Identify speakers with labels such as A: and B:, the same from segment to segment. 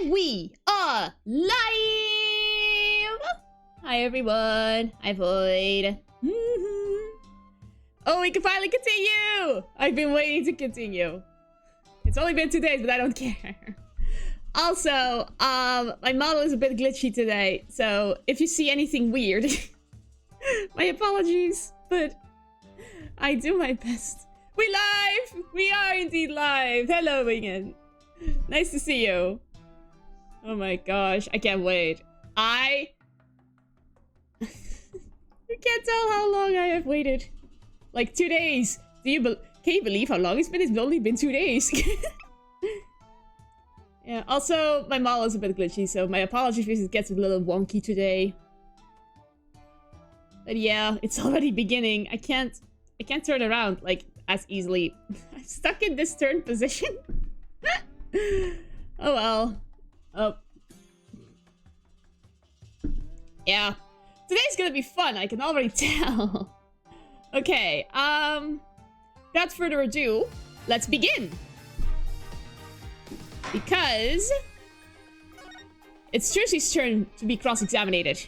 A: And we are live! Hi everyone, hi Void. Oh, we can finally continue! I've been waiting to continue. It's only been 2 days, but I don't care. Also, my model is a bit glitchy today, so if you see anything weird, my apologies, but I do my best. We live! We are indeed live! Hello, Wingen. Nice to see you. Oh my gosh, I can't wait. You can't tell how long I have waited. Like 2 days. Can you believe how long it's been? It's only been 2 days. Yeah, also, my model is a bit glitchy, so my apologies if it gets a little wonky today. But yeah, it's already beginning. I can't turn around, like, as easily. I'm stuck in this turn position. Oh well. Oh. Yeah. Today's gonna be fun, I can already tell. Okay, without further ado, let's begin. Because it's TuMiiA's turn to be cross-examined.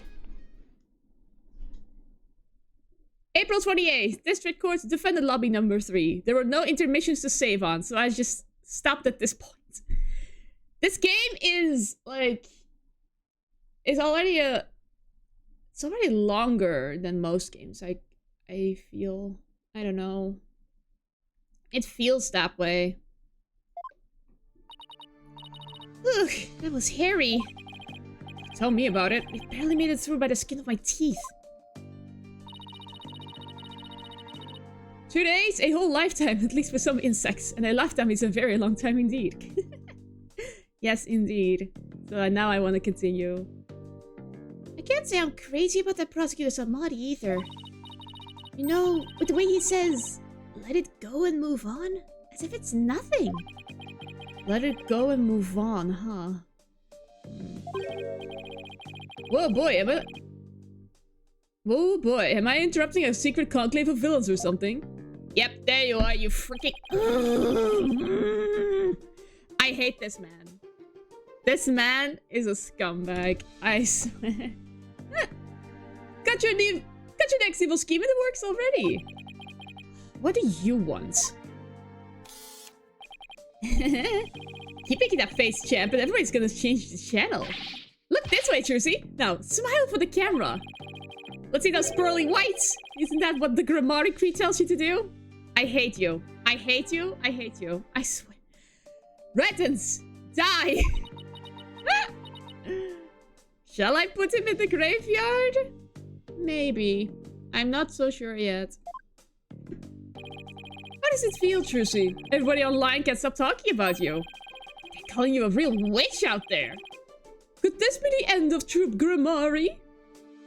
A: April 28th, District Court defended lobby number 3. There were no intermissions to save on, so I just stopped at this point. This game is like, it's already longer than most games. I feel, I don't know. It feels that way. Ugh, that was hairy. Tell me about it. It barely made it through by the skin of my teeth. 2 days? A whole lifetime, at least for some insects. And a lifetime is a very long time indeed. Yes, indeed. So now I want to continue. I can't say I'm crazy about that prosecutor Samadi either. You know, with the way he says, let it go and move on, as if it's nothing. Let it go and move on, huh? Whoa, boy, Whoa, boy, am I interrupting a secret conclave of villains or something? Yep, there you are, you freaking... I hate this man. This man is a scumbag, I swear. Got your next evil scheme in the works already. What do you want? Keep making that face, champ, and everybody's gonna change the channel. Look this way, TuMiiA. Now, smile for the camera. Let's see those pearly whites. Isn't that what the Grammar Decree tells you to do? I hate you. I hate you. I hate you. I swear. Rettens, die. Shall I put him in the graveyard? Maybe. I'm not so sure yet. How does it feel, TuMiiA? Everybody online can't stop talking about you. They're calling you a real witch out there. Could this be the end of Troop Grammari?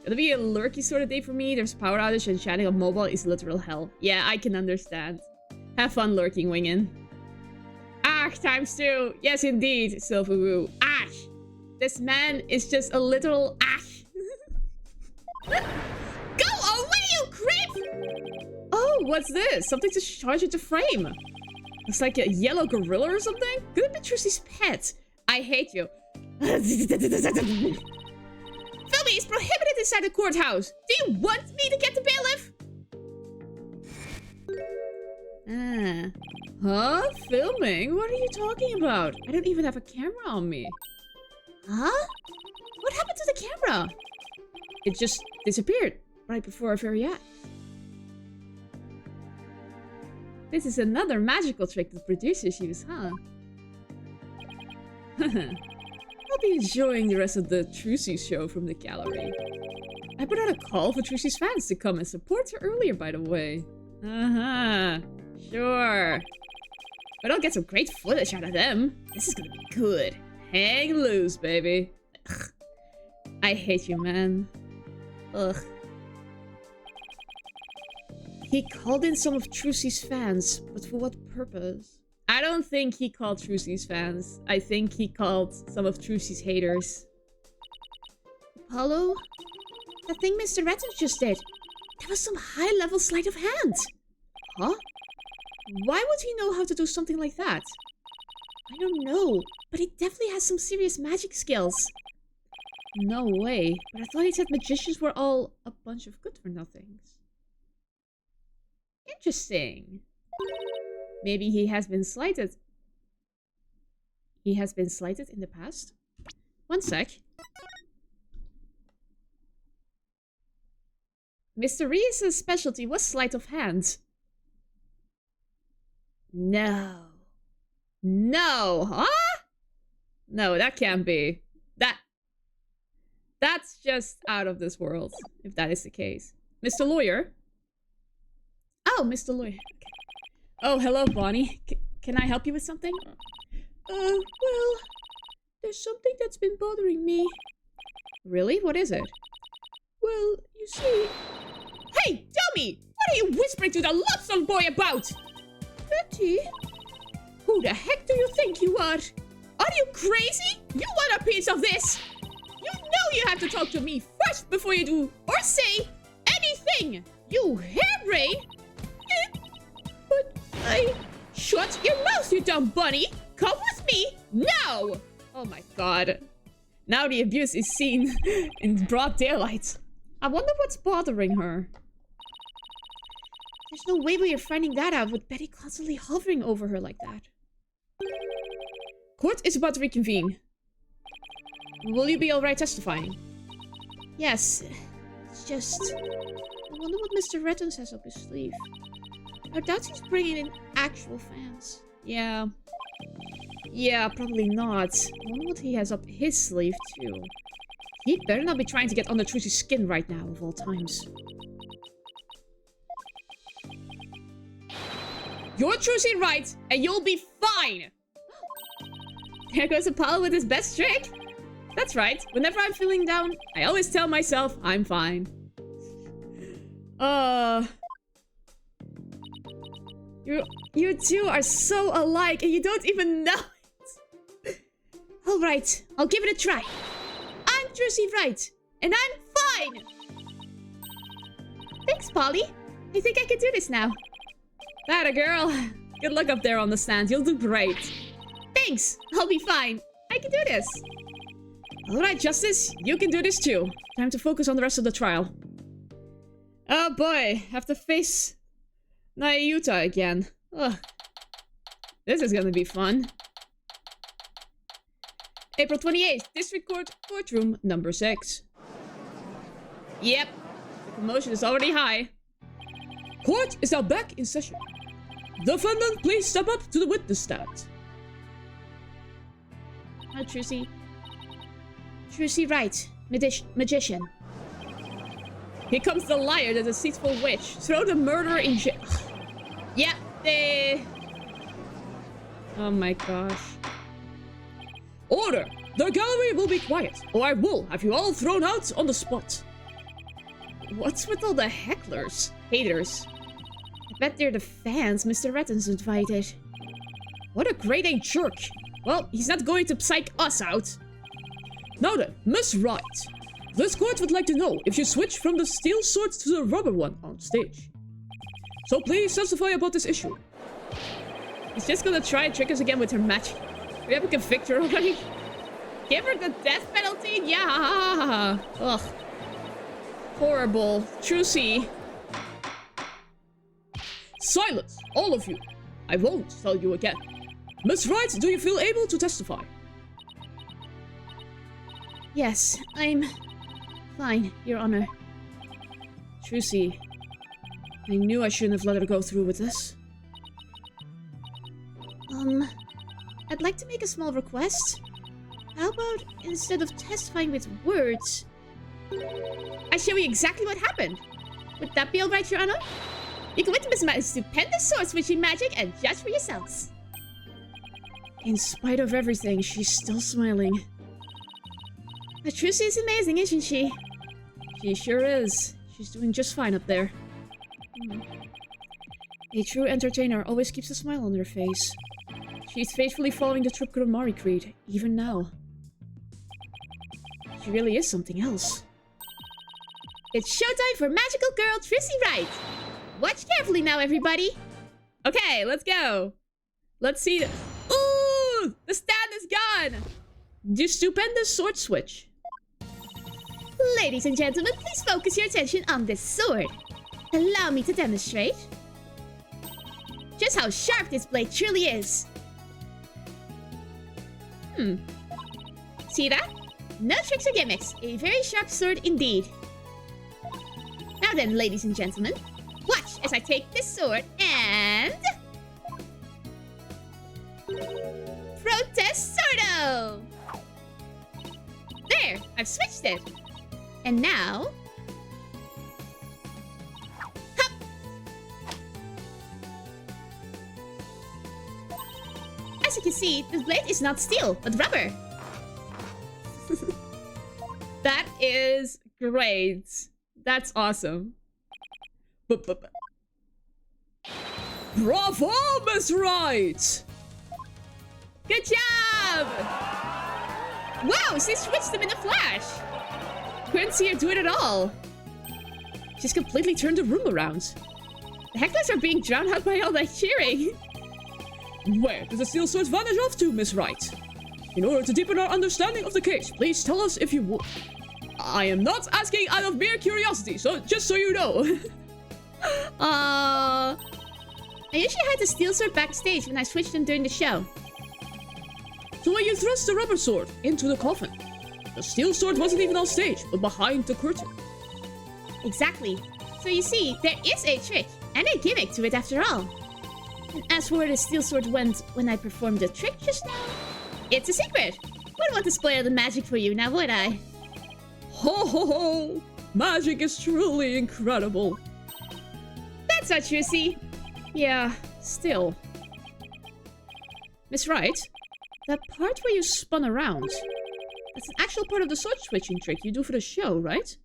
A: Gonna be a lurky sort of day for me. There's a power outage and chatting on mobile is literal hell. Yeah, I can understand. Have fun lurking, Wingen. Ash ×2. Yes, indeed, Silverwoo. Ash. This man is just a literal ash. Go away, you creep! Oh, what's this? Something to charge into frame. It's like a yellow gorilla or something? Could it be TuMiiA's pet? I hate you. Filming is prohibited inside the courthouse. Do you want me to get the bailiff? Huh? Filming? What are you talking about? I don't even have a camera on me. Huh? What happened to the camera? It just disappeared right before our very eyes. This is another magical trick that producers use, huh? I'll be enjoying the rest of the TuMiiA show from the gallery. I put out a call for TuMiiA's fans to come and support her earlier, by the way. Sure. But I'll get some great footage out of them. This is gonna be good. Hang loose, baby. Ugh. I hate you, man. Ugh. He called in some of TuMiiA's fans, but for what purpose? I don't think he called TuMiiA's fans. I think he called some of TuMiiA's haters. Apollo? The thing Mr. Rettens just did. That was some high-level sleight of hand. Huh? Why would he know how to do something like that? I don't know, But he definitely has some serious magic skills. No way. But I thought he said magicians were all a bunch of good-for-nothings. Interesting. Maybe he has been slighted. He has been slighted in the past? One sec. Mr. Reese's specialty was sleight of hand. No. No, huh? No, that can't be. That's just out of this world, if that is the case. Mr. Lawyer? Oh, Mr. Lawyer. Okay. Oh, hello, Bonnie. Can I help you with something? Well, there's something that's been bothering me. Really? What is it? Well, you see... Hey, dummy! What are you whispering to the Lobson boy about? Betty? Who the heck do you think you are? Are you crazy? You want a piece of this? You know you have to talk to me first before you do or say anything! You hairbrain! But I... Shut your mouth, you dumb bunny! Come with me now! Oh my god. Now the abuse is seen in broad daylight. I wonder what's bothering her. There's no way we are finding that out with Betty constantly hovering over her like that. Court is about to reconvene. Will you be alright testifying? Yes. It's just... I wonder what Mr. Rettons has up his sleeve. I doubt he's bringing in actual fans. Yeah. Yeah, probably not. I wonder what he has up his sleeve, too. He better not be trying to get under Trucy's skin right now, of all times. You're Trucy right, and you'll be fine! There goes Apollo with his best trick. That's right. Whenever I'm feeling down, I always tell myself I'm fine. You two are so alike, and you don't even know it. Alright, I'll give it a try. I'm Trucy right, and I'm fine! Thanks, Polly. I think I can do this now. That a girl. Good luck up there on the stand. You'll do great. Thanks. I'll be fine. I can do this. Alright, Justice. You can do this too. Time to focus on the rest of the trial. Oh boy. Have to face Nayuta again. Ugh. This is gonna be fun. April 28th. District Court Courtroom number 6. Yep. The commotion is already high. Court is now back in session. Defendant, please step up to the witness stand. Hi, Trucy. Trucy right. Magician. Here comes the liar, the deceitful witch. Throw the murderer in jail. Yep, they... Oh my gosh. Order! The gallery will be quiet, or I will have you all thrown out on the spot. What's with all the hecklers? Haters. I bet they're the fans Mr. Rettons invited. What a grade A jerk. Well, he's not going to psych us out. Now then, Miss Wright. This court would like to know if you switch from the steel sword to the rubber one on stage. So please testify about this issue. He's just gonna try and trick us again with her magic. We haven't convicted her already. Give her the death penalty? Yeah. Ugh. Horrible. Trucy. Silence, all of you. I won't tell you again. Miss Wright, do you feel able to testify? Yes, I'm fine, Your Honor. Trucy, I knew I shouldn't have let her go through with this. I'd like to make a small request. How about instead of testifying with words, I show you exactly what happened? Would that be alright, Your Honor? You can witness my stupendous sword-switching magic and judge for yourselves. In spite of everything, she's still smiling. But Trucy is amazing, isn't she? She sure is. She's doing just fine up there. A true entertainer always keeps a smile on her face. She's faithfully following the Troop Grimari creed, even now. She really is something else. It's showtime for magical girl Trucy Wright! Watch carefully now, everybody! Okay, let's go! Let's see the... Ooh! The stand is on! The stupendous sword switch.
B: Ladies and gentlemen, please focus your attention on this sword. Allow me to demonstrate just how sharp this blade truly is. See that? No tricks or gimmicks. A very sharp sword indeed. Now then, ladies and gentlemen, watch as I take this sword and... Protest Sordo! There! I've switched it. And now... Hop! As you can see, this blade is not steel, but rubber.
A: That is great. That's awesome. Bravo, Miss Wright! Good job! Wow, she switched them in a flash. Couldn't see her do it at all. She's completely turned the room around. The hecklers are being drowned out by all that cheering. Where does the steel sword vanish off to, Miss Wright? In order to deepen our understanding of the case, please tell us if you would. I am not asking out of mere curiosity, so just so you know.
B: I usually had the steel sword backstage when I switched them during the show.
A: So when you thrust the rubber sword into the coffin, the steel sword wasn't even on stage, but behind the curtain.
B: Exactly. So you see, there is a trick and a gimmick to it after all. And as for where the steel sword went when I performed the trick just now, it's a secret. Wouldn't want to spoil the magic for you now, would I?
A: Ho ho ho! Magic is truly incredible.
B: That's not true, see?
A: Yeah, still. Miss Wright, that part where you spun around, that's an actual part of the sword switching trick you do for the show, right?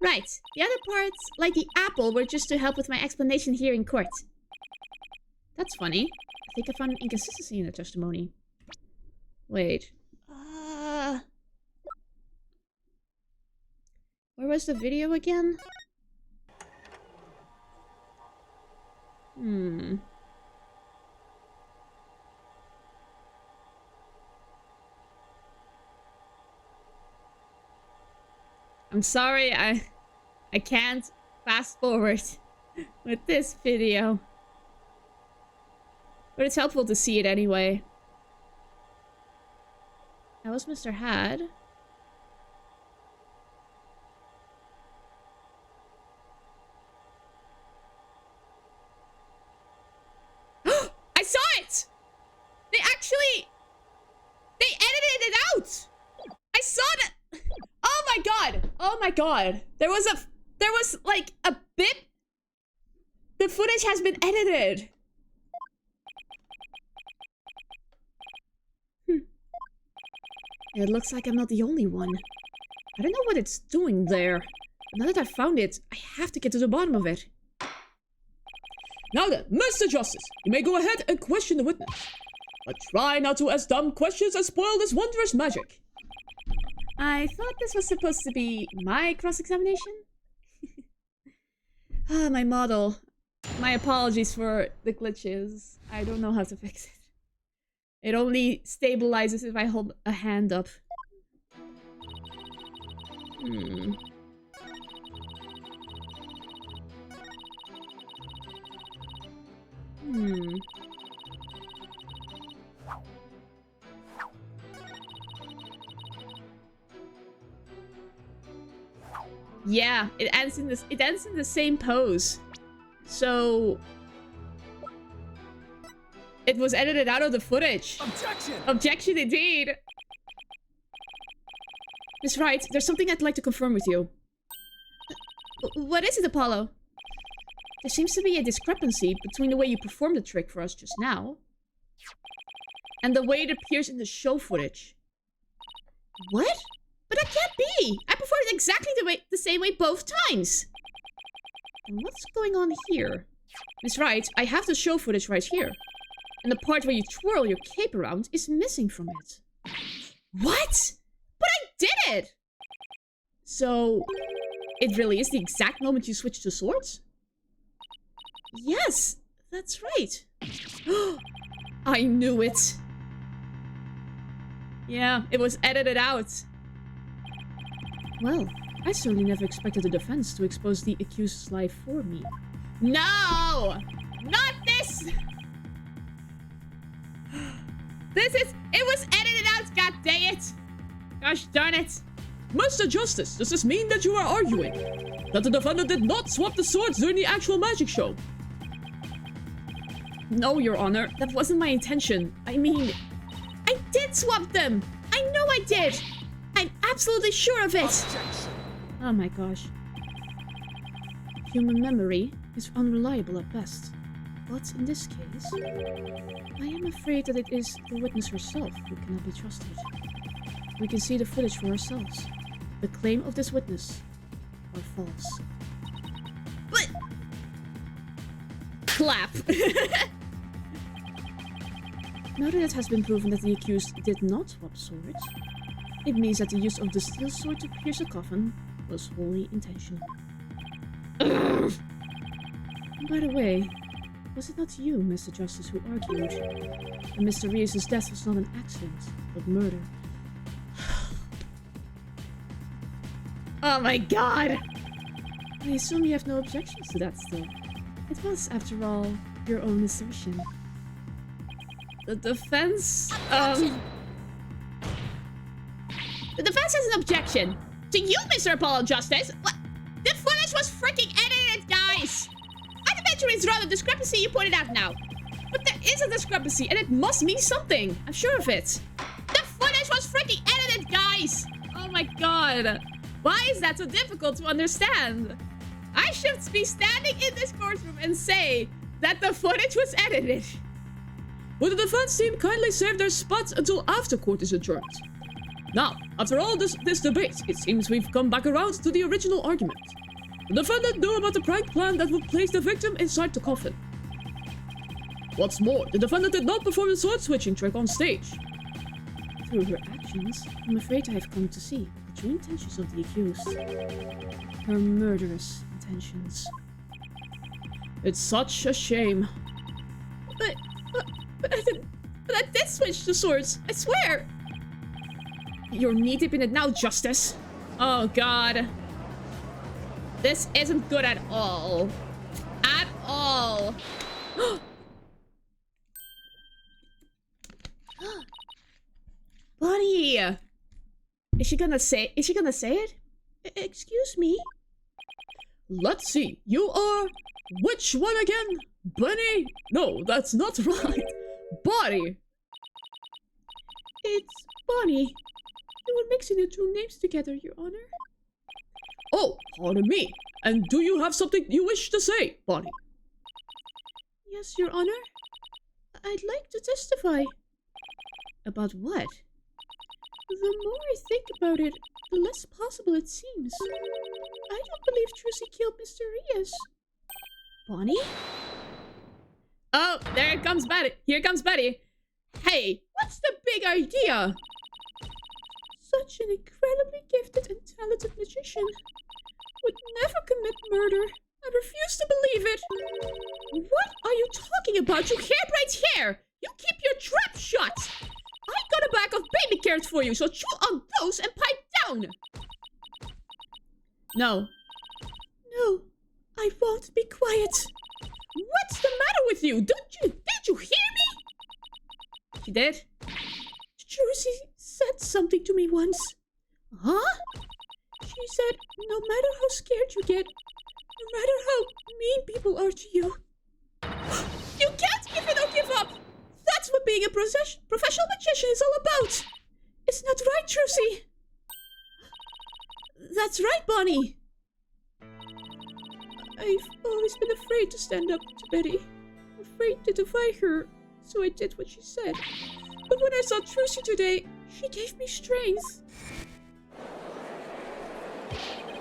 B: Right. The other parts, like the apple, were just to help with my explanation here in court.
A: That's funny. I think I found an inconsistency in the testimony. Wait. Where was the video again? I'm sorry, I can't fast forward with this video. But it's helpful to see it anyway. That was Mr. Had. I saw it! They edited it out! I saw that! Oh my god! Oh my god! There was like a bit. The footage has been edited. It looks like I'm not the only one. I don't know what it's doing there. Now that I found it, I have to get to the bottom of it. Now then, Mr. Justice, you may go ahead and question the witness. But try not to ask dumb questions and spoil this wondrous magic. I thought this was supposed to be my cross-examination? My model. My apologies for the glitches. I don't know how to fix it. It only stabilizes if I hold a hand up. Yeah, it ends in the same pose. So it was edited out of the footage.
C: Objection!
A: Objection indeed. Miss Wright, there's something I'd like to confirm with you.
B: What is it, Apollo?
A: There seems to be a discrepancy between the way you performed the trick for us just now and the way it appears in the show footage.
B: What? But that can't be! I performed exactly the same way both times!
A: And what's going on here? Miss Wright, I have the show footage right here. And the part where you twirl your cape around is missing from it.
B: What? But I did it!
A: So, it really is the exact moment you switched to swords?
B: Yes, that's right.
A: I knew it. Yeah, it was edited out. Well, I certainly never expected the defense to expose the accused's life for me. No! Not this! It was edited out, god dang it! Gosh darn it. Mr. Justice, does this mean that you are arguing that the defendant did not swap the swords during the actual magic show? No, Your Honor, that wasn't my intention. I mean, I did swap them! I know I did! I'm absolutely sure of it! Objection. Oh my gosh. Human memory is unreliable at best. But in this case, I am afraid that it is the witness herself who cannot be trusted. We can see the footage for ourselves. The claim of this witness are false. But... Clap! Now that it has been proven that the accused did not swap swords, it means that the use of the steel sword to pierce a coffin was wholly intentional. And by the way, was it not you, Mr. Justice, who argued that Mr. Rios' death was not an accident, but murder? Oh my god! I assume you have no objections to that still. It was, after all, your own assertion. The defense... The defense has an objection. To you, Mr. Apollo Justice! What? The footage was freaking edited, guys! I bet you it's rather discrepancy you pointed out now. But there is a discrepancy, and it must mean something. I'm sure of it. The footage was freaking edited, guys! Oh my god. Why is that so difficult to understand? I should be standing in this courtroom and say that the footage was edited. Would the defense team kindly save their spots until after court is adjourned? Now, after all this debate, it seems we've come back around to the original argument. The defendant knew about the prank plan that would place the victim inside the coffin. What's more, the defendant did not perform the sword switching trick on stage. Through her actions, I'm afraid I have come to see the true intentions of the accused. Her murderous intentions. It's such a shame. But I did switch the swords, I swear! You're knee-deep in it now, Justice. Oh, God. This isn't good at all. At all. Bunny! Is she gonna say it? Excuse me? Let's see. You are... Which one again? Bunny? No, that's not right. Bonnie. It's Bonnie. You were mixing the two names together, Your Honor. Oh, pardon me. And do you have something you wish to say, Bonnie? Yes, Your Honor. I'd like to testify. About what? The more I think about it, the less possible it seems. I don't believe Trucy killed Mr. Rios. Bonnie? Oh, there comes Betty. Here comes Betty. Hey, what's the big idea? Such an incredibly gifted and talented magician would never commit murder. I refuse to believe it. What are you talking about, you harebrained hair? You keep your trap shut. I got a bag of baby carrots for you, so chew on those and pipe down. No. No, I won't be quiet. What's the matter with you? Did you hear me? She did? Trucy said something to me once. Huh? She said, no matter how scared you get, no matter how mean people are to you, you can't give in or give up. That's what being a professional magician is all about. Isn't that right, Trucy? That's right, Bonnie. I've always been afraid to stand up to Betty. Afraid to defy her, so I did what she said. But when I saw Trucy today, she gave me strength.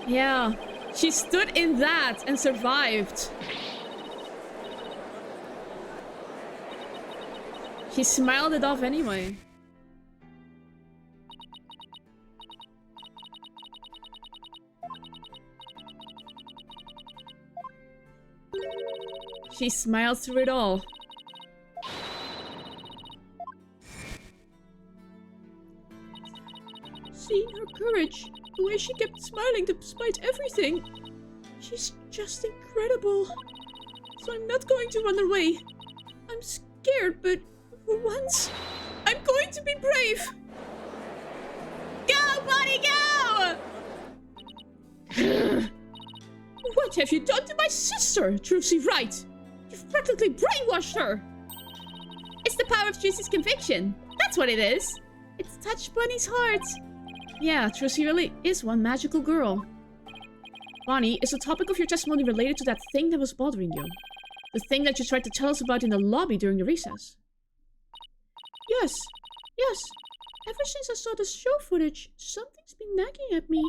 A: Yeah, she stood in that and survived. She smiled it off anyway. She smiled through it all. footage. The way she kept smiling despite everything. She's just incredible. So I'm not going to run away. I'm scared, but for once, I'm going to be brave.
B: Go, Bonnie, go!
A: What have you done to my sister, Trucy Wright? You've practically brainwashed her.
B: It's the power of Trucy's conviction. That's what it is. It's touched Bonnie's heart.
A: Yeah, Trucy really is one magical girl. Bonnie, is the topic of your testimony related to that thing that was bothering you? The thing that you tried to tell us about in the lobby during the recess? Yes. Ever since I saw the show footage, something's been nagging at me.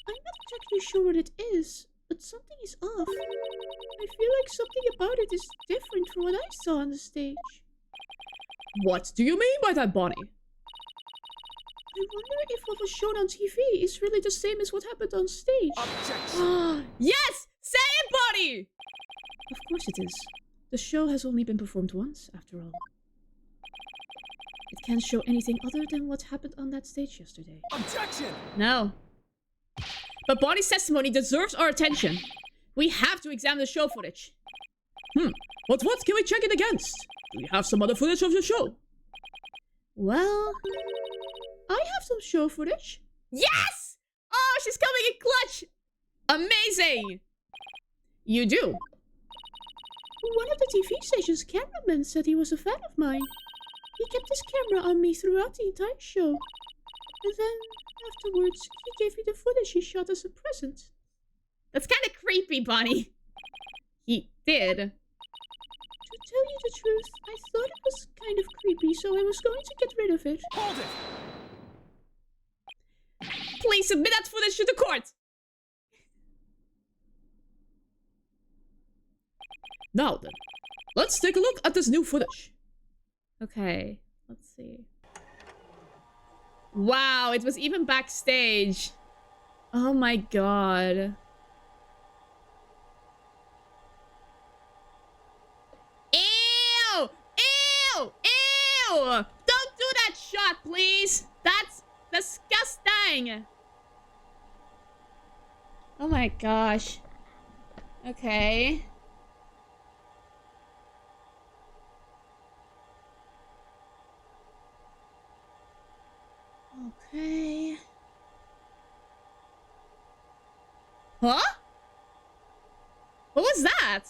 A: I'm not exactly sure what it is, but something is off. I feel like something about it is different from what I saw on the stage. What do you mean by that, Bonnie? I wonder if what was shown on TV is really the same as what happened on stage. Yes! Say it, Bonnie! Of course it is. The show has only been performed once, after all. It can't show anything other than what happened on that stage yesterday. Objection! No. But Bonnie's testimony deserves our attention. We have to examine the show footage. But what can we check it against? Do you have some other footage of the show? Well, I have some show footage. Yes! Oh, she's coming in clutch! Amazing! You do? One of the TV station's cameramen said he was a fan of mine. He kept his camera on me throughout the entire show. And then, afterwards, he gave me the footage he shot as a present. That's kind of creepy, Bonnie. He did. To tell you the truth, I thought it was kind of creepy, so I was going to get rid of it. Hold it! Please submit that footage to the court! Now then, let's take a look at this new footage. Okay, let's see. Wow, it was even backstage. Oh my god. Ew! Ew! Ew! Don't do that shot, please! That's disgusting! Oh my gosh. Okay. Okay. Huh? What was that?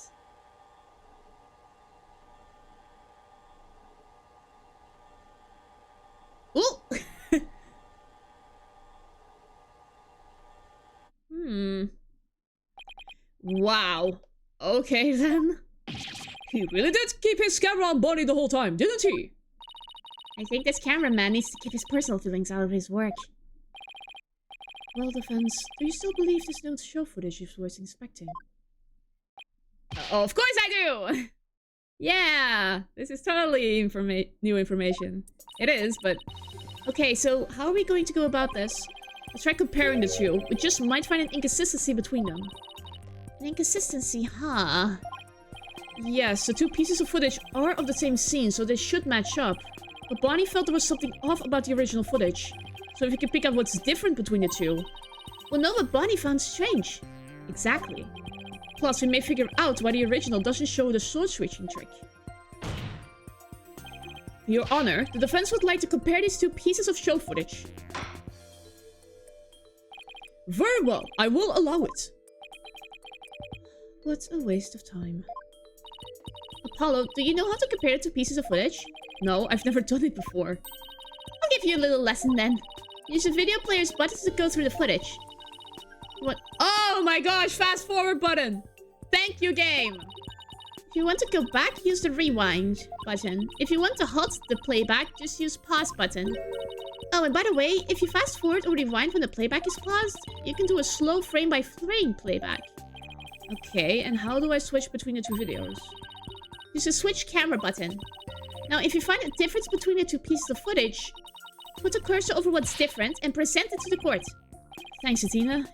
A: Ooh. Wow. Okay then. He really did keep his camera on Bonnie the whole time, didn't he?
B: I think this cameraman needs to keep his personal feelings out of his work.
A: Well, defense, do you still believe this note show footage is worth inspecting? Oh, of course I do! Yeah, this is totally new information. It is, but... Okay, so how are we going to go about this? Let's try comparing the two. We just might find an inconsistency between them.
B: An inconsistency, huh?
A: Yes, the two pieces of footage are of the same scene, so they should match up. But Bonnie felt there was something off about the original footage. So if you can pick out what's different between the two,
B: we'll know what Bonnie found strange.
A: Exactly. Plus, we may figure out why the original doesn't show the sword switching trick. Your Honor, the defense would like to compare these two pieces of show footage. Very well, I will allow it. What a waste of time.
B: Apollo, do you know how to compare the two pieces of footage?
A: No, I've never done it before.
B: I'll give you a little lesson then. Use the video player's button to go through the footage.
A: What? Oh my gosh, fast forward button! Thank you, game!
B: If you want to go back, use the rewind button. If you want to halt the playback, just use pause button. Oh, and by the way, if you fast forward or rewind when the playback is paused, you can do a slow frame by frame playback.
A: Okay, and how do I switch between the two videos?
B: Use the switch camera button. Now, if you find a difference between the two pieces of footage, put a cursor over what's different and present it to the court.
A: Thanks, Athena.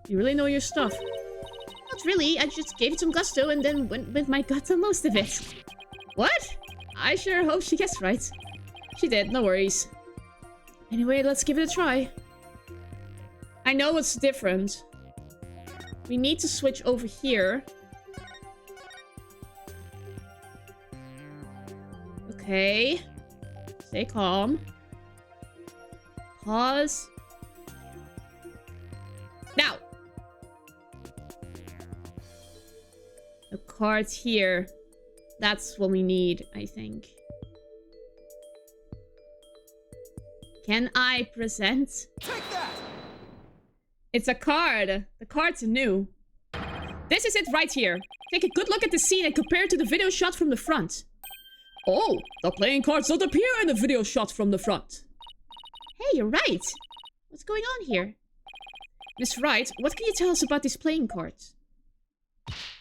A: You really know your stuff.
B: Not really, I just gave it some gusto and then went with my gut on most of it.
A: What? I sure hope she gets right. She did, no worries. Anyway, let's give it a try. I know it's different. We need to switch over here. Okay. Stay calm. Pause. Now. The cards here. That's what we need, I think. Can I present?
C: Take that!
A: It's a card. The cards are new. This is it right here. Take a good look at the scene and compare it to the video shot from the front. Oh, the playing cards don't appear in the video shot from the front.
B: Hey, you're right. What's going on here?
A: Miss Wright, what can you tell us about these playing cards?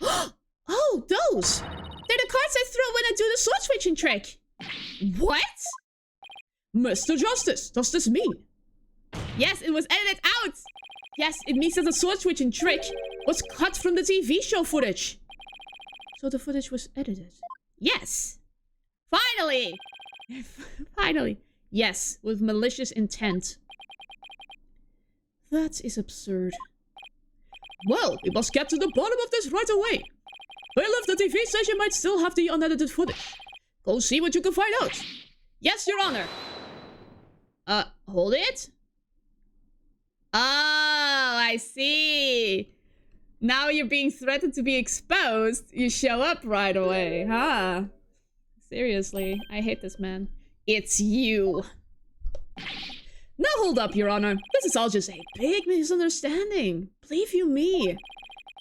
B: Oh, those! They're the cards I throw when I do the sword switching trick.
A: What? Mr. Justice, does this mean? Yes, it was edited out! Yes, it means that the sword switching trick was cut from the TV show footage. So the footage was edited?
B: Yes.
A: Finally! Finally. Yes, with malicious intent. That is absurd. Well, we must get to the bottom of this right away. Bailiff, the TV station might still have the unedited footage. Go see what you can find out. Yes, Your Honor. Hold it? Oh, I see. Now you're being threatened to be exposed. You show up right away, huh? Seriously, I hate this man. It's you. Now hold up, Your Honor. This is all just a big misunderstanding. Believe you me.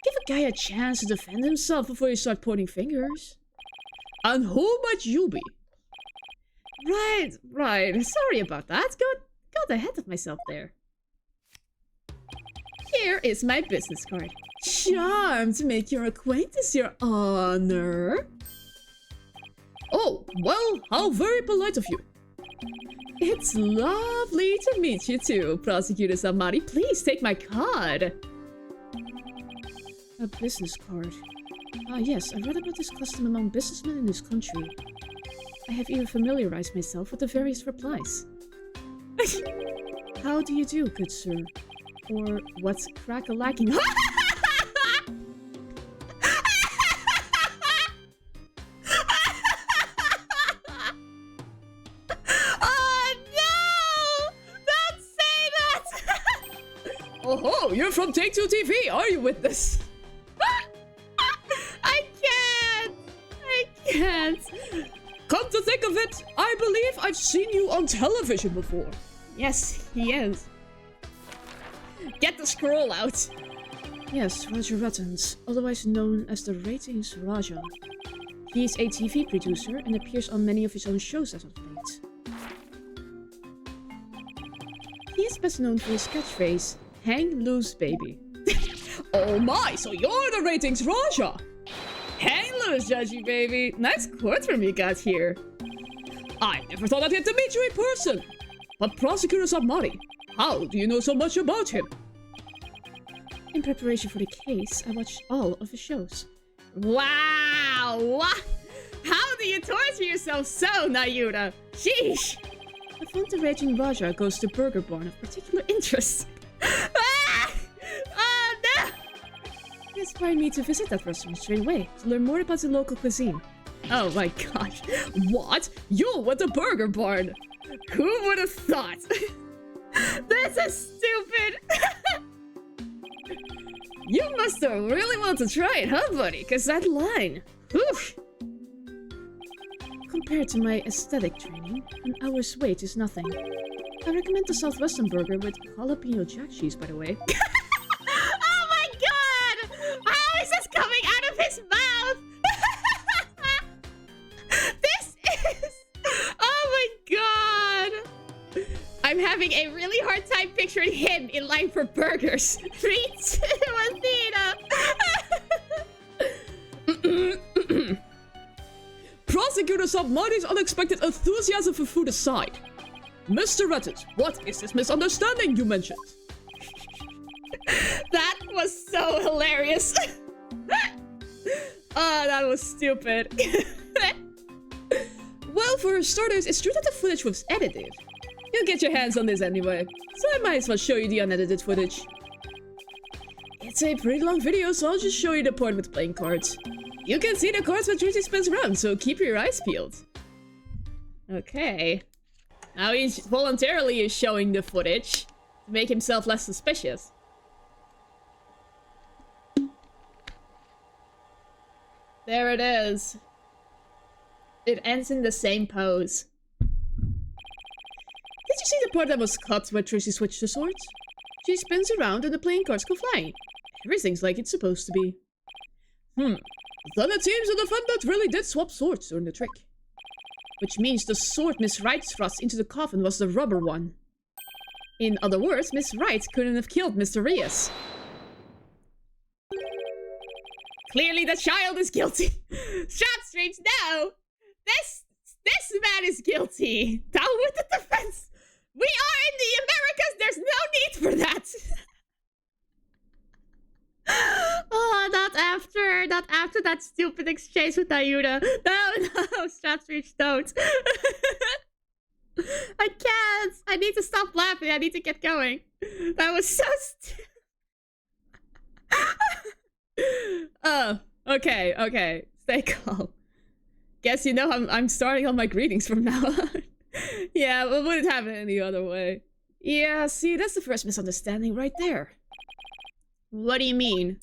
A: Give a guy a chance to defend himself before you start pointing fingers. And who might you be? Right. Sorry about that. Got ahead of myself there. Here is my business card. Charmed to make your acquaintance, Your Honor. Oh, well, how very polite of you. It's lovely to meet you too, Prosecutor Samari. Please take my card. A business card. Ah, yes, I read about this custom among businessmen in this country. I have even familiarized myself with the various replies. How do you do, good sir? Or what's crack-a-lacking? Oh, you're from Take-Two TV, are you with this? I can't. Come to think of it, I believe I've seen you on television before. Yes, he is. Get the scroll out. Yes, Roger Ruttons, otherwise known as the Ratings Raja. He is a TV producer and appears on many of his own shows as of late. He is best known for his catchphrase, hang loose, baby. Oh my, so you're the Ratings Raja! Hang loose, Judgy baby. Nice courtroom you got here. I never thought I'd get to meet you in person. But Prosecutor Samari, how do you know so much about him? In preparation for the case, I watched all of his shows. Wow! How do you torture yourself so, Nayuta? Sheesh! I found the Raging Raja goes to Burger Barn of particular interest. Ah! Oh no! He inspired me to visit that restaurant straight away to learn more about the local cuisine. Oh my gosh. What? You went to Burger Barn? Who would have thought? This is stupid! You must have really wanted to try it, huh, buddy? Cause that line... Whew. Compared to my aesthetic training, an hour's wait is nothing. I recommend the Southwestern burger with jalapeno jack cheese, by the way. Oh my god! How is this coming out of his mouth? This is... Oh my god! I'm having a really hard time picturing him in line for burgers. 3, 2, 1, Prosecutor Samari's unexpected enthusiasm for food aside. Mr. Reddit, what is this misunderstanding you mentioned? That was so hilarious. Oh, that was stupid. Well, for starters, it's true that the footage was edited. You'll get your hands on this anyway, so I might as well show you the unedited footage. It's a pretty long video, so I'll just show you the part with playing cards. You can see the cards when Trucy spins around, so keep your eyes peeled. Okay. Now he voluntarily is showing the footage to make himself less suspicious. There it is. It ends in the same pose. Did you see the part that was cut where Trucy switched the swords? She spins around and the playing cards go flying. Everything's like it's supposed to be. Then it seems the defendant really did swap swords during the trick. Which means the sword Miss Wright thrust into the coffin was the rubber one. In other words, Miss Wright couldn't have killed Mr. Reyes. Clearly the child is guilty. Shot Strange, no! This man is guilty. Down with the defense. We are in the Americas. There's no need for that.
B: Oh, not after that stupid exchange with Ayuda. No, Shot Strange, don't. I can't. I need to stop laughing. I need to get going. That was so stupid.
A: Oh, okay. Stay calm. Guess you know I'm starting on my greetings from now on. Yeah, it wouldn't happen any other way. Yeah, see, that's the first misunderstanding right there.
B: What do you mean?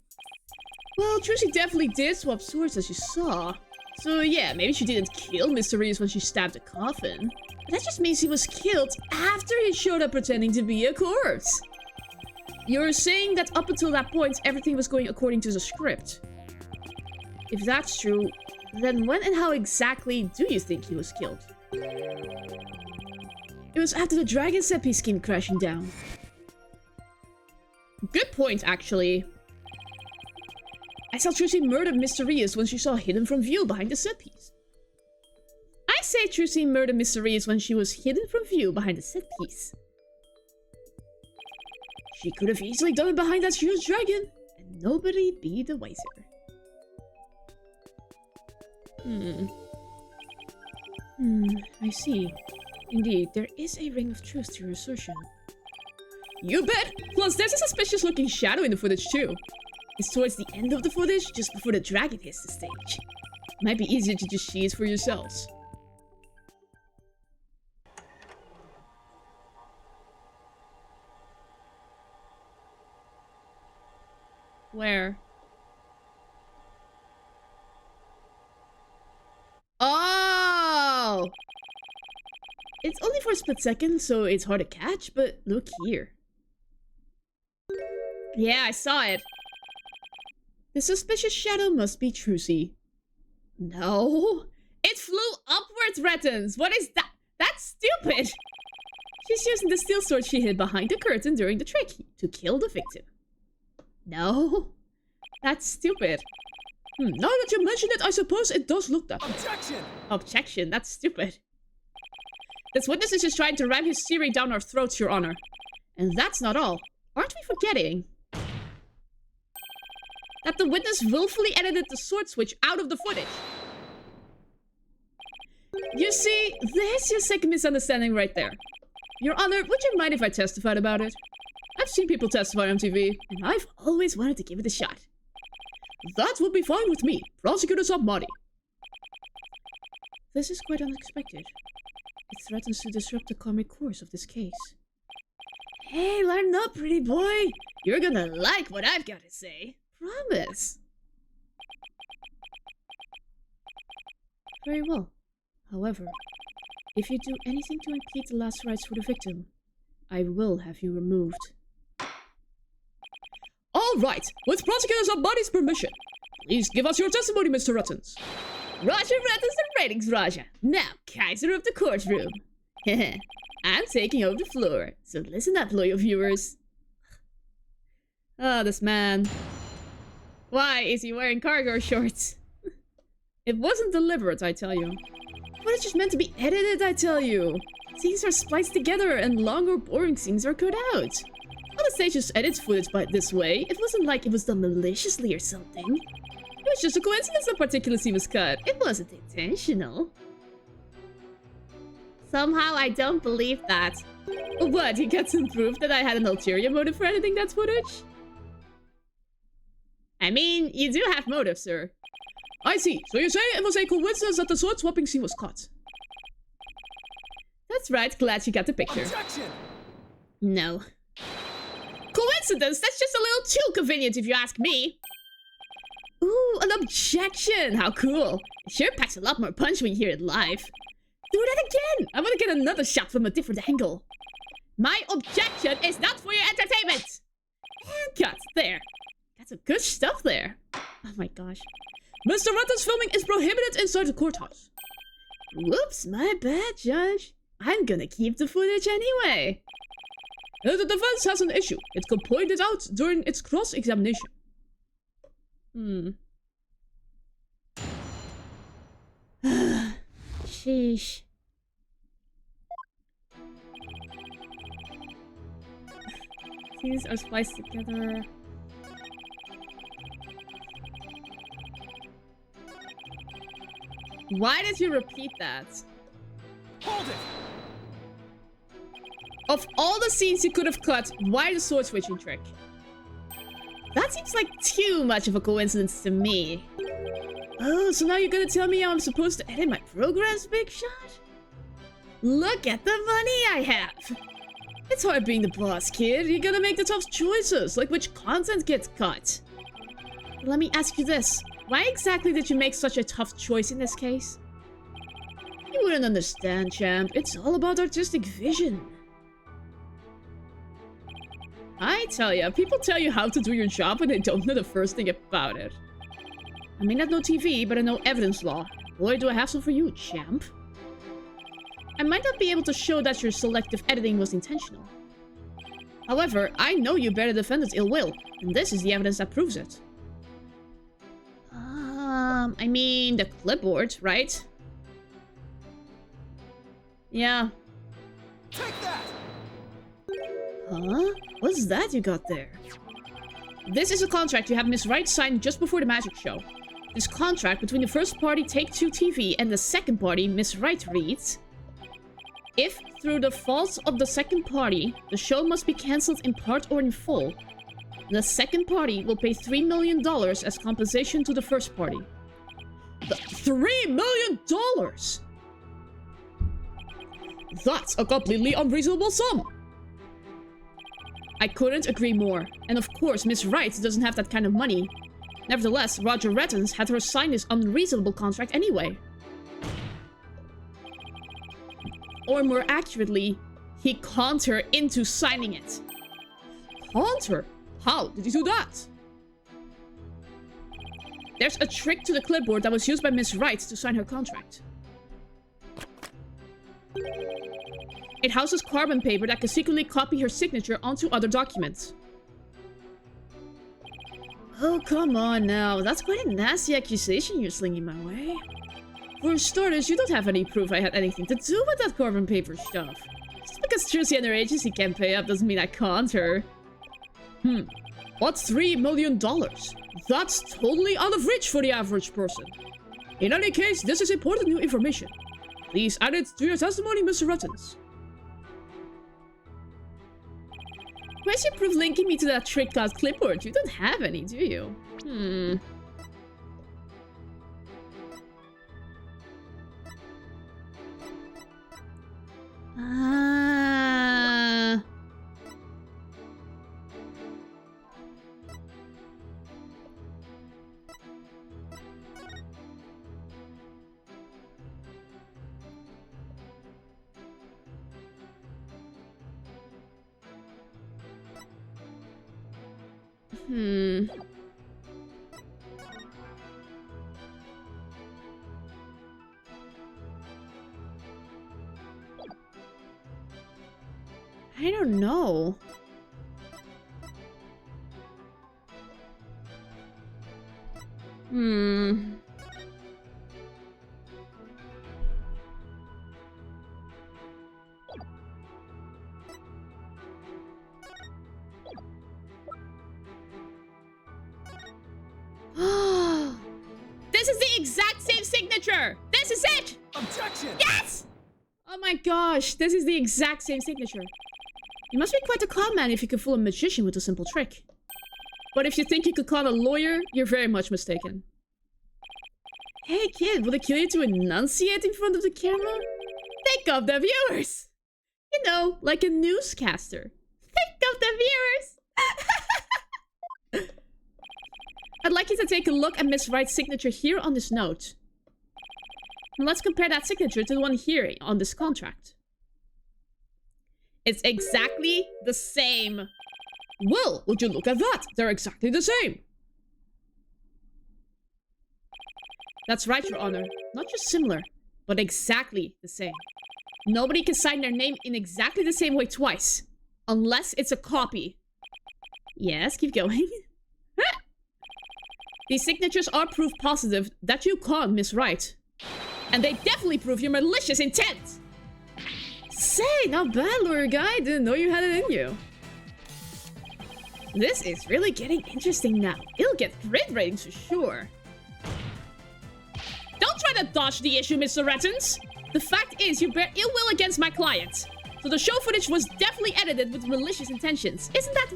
A: Well, Trucy definitely did swap swords as you saw. So yeah, maybe she didn't kill Mr. Reyes when she stabbed the coffin. But that just means he was killed after he showed up pretending to be a corpse. You're saying that up until that point, everything was going according to the script. If that's true, then when and how exactly do you think he was killed? It was after the dragon set piece came crashing down. Good point, actually. I saw Trucy murder Mr. Reyes when she saw hidden from view behind the set piece. I say Trucy murdered Mr. Reyes when she was hidden from view behind the set piece. She could have easily done it behind that huge dragon, and nobody be the wiser. I see. Indeed, there is a ring of truth to your assertion. You bet! Plus, there's a suspicious-looking shadow in the footage, too. It's towards the end of the footage, just before the dragon hits the stage. Might be easier to just see it for yourselves. Where? Oh! It's only for a split second, so it's hard to catch, but look here. Yeah, I saw it. The suspicious shadow must be Trucy. No. It flew upwards, Rettons. What is that? That's stupid. She's using the steel sword she hid behind the curtain during the trick to kill the victim. No. That's stupid. Now that you mention it, I suppose it does look that way. Objection! Objection? That's stupid. This witness is just trying to ram his theory down our throats, Your Honor. And that's not all. Aren't we forgetting that the witness willfully edited the sword switch out of the footage? You see, there's your second misunderstanding right there. Your Honor, would you mind if I testified about it? I've seen people testify on TV, and I've always wanted to give it a shot. That would be fine with me. Prosecutor Submodi. This is quite unexpected. It threatens to disrupt the comic course of this case. Hey, learn up, pretty boy. You're gonna like what I've got to say. Promise. Very well. However, if you do anything to impede the last rites for the victim, I will have you removed. All right, with Prosecutor Submodi's permission, please give us your testimony, Mr. Rettons. Roger Rettons the ratings, Raja. Now, Kaiser of the courtroom. I'm taking over the floor, so listen up, loyal viewers. Oh, this man. Why is he wearing cargo shorts? It wasn't deliberate, I tell you. But it's just meant to be edited, I tell you. Scenes are spliced together and long or boring scenes are cut out. All the stage just edits footage by this way. It wasn't like it was done maliciously or something. It was just a coincidence that particular scene was cut. It wasn't intentional. Somehow I don't believe that. What, you got some proof that I had an ulterior motive for editing that footage? I mean, you do have motive, sir. I see. So you say it was a coincidence that the sword swapping scene was cut? That's right. Glad you got the picture.
C: Objection!
B: No.
A: Coincidence? That's just a little too convenient if you ask me. Ooh, an objection. How cool.
B: It sure packs a lot more punch when you hear it live.
A: Do that again. I want to get another shot from a different angle. My objection is not for your entertainment. And cut. There. Got some good stuff there.
B: Oh my gosh.
A: Mr. Rutten's filming is prohibited inside the courthouse.
B: Whoops, my bad, Judge. I'm gonna keep the footage anyway.
A: The defense has an issue. It could point it out during its cross-examination.
B: Sheesh.
A: These are spliced together. Why did you repeat that?
C: Hold it!
A: Of all the scenes you could have cut, why the sword switching trick?
B: That seems like too much of a coincidence to me.
A: Oh, so now you're gonna tell me how I'm supposed to edit my programs, Big Shot?
B: Look at the money I have!
A: It's hard being the boss, kid. You gotta make the tough choices, like which content gets cut.
B: Let me ask you this. Why exactly did you make such a tough choice in this case?
A: You wouldn't understand, champ. It's all about artistic vision. I tell ya, people tell you how to do your job when they don't know the first thing about it. I may not know TV, but I know evidence law. Boy, do I have some for you, champ.
B: I might not be able to show that your selective editing was intentional.
A: However, I know you bear the defendant's ill will, and this is the evidence that proves it.
B: I mean, the clipboard, right?
A: Yeah.
C: Take that!
A: Huh? What's that you got there? This is a contract you have Miss Wright sign just before the magic show. This contract between the first party, Take-Two TV, and the second party, Miss Wright, reads: if, through the fault of the second party, the show must be cancelled in part or in full, the second party will pay $3 million as compensation to the first party. $3 million! That's a completely unreasonable sum! I couldn't agree more. And of course, Miss Wright doesn't have that kind of money. Nevertheless, Roger Rettens had her sign this unreasonable contract anyway. Or more accurately, he conned her into signing it. Conned her? How did he do that? There's a trick to the clipboard that was used by Miss Wright to sign her contract. It houses carbon paper that can secretly copy her signature onto other documents. Oh, come on now. That's quite a nasty accusation you're slinging my way. For starters, you don't have any proof I had anything to do with that carbon paper stuff. Just because Trucy and her agency can't pay up doesn't mean I conned her. What's $3 million? That's totally out of reach for the average person. In any case, this is important new information. Please add it to your testimony, Mr. Rettens. Where's your proof linking me to that trick called clipboard? You don't have any, do you? I don't know. This is the exact same signature! This is it!
C: Objection!
A: Yes! Oh my gosh, this is the exact same signature. You must be quite a con man if you can fool a magician with a simple trick. But if you think you could con a lawyer, you're very much mistaken. Hey kid, would it kill you to enunciate in front of the camera? Think of the viewers! You know, like a newscaster. Think of the viewers! I'd like you to take a look at Miss Wright's signature here on this note. And let's compare that signature to the one here on this contract. It's exactly the same. Well, would you look at that? They're exactly the same. That's right, Your Honor. Not just similar, but exactly the same. Nobody can sign their name in exactly the same way twice. Unless it's a copy. Yes, keep going. These signatures are proof positive that you conned Miss Wright. And they definitely prove your malicious intent. Say, not bad, lawyer guy. Didn't know you had it in you. This is really getting interesting now. It'll get grid ratings for sure. Don't try to dodge the issue, Mr. Rettens. The fact is, you bear ill will against my client. So the show footage was definitely edited with malicious intentions. Isn't that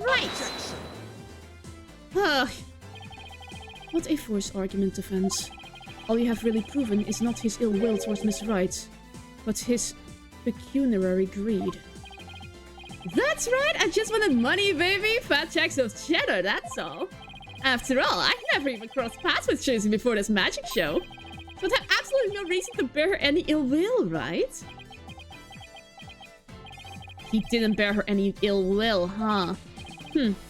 A: right? What a forced argument, defense. All you have really proven is not his ill will towards Miss Wright, but his pecuniary greed. That's right, I just wanted money, baby. Fat checks of cheddar, that's all. After all, I never even crossed paths with Tracy before this magic show. So I'd have absolutely no reason to bear her any ill will, right? He didn't bear her any ill will, huh?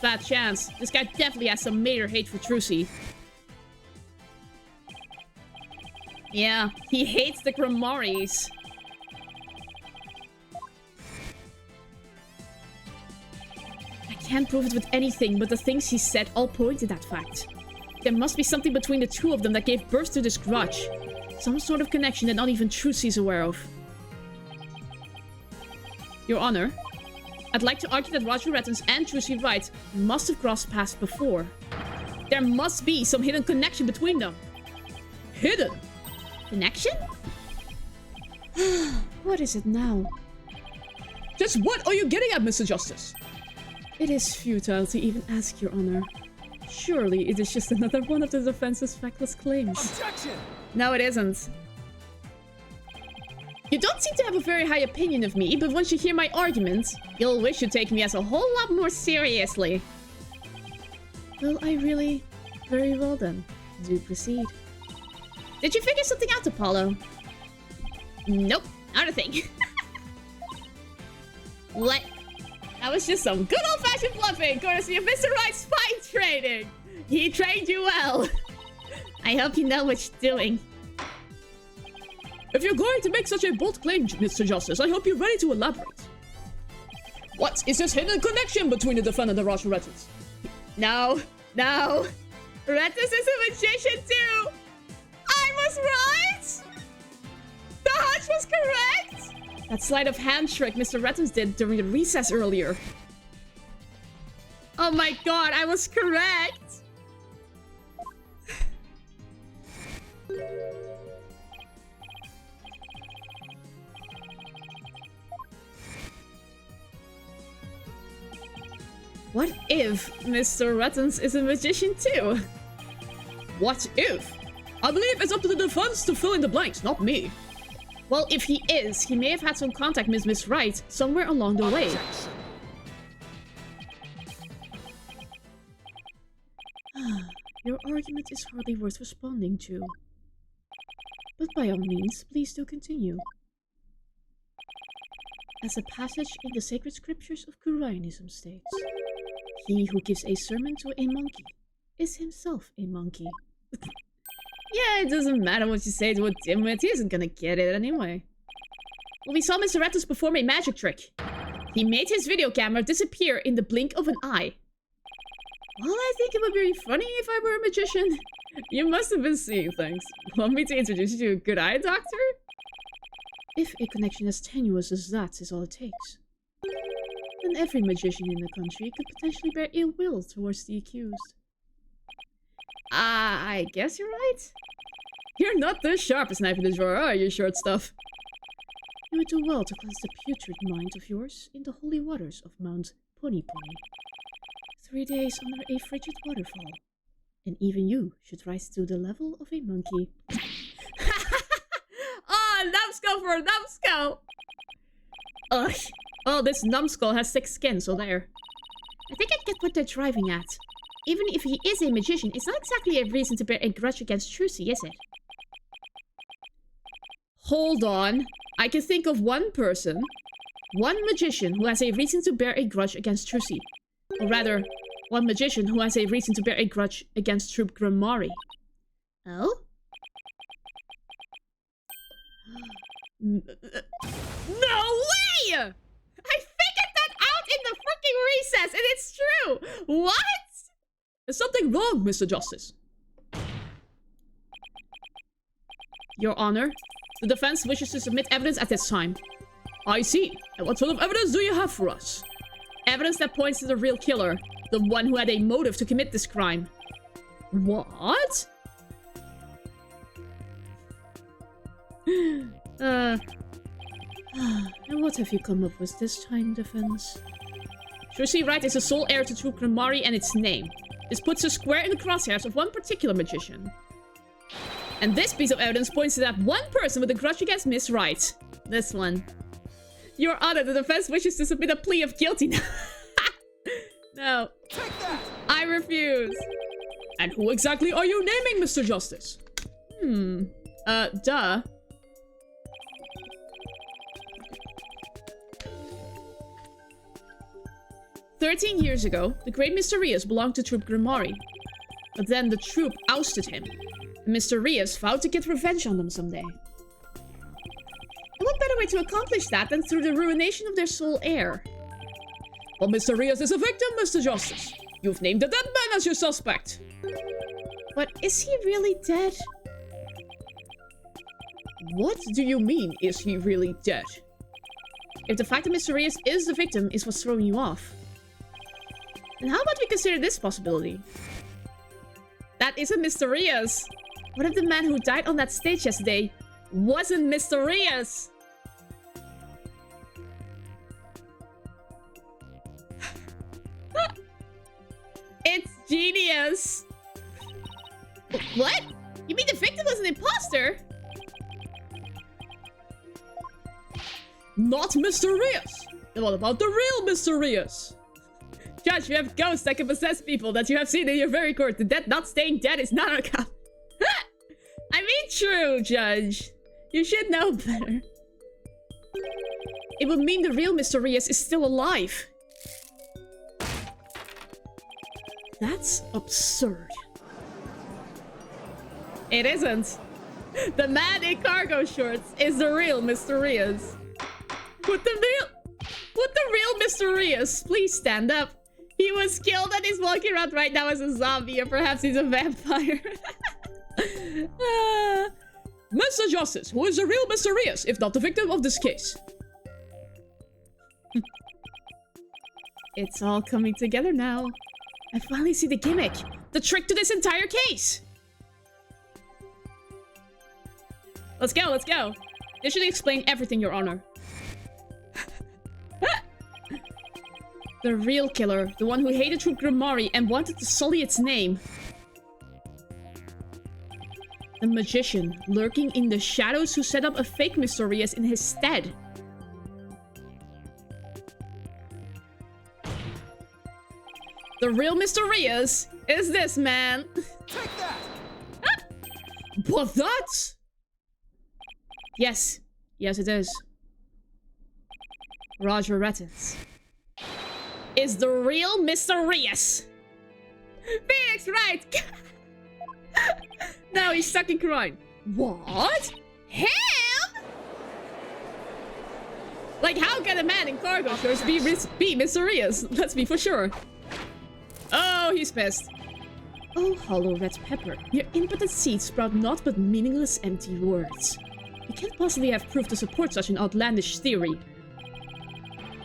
A: Fat chance. This guy definitely has some major hate for Trucy. Yeah, he hates the Grimoires. I can't prove it with anything, but the things he said all point to that fact. There must be something between the two of them that gave birth to this grudge. Some sort of connection that not even Trucy's aware of. Your Honor, I'd like to argue that Roger Rettens and Trucy Wright must have crossed paths before. There must be some hidden connection between them. Hidden? Connection? What is it now? Just what are you getting at, Mr. Justice? It is futile to even ask, Your Honor. Surely it is just another one of the defense's feckless claims.
C: Objection!
A: No, it isn't. You don't seem to have a very high opinion of me, but once you hear my arguments, you'll wish you'd take me as a whole lot more seriously. Well, very well then. Do proceed. Did you figure something out, Apollo? Nope, not a thing. What? That was just some good old-fashioned bluffing, courtesy of Mr. Wright's fine training. He trained you well. I hope you know what you're doing. If you're going to make such a bold claim, Mr. Justice, I hope you're ready to elaborate. What is this hidden connection between the defendant and Roger Rettens? No. Rettens is a magician too. I was right. The hunch was correct. That sleight of hand trick Mr. Rettens did during the recess earlier. Oh my god, I was correct! What if Mr. Rettens is a magician too? What if? I believe it's up to the defense to fill in the blanks, not me. Well, if he is, he may have had some contact with Miss Wright somewhere along the way. Your argument is hardly worth responding to. But by all means, please do continue. As a passage in the sacred scriptures of Kurainism states, he who gives a sermon to a monkey is himself a monkey. Yeah, it doesn't matter what you say to a dimwit, he isn't gonna get it anyway. Well, we saw Mr. Rettens perform a magic trick. He made his video camera disappear in the blink of an eye. Well, I think it would be funny if I were a magician. You must have been seeing things. Want me to introduce you to a good eye doctor? If a connection as tenuous as that is all it takes, then every magician in the country could potentially bear ill will towards the accused. I guess you're right. You're not the sharpest knife in the drawer, are you, short stuff? You would do well to cleanse the putrid mind of yours in the holy waters of Mount Pony Pony. 3 days under a frigid waterfall. And even you should rise to the level of a monkey. Oh, numbskull for a numbskull! Ugh. Oh, this numbskull has 6 skin, so there.
B: I think I get what they're driving at. Even if he is a magician, it's not exactly a reason to bear a grudge against TuMiiA, is it?
A: Hold on. I can think of one person, one magician who has a reason to bear a grudge against TuMiiA. Or rather, one magician who has a reason to bear a grudge against Troop Grimari.
B: Oh?
A: No way! I figured that out in the freaking recess, and it's true! What? There's something wrong, Mr. Justice. Your Honor, the defense wishes to submit evidence at this time. I see. And what sort of evidence do you have for us? Evidence that points to the real killer, the one who had a motive to commit this crime. What? And what have you come up with this time, defense? TuMiiA Wright is the sole heir to Troop Grimari and its name. This puts her square in the crosshairs of one particular magician. And this piece of evidence points to that one person with a grudge against Miss Wright. This one. Your Honor, the defense wishes to submit a plea of guilty now. No.
C: Take that!
A: I refuse. And who exactly are you naming, Mr. Justice? Duh. "13 years ago, the great Mr. Rias belonged to Troop Grimari. But then the troop ousted him. And Mr. Rias vowed to get revenge on them someday. And what better way to accomplish that than through the ruination of their sole heir? Well, Mr. Rias is a victim, Mr. Justice. You've named the dead man as your suspect.
B: But is he really dead?
A: What do you mean, is he really dead? If the fact that Mr. Rias is the victim is what's throwing you off, then how about we consider this possibility? That isn't Mr. Rias. What if the man who died on that stage yesterday wasn't Mr. Rias? It's genius.
B: What? You mean the victim was an imposter?
A: Not Mr. Rias. And what about the real Mr. Rias? Judge, we have ghosts that can possess people that you have seen in your very court. The dead not staying dead is not a cop. I mean, true, Judge. You should know better. It would mean the real Mr. Rias is still alive. That's absurd. It isn't. The man in cargo shorts is the real Mr. Rias. Would the real Mr. Rias please stand up? He was killed and he's walking around right now as a zombie, or perhaps he's a vampire. Mr. Justice, who is the real Mr. Rias, if not the victim of this case? It's all coming together now. I finally see the gimmick. The trick to this entire case. Let's go, let's go. This should explain everything, Your Honor. The real killer, the one who hated Troop Grimari and wanted to sully its name. The magician, lurking in the shadows, who set up a fake Mr. Rias in his stead. The real Mr. Rias is this man.
C: Take that!
A: But that? Yes. Yes, it is. Roger Rettins is the real Mr. Rias. Phoenix, right? Now he's stuck in crime. What? Him? Like, how can a man in cargo shorts be Mr. Rias? Let's be for sure. Oh, he's pissed. Oh, hollow red pepper. Your impotent seeds sprout naught but meaningless empty words. You can't possibly have proof to support such an outlandish theory.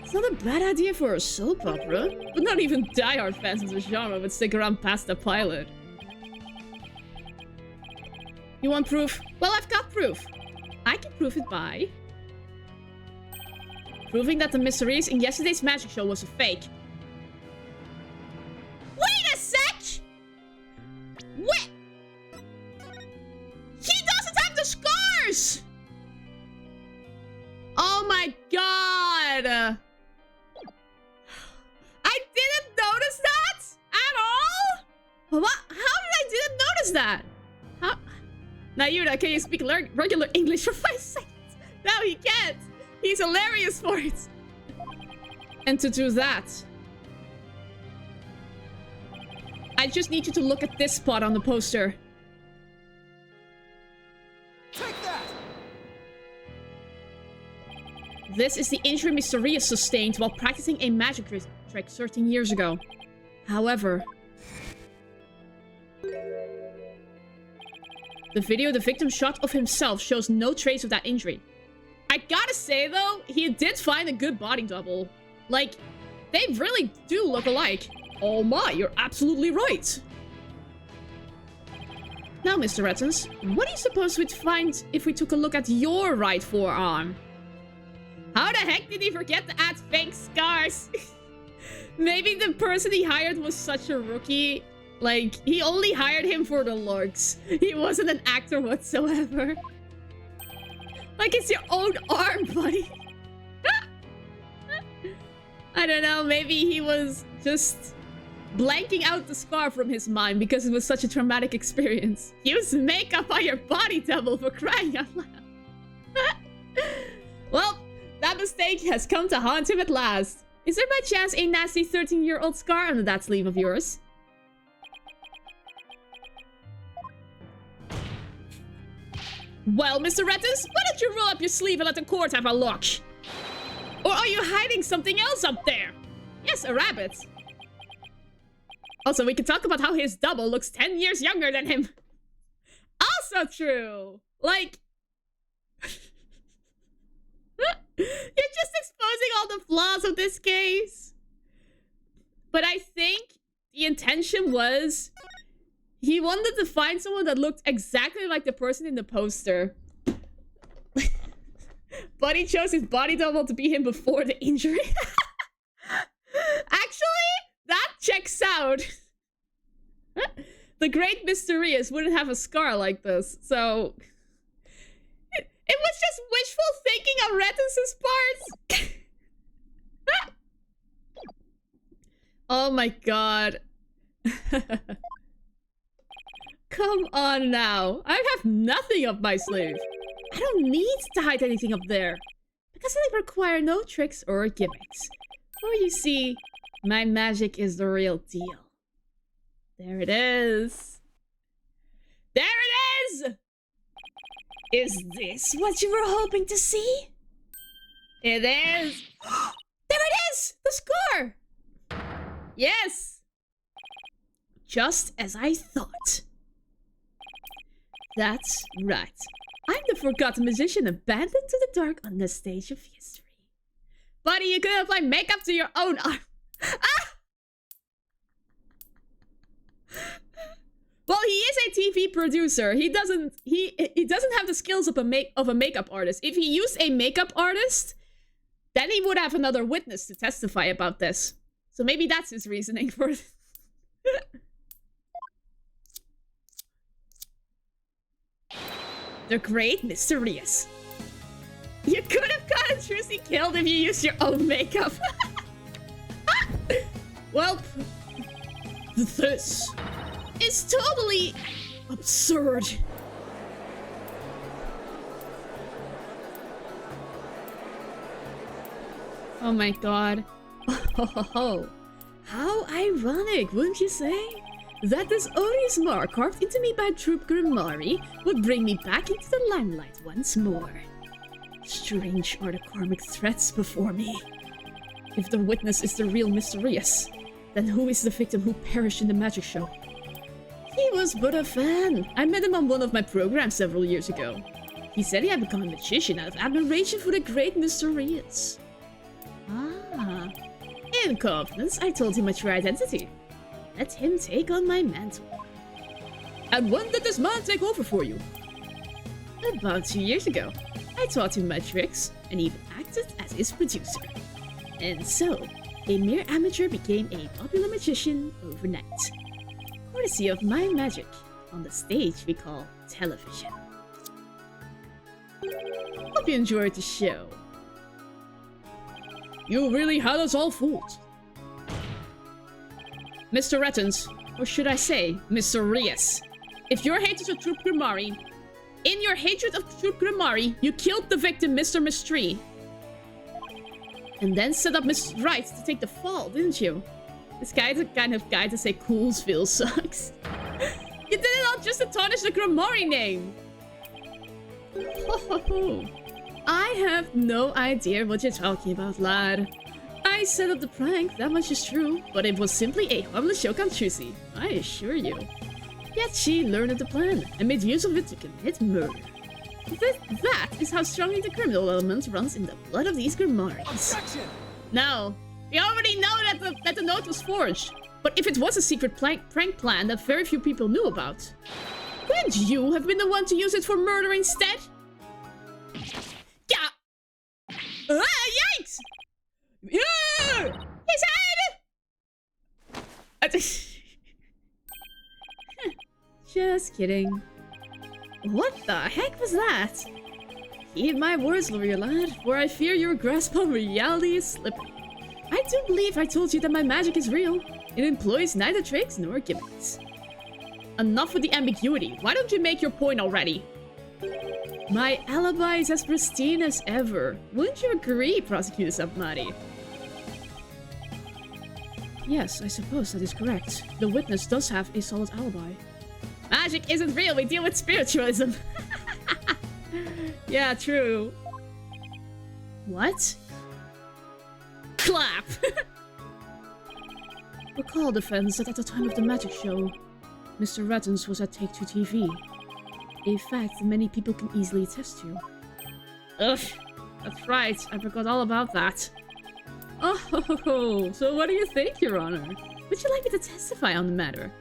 A: It's not a bad idea for a soap opera, but not even diehard fans of the genre would stick around past the pilot. You want proof? Well, I've got proof. I can prove it by proving that the Mr. Rias in yesterday's magic show was a fake. god! I didn't notice that at all? What? How did I didn't notice that? How? Now, Yuna, can you speak regular English for 5 seconds? No, he can't. He's hilarious for it. And to do that, I just need you to look at this spot on the poster.
C: Take that!
A: This is the injury Mysteria sustained while practicing a magic trick 13 years ago. However, the video the victim shot of himself shows no trace of that injury. I gotta say though, he did find a good body double. Like, they really do look alike. Oh my, you're absolutely right. Now, Mr. Rettens, what do you suppose we'd find if we took a look at your right forearm? How the heck did he forget to add fake scars? Maybe the person he hired was such a rookie. Like, he only hired him for the looks. He wasn't an actor whatsoever. Like, it's your own arm, buddy. I don't know, maybe he was just blanking out the scar from his mind because it was such a traumatic experience. Use makeup on your body double, for crying out loud. Well, that mistake has come to haunt him at last. Is there by chance a nasty 13-year-old scar under that sleeve of yours? Well, Mr. Rettens, why don't you roll up your sleeve and let the court have a look? Or are you hiding something else up there? Yes, a rabbit. Also, we can talk about how his double looks 10 years younger than him. Also true. Like, you're just exposing all the flaws of this case. But I think the intention was he wanted to find someone that looked exactly like the person in the poster. But he chose his body double to be him before the injury. Actually, that checks out. The great Mysterious wouldn't have a scar like this, so it was just wishful thinking on Rettens' part. Oh my god. Come on now. I have nothing up my sleeve. I don't need to hide anything up there, because I require no tricks or gimmicks. For you see, my magic is the real deal. There it is. There it is! Is this what you were hoping to see? It is. There it is! The scar! Yes! Just as I thought. That's right. I'm the forgotten magician abandoned to the dark on the stage of history. Buddy, you could apply makeup to your own arm. Ah! Well, he is a TV producer. He doesn't have the skills of a makeup artist. If he used a makeup artist, then he would have another witness to testify about this. So maybe that's his reasoning for it. The great Mysterious. You could have gotten Trucy killed if you used your own makeup. Well, this is totally absurd. Oh my god. Oh, how ironic, wouldn't you say? That this odious mark carved into me by Troop Grimari would bring me back into the limelight once more. Strange are the karmic threats before me. If the witness is the real Mysterious, then who is the victim who perished in the magic show? He was but a fan. I met him on one of my programs several years ago. He said he had become a magician out of admiration for the great Mysterious. Ah. In confidence, I told him my true identity. Let him take on my mantle. And when did this man take over for you? About 2 years ago. I taught him my tricks, and even acted as his producer. And so, a mere amateur became a popular magician overnight. Courtesy of my magic on the stage we call television. Hope you enjoyed the show. You really had us all fooled. Mr. Rettens, or should I say, Mr. Rias, if your hatred of Troop Grimari, in your hatred of Troop Grimari, you killed the victim, Mr. Mystery. And then set up Miss Wright to take the fall, didn't you? This guy's the kind of guy to say Coolsville sucks. You did it all just to tarnish the Grimari name. Ho ho ho. I have no idea what you're talking about, lad. I set up the prank, that much is true, but it was simply a harmless joke on Trucy, I assure you. Yet she learned of the plan and made use of it to commit murder. That is how strongly the criminal element runs in the blood of these Grimaris.
C: Objection!
A: Now, we already know that the note was forged, but if it was a secret prank plan that very few people knew about, couldn't you have been the one to use it for murder instead? Yeah! Yikes! Yeah! His head! Just kidding. What the heck was that? Heed my words, lawyer lad, for I fear your grasp on reality is slipping. I do believe I told you that my magic is real. It employs neither tricks nor gimmicks. Enough with the ambiguity. Why don't you make your point already? My alibi is as pristine as ever. Wouldn't you agree, Prosecutor Submari? Yes, I suppose that is correct. The witness does have a solid alibi. Magic isn't real, we deal with spiritualism. Yeah, true. What? Clap! Recall, defense, that at the time of the magic show, Mr. Rettens was at Take-Two TV. A fact many people can easily attest to. Ugh, that's right, I forgot all about that. Oh, so what do you think, Your Honor? Would you like me to testify on the matter?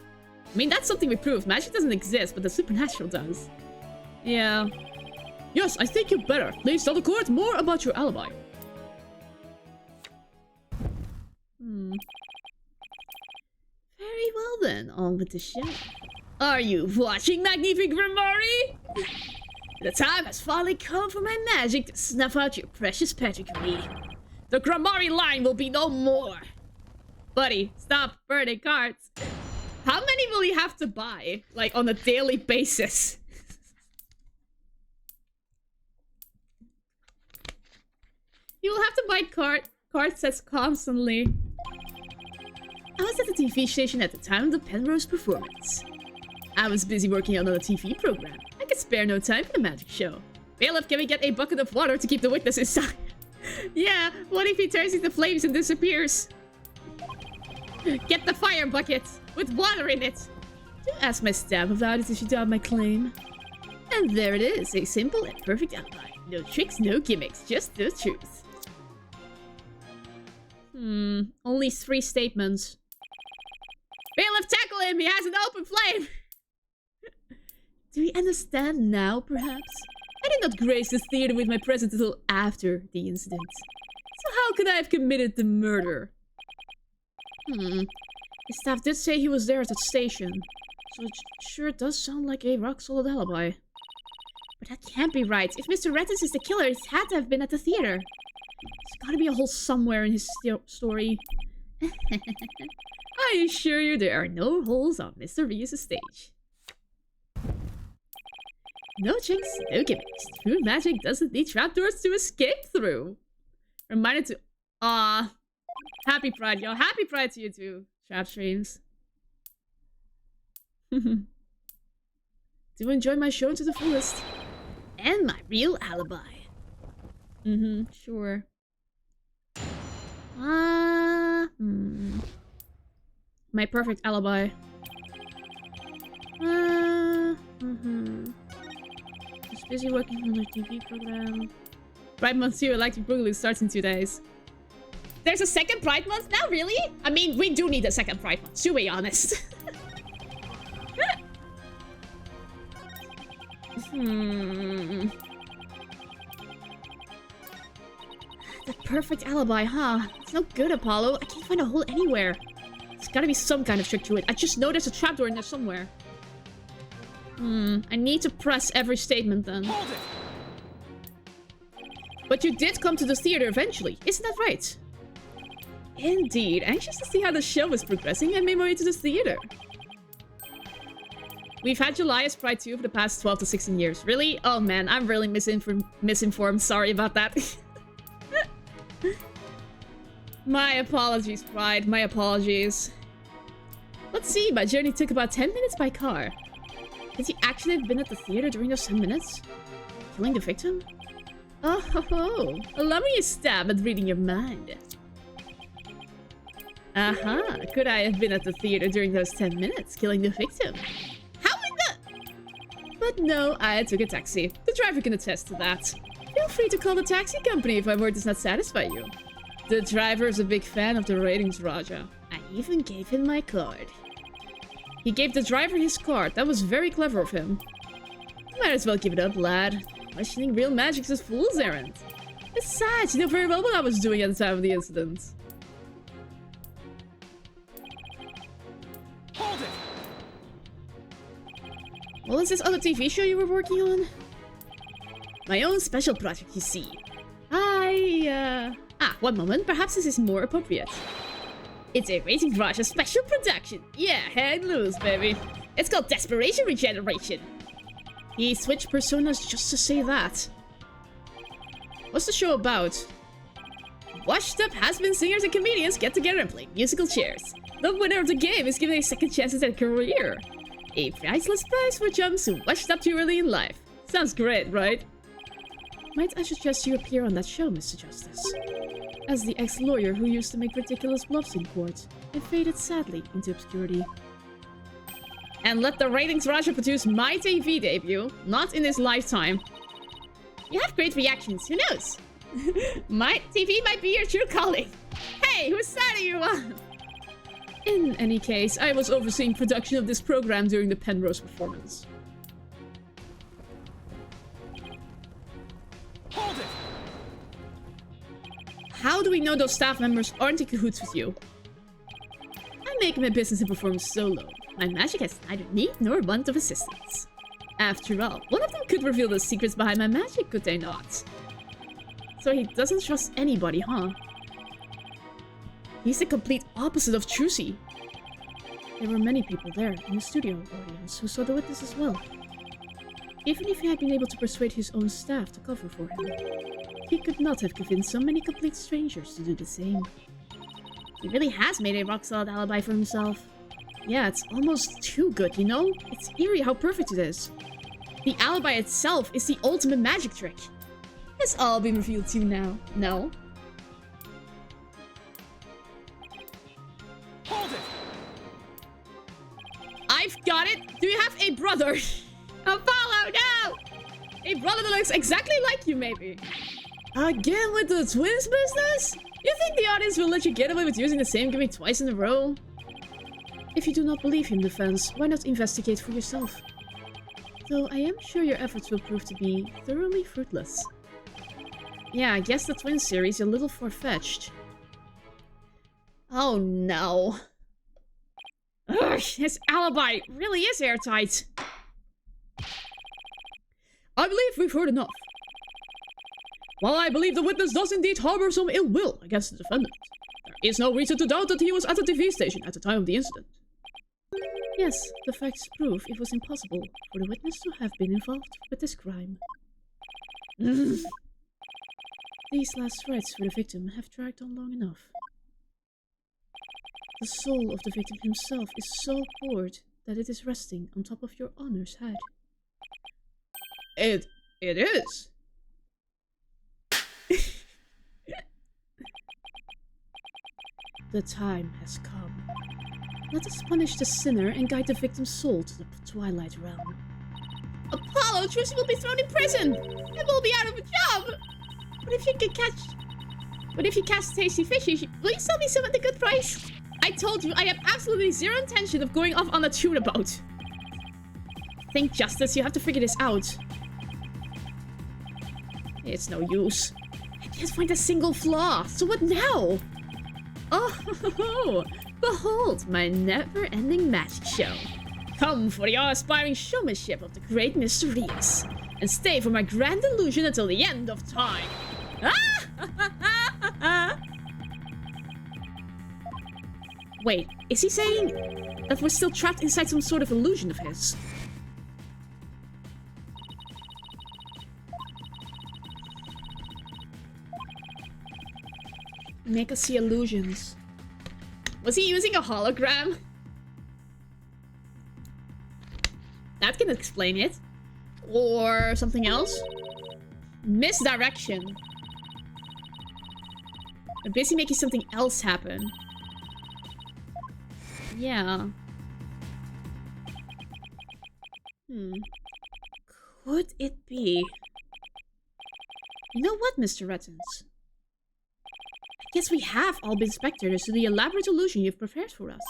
A: I mean, that's something we proved. Magic doesn't exist, but the supernatural does. Yeah. Yes, I think you better. Please tell the court more about your alibi. Very well then, on with the show. Are you watching, Magnific Grimari? The time has finally come for my magic to snuff out your precious pedigree. The Grimari line will be no more. Buddy, stop burning cards. How many will you have to buy, like, on a daily basis? You will have to buy card sets constantly. I was at the TV station at the time of the Penrose performance. I was busy working on a TV program. I could spare no time for the magic show. Bailiff, can we get a bucket of water to keep the witness inside? Yeah, what if he turns into flames and disappears? Get the fire bucket with water in it. Do ask my staff about it if you doubt my claim. And there it is, a simple and perfect alibi. No tricks, no gimmicks, just the truth. Only 3 statements. Bailiff, tackle him! He has an open flame! Do we understand now, perhaps? I did not grace the theater with my presence until after the incident. So how could I have committed the murder? The staff did say he was there at that station. So it sure does sound like a rock-solid alibi. But that can't be right. If Mr. Rettens is the killer, it had to have been at the theater. There's gotta be a hole somewhere in his story. I assure you there are no holes on Mr. Rias' stage. No tricks, no gimmicks. True magic doesn't need trapdoors to escape through. Reminded to... Aw. Happy Pride, y'all. Happy Pride to you too, Trap Streams. Do enjoy my show to the fullest. And my real alibi. Sure. My perfect alibi. Just busy working on the TV program. Pride Month 2, Electric Boogaloo starts in 2 days. There's a second Pride Month now, really? I mean, we do need a second Pride Month, to be honest. The perfect alibi, huh? It's no good, Apollo. I can't find a hole anywhere. There's gotta be some kind of trick to it. I just know there's a trapdoor in there somewhere. I need to press every statement then.
C: Hold it!
A: But you did come to the theater eventually, isn't that right? Indeed. Anxious to see how the show is progressing, I made my way to the theater. We've had July as Pride 2 for the past 12 to 16 years. Really? Oh man, I'm really misinformed. Sorry about that. My apologies, Pride. My apologies. Let's see, my journey took about 10 minutes by car. Could he actually have been at the theater during those 10 minutes? Killing the victim? Oh ho ho! Allow me a stab at reading your mind. Aha! Could I have been at the theater during those 10 minutes, killing the victim? How in the... But no, I took a taxi. The driver can attest to that. Feel free to call the taxi company if my word does not satisfy you. The driver is a big fan of the ratings, Raja. I even gave him my card. He gave the driver his card. That was very clever of him. Might as well give it up, lad. Questioning real magic's a fool's errand. Besides, you know very well what I was doing at the time of the incident.
C: Hold it!
A: What was this other TV show you were working on? My own special project, you see. One moment. Perhaps this is more appropriate. It's a Rating Raja special production. Yeah, hang loose, baby. It's called Desperation Regeneration. He switched personas just to say that. What's the show about? Washed-up has-been singers and comedians get together and play musical chairs. The winner of the game is given a second chance at their career. A priceless prize for chums who washed up too early in life. Sounds great, right? Might I suggest you appear on that show, Mr. Justice? As the ex-lawyer who used to make ridiculous bluffs in court and faded sadly into obscurity. And let the Ratings Raja produce my TV debut, not in his lifetime. You have great reactions, who knows? My TV might be your true calling. Hey, whose side are you on? In any case, I was overseeing production of this program during the Penrose performance.
C: Hold it!
A: How do we know those staff members aren't in cahoots with you? I make my business and perform solo. My magic has neither need nor want of assistance. After all, one of them could reveal the secrets behind my magic, could they not? So he doesn't trust anybody, huh? He's the complete opposite of Trucy. There were many people there in the studio audience who saw the witness as well. Even if he had been able to persuade his own staff to cover for him, he could not have convinced so many complete strangers to do the same. He really has made a rock-solid alibi for himself. Yeah, it's almost too good, you know? It's eerie how perfect it is. The alibi itself is the ultimate magic trick. It's all been revealed to you now. No?
C: Hold it!
A: I've got it! Do you have a brother? Apollo, no! A brother that looks exactly like you, maybe. Again with the twins business? You think the audience will let you get away with using the same gimmick twice in a row? If you do not believe him, defense, why not investigate for yourself? Though I am sure your efforts will prove to be thoroughly fruitless. Yeah, I guess the twin series is a little far-fetched. Oh no. Ugh, his alibi really is airtight. I believe we've heard enough. While I believe the witness does indeed harbor some ill will against the defendant, there is no reason to doubt that he was at the TV station at the time of the incident. Yes, the facts prove it was impossible for the witness to have been involved with this crime. These last rites for the victim have dragged on long enough. The soul of the victim himself is so bored that it is resting on top of your honor's head. It is. The time has come. Let us punish the sinner and guide the victim's soul to the Twilight Realm. Apollo, Trucy will be thrown in prison! And we'll be out of a job! But if you catch tasty fishy, will you sell me some at a good price? I told you, I have absolutely zero intention of going off on a tuna boat. Think, Justice, you have to figure this out. It's no use. I can't find a single flaw, so what now? Oh, behold my never-ending magic show. Come for the awe-inspiring showmanship of the great Mr. Reeves, and stay for my grand illusion until the end of time. Wait, is he saying that we're still trapped inside some sort of illusion of his? Make us see illusions. Was he using a hologram? That can explain it. Or something else. Misdirection. They're busy making something else happen. Yeah. Could it be? You know what, Mr. Rettens? I guess we have all been spectators to the elaborate illusion you've prepared for us.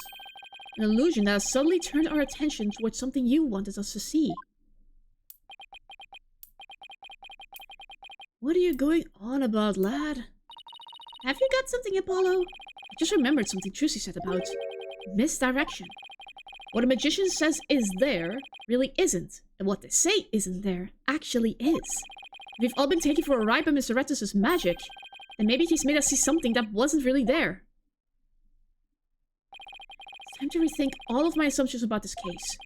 A: An illusion that has suddenly turned our attention towards something you wanted us to see. What are you going on about, lad? Have you got something, Apollo? I just remembered something Trucy said about misdirection. What a magician says is there really isn't, and what they say isn't there actually is. We've all been taken for a ride by Mr. Rettens' magic, and maybe he's made us see something that wasn't really there. It's time to rethink all of my assumptions about this case.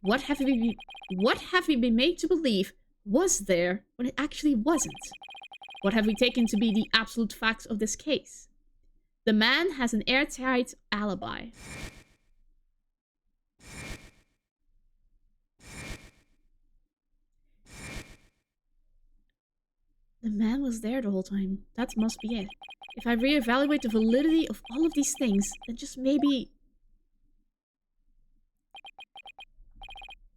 A: What have we been made to believe was there when it actually wasn't? What have we taken to be the absolute facts of this case? The man has an airtight alibi. The man was there the whole time. That must be it. If I reevaluate the validity of all of these things, then just maybe...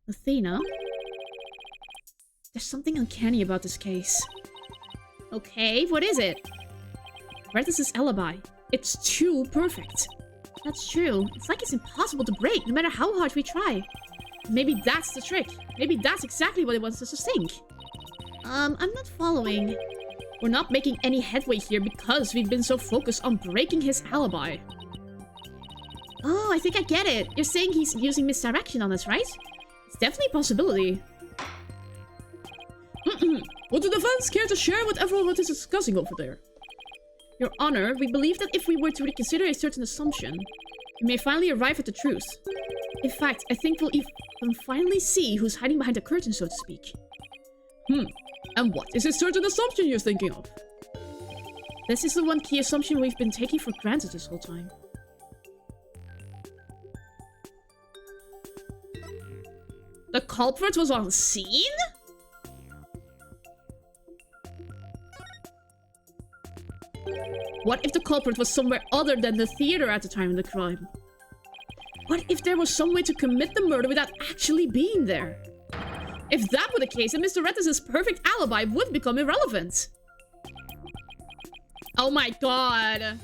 A: Athena? There's something uncanny about this case. Okay, what is it? Rettens' alibi. It's too perfect. That's true. It's like it's impossible to break, no matter how hard we try. Maybe that's the trick. Maybe that's exactly what it wants us to think. I'm not following. We're not making any headway here because we've been so focused on breaking his alibi. Oh, I think I get it. You're saying he's using misdirection on us, right? It's definitely a possibility. Would the defense care to share what everyone is discussing over there? Your Honor, we believe that if we were to reconsider a certain assumption, we may finally arrive at the truth. In fact, I think we'll even finally see who's hiding behind the curtain, so to speak. And what is this certain assumption you're thinking of? This is the one key assumption we've been taking for granted this whole time. The culprit was on scene? What if the culprit was somewhere other than the theater at the time of the crime? What if there was some way to commit the murder without actually being there? If that were the case, then Mr. Rettens' perfect alibi would become irrelevant. Oh my god.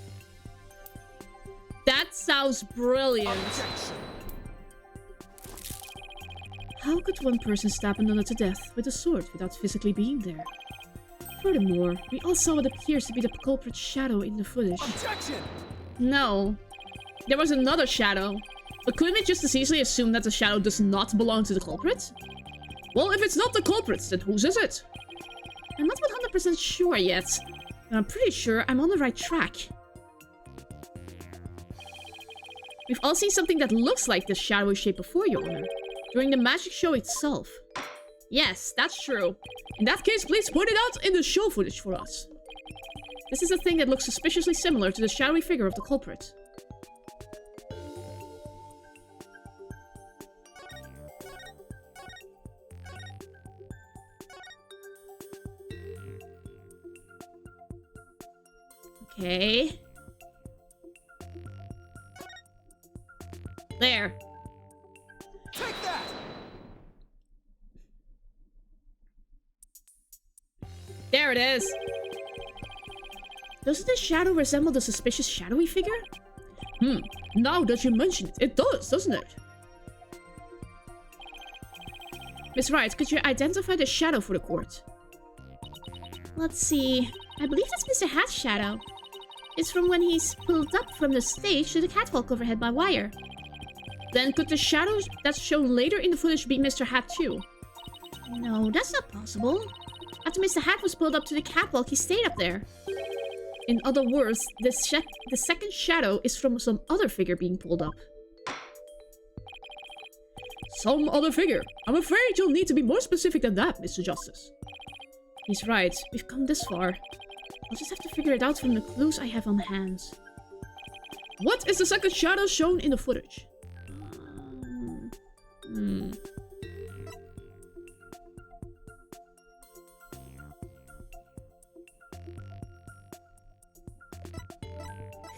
A: That sounds brilliant.
C: Objection.
A: How could one person stab another to death with a sword without physically being there? Furthermore, we all saw what appears to be the culprit's shadow in the footage.
C: Objection.
A: No. There was another shadow. But couldn't we just as easily assume that the shadow does not belong to the culprit? Well, if it's not the culprit, then whose is it? I'm not 100% sure yet, but I'm pretty sure I'm on the right track. We've all seen something that looks like this shadowy shape before, Your Honor, during the magic show itself. Yes, that's true. In that case, please point it out in the show footage for us. This is a thing that looks suspiciously similar to the shadowy figure of the culprit. Okay. There.
C: Take that.
A: There it is. Doesn't the shadow resemble the suspicious shadowy figure? Now that you mention it, it does, doesn't it? Miss Wright, could you identify the shadow for the court?
B: Let's see. I believe that's Mr. Hat's shadow. It's from when he's pulled up from the stage to the catwalk overhead by wire.
A: Then could the shadow that's shown later in the footage be Mr. Hat too?
B: No, that's not possible. After Mr. Hat was pulled up to the catwalk, he stayed up there.
A: In other words, the second shadow is from some other figure being pulled up. Some other figure? I'm afraid you'll need to be more specific than that, Mr. Justice. He's right. We've come this far. I'll just have to figure it out from the clues I have on hand. What is the second shadow shown in the footage?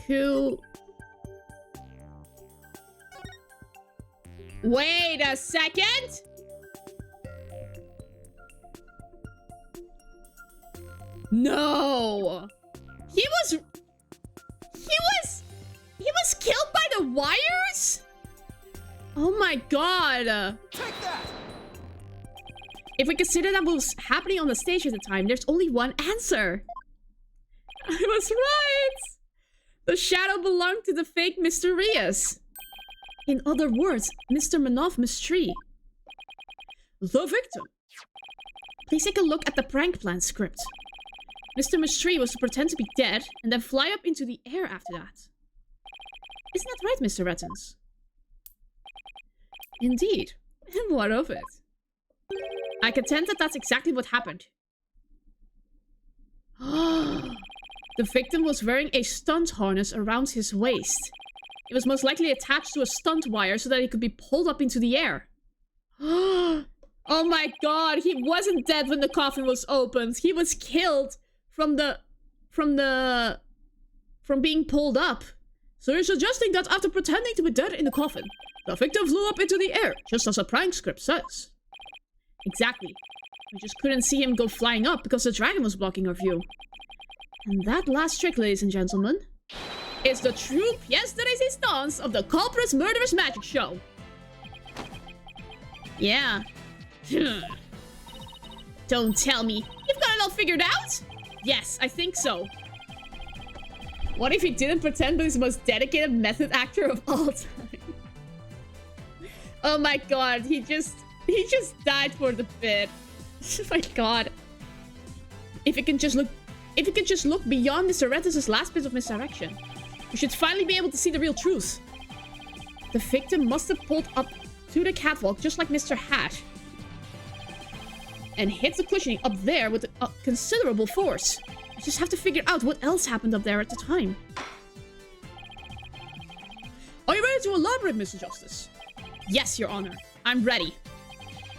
A: Who... Wait a second! No! He was killed by the wires? Oh my god!
C: Take that!
A: If we consider that what was happening on the stage at the time, there's only one answer. I was right! The shadow belonged to the fake Mysterious. In other words, Mr. Manoff Mystery. The victim. Please take a look at the prank plan script. Mr. Mystery was to pretend to be dead and then fly up into the air after that. Isn't that right, Mr. Rettens? Indeed. And what of it? I contend that that's exactly what happened. The victim was wearing a stunt harness around his waist. It was most likely attached to a stunt wire so that he could be pulled up into the air. Oh my god, he wasn't dead when the coffin was opened. He was killed from being pulled up. So you're suggesting that after pretending to be dead in the coffin, the victim flew up into the air, just as a prank script says. Exactly. We just couldn't see him go flying up because the dragon was blocking our view. And that last trick, ladies and gentlemen, is the true pièce de résistance of the culprit's murderous magic show. Yeah. Don't tell me. You've got it all figured out? Yes, I think so. What if he didn't pretend but he's the most dedicated method actor of all time? Oh my god, he just died for the bit. Oh my god. If it can just look beyond Mr. Rettens' last bit of misdirection, we should finally be able to see the real truth. The victim must have pulled up to the catwalk just like Mr. Hat and hit the cushioning up there with a considerable force. We just have to figure out what else happened up there at the time. Are you ready to elaborate, Mr. Justice? Yes, Your Honor. I'm ready.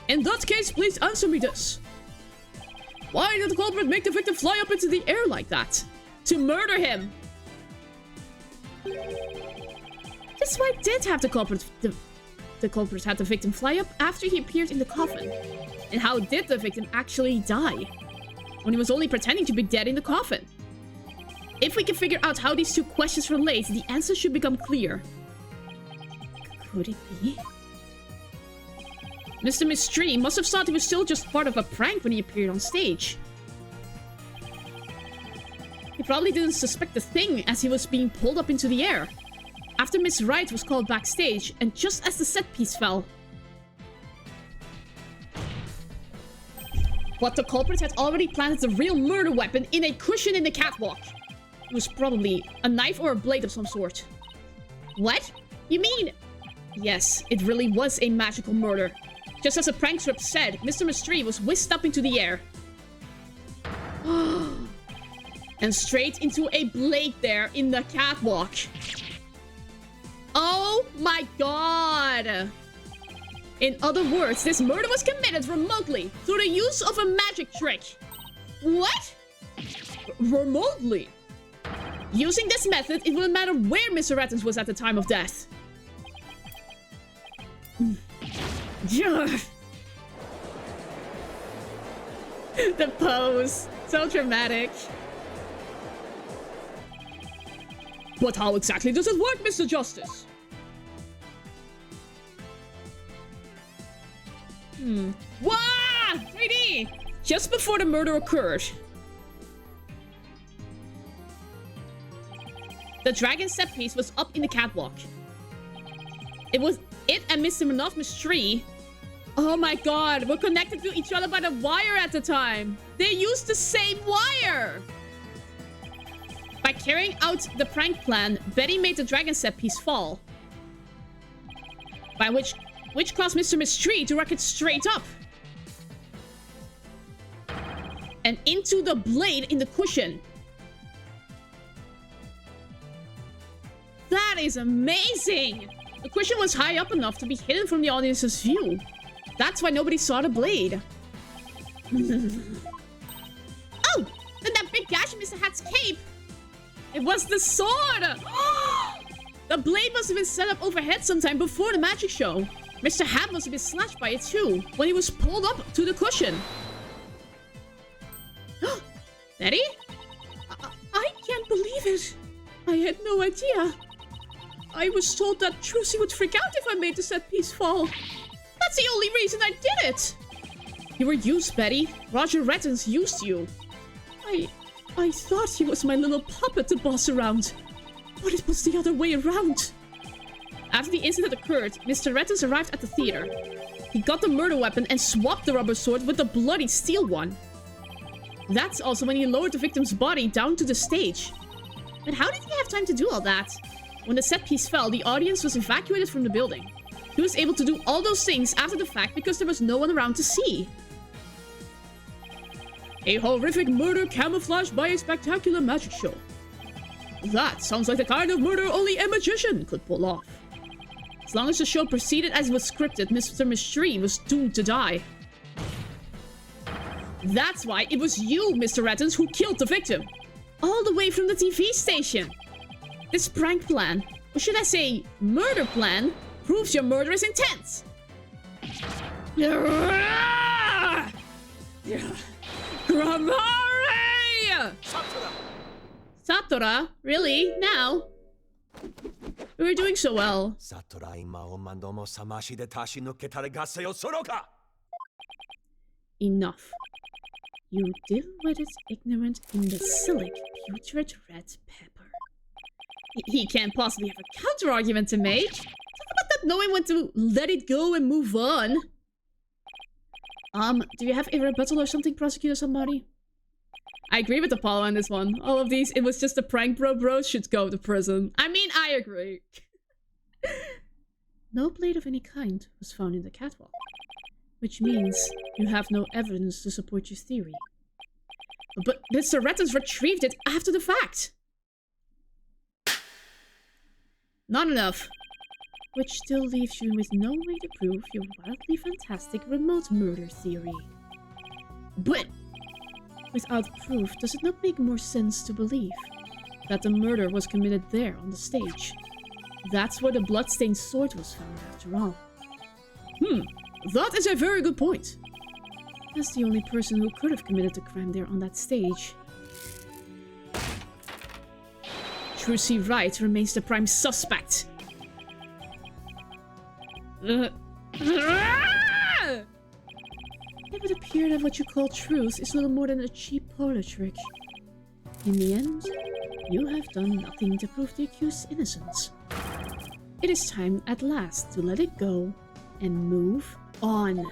A: In that case, please answer me this. Why did the culprit make the victim fly up into the air like that? To murder him! That's why did have the culprit had the victim fly up after he appeared in the coffin. And how did the victim actually die? When he was only pretending to be dead in the coffin. If we can figure out how these two questions relate, the answer should become clear. Could it be? Mr. Mystery must have thought he was still just part of a prank when he appeared on stage. He probably didn't suspect a thing as he was being pulled up into the air. After Miss Wright was called backstage, and just as the set piece fell. But the culprit had already planted the real murder weapon in a cushion in the catwalk. It was probably a knife or a blade of some sort. What? You mean... Yes, it really was a magical murder. Just as the prank script said, Mr. Mystery was whisked up into the air. And straight into a blade there in the catwalk. Oh my god! In other words, this murder was committed remotely through the use of a magic trick. What? Remotely? Using this method, it wouldn't matter where Mr. Rettens was at the time of death. The pose. So dramatic. But how exactly does it work, Mr. Justice? Wah! 3D! Just before the murder occurred. The dragon set piece was up in the catwalk. It was it and Mr. Manoff Mystery. Oh my god, were connected to each other by the wire at the time. They used the same wire. By carrying out the prank plan, Betty made the dragon set piece fall. By which caused Mr. Mystery to rocket straight up. And into the blade in the cushion. That is amazing! The cushion was high up enough to be hidden from the audience's view. That's why nobody saw the blade.
B: Oh! Then that big gash in Mr. Hat's cape!
A: It was the sword! The blade must have been set up overhead sometime before the magic show. Mr. Hat must have been slashed by it too, when he was pulled up to the cushion. Betty? I can't believe it. I had no idea. I was told that Trucy would freak out if I made the set piece fall. That's the only reason I did it. You were used, Betty. Roger Rettens used you. I thought he was my little puppet to boss around. But it was the other way around. After the incident occurred, Mr. Rettens arrived at the theater. He got the murder weapon and swapped the rubber sword with the bloody steel one. That's also when he lowered the victim's body down to the stage.
B: But how did he have time to do all that?
A: When the set piece fell, the audience was evacuated from the building. He was able to do all those things after the fact because there was no one around to see. A horrific murder camouflaged by a spectacular magic show. That sounds like the kind of murder only a magician could pull off. As long as the show proceeded as it was scripted, Mr. Mystery was doomed to die. That's why it was you, Mr. Rettens, who killed the victim. All the way from the TV station. This prank plan, or should I say murder plan, proves your murderous intent. Gramari! Satora? Really? Now? We were doing so well. Enough. You dim-witted, ignorant, imbecilic, putrid red pepper. He can't possibly have a counter-argument to make. Talk about not knowing when to let it go and move on. Do you have a rebuttal or something, prosecutor somebody? I agree with Apollo on this one. All of these, it was just a prank bros should go to prison. I mean, I agree. No blade of any kind was found in the catwalk. Which means you have no evidence to support your theory. But Mr. Rettens retrieved it after the fact. Not enough. Which still leaves you with no way to prove your wildly fantastic remote murder theory. But without proof, does it not make more sense to believe that the murder was committed there on the stage? That's where the bloodstained sword was found after all. That is a very good point. As the only person who could have committed the crime there on that stage. Trucy Wright remains the prime suspect. It would appear that what you call truth is little more than a cheap parlor trick. In the end, you have done nothing to prove the accused's innocence. It is time at last to let it go and move on.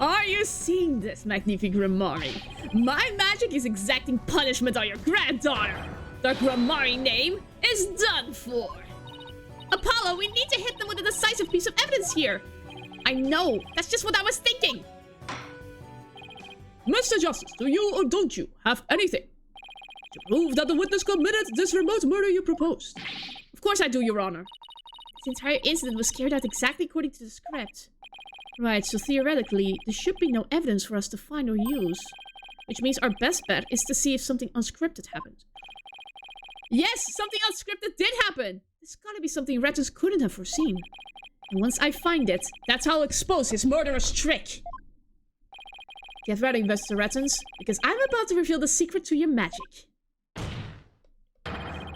A: Are you seeing this, magnifique Gramari? My magic is exacting punishment on your granddaughter. The Gramari name is done for.
B: Apollo, we need to hit them with a decisive piece of evidence here.
A: I know. That's just what I was thinking. Mr. Justice, do you or don't you have anything to prove that the witness committed this remote murder you proposed? Of course I do, Your Honor.
B: This entire incident was carried out exactly according to the script.
A: Right, so theoretically, there should be no evidence for us to find or use. Which means our best bet is to see if something unscripted happened. Yes, something unscripted did happen! There's gotta be something Rettens couldn't have foreseen. And once I find it, that's how I'll expose his murderous trick. Get ready, Mr. Rettens, because I'm about to reveal the secret to your magic.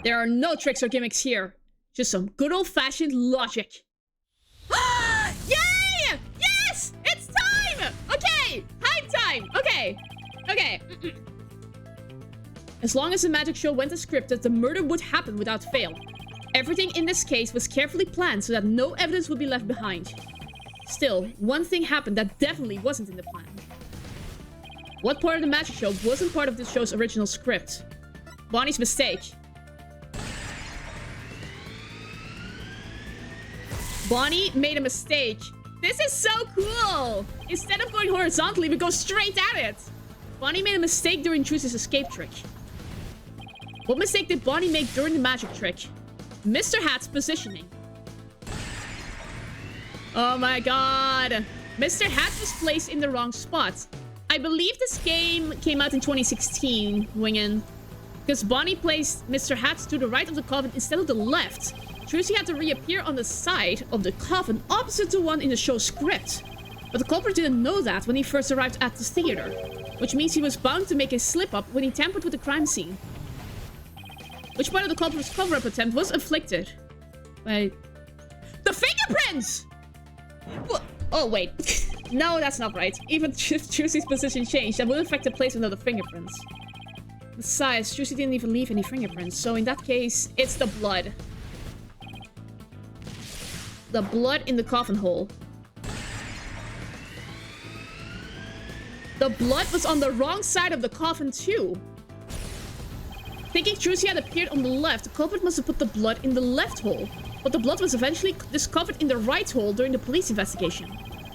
A: There are no tricks or gimmicks here. Just some good old-fashioned logic. Yay! Yes! It's time! Okay! Hype time! Okay. Okay. As long as the magic show went as scripted, the murder would happen without fail. Everything in this case was carefully planned so that no evidence would be left behind. Still, one thing happened that definitely wasn't in the plan. What part of the magic show wasn't part of this show's original script? Bonnie's mistake. Bonnie made a mistake. This is so cool! Instead of going horizontally, we go straight at it. Bonnie made a mistake during Trucy's escape trick. What mistake did Bonnie make during the magic trick? Mr. Hat's positioning. Oh my god. Mr. Hat was placed in the wrong spot. I believe this game came out in 2016, Wingen. Because Bonnie placed Mr. Hat to the right of the coffin instead of the left. Trucy had to reappear on the side of the coffin opposite the one in the show's script. But the culprit didn't know that when he first arrived at the theater. Which means he was bound to make a slip-up when he tampered with the crime scene. Which part of the culprit's cover-up attempt was inflicted? By... the fingerprints! What? Oh, wait. No, that's not right. Even if Trucy's position changed, that would affect the placement of the fingerprints. Besides, Trucy didn't even leave any fingerprints, so in that case, it's the blood. The blood in the coffin hole. The blood was on the wrong side of the coffin too. Thinking Trucy had appeared on the left, the culprit must have put the blood in the left hole. But the blood was eventually discovered in the right hole during the police investigation.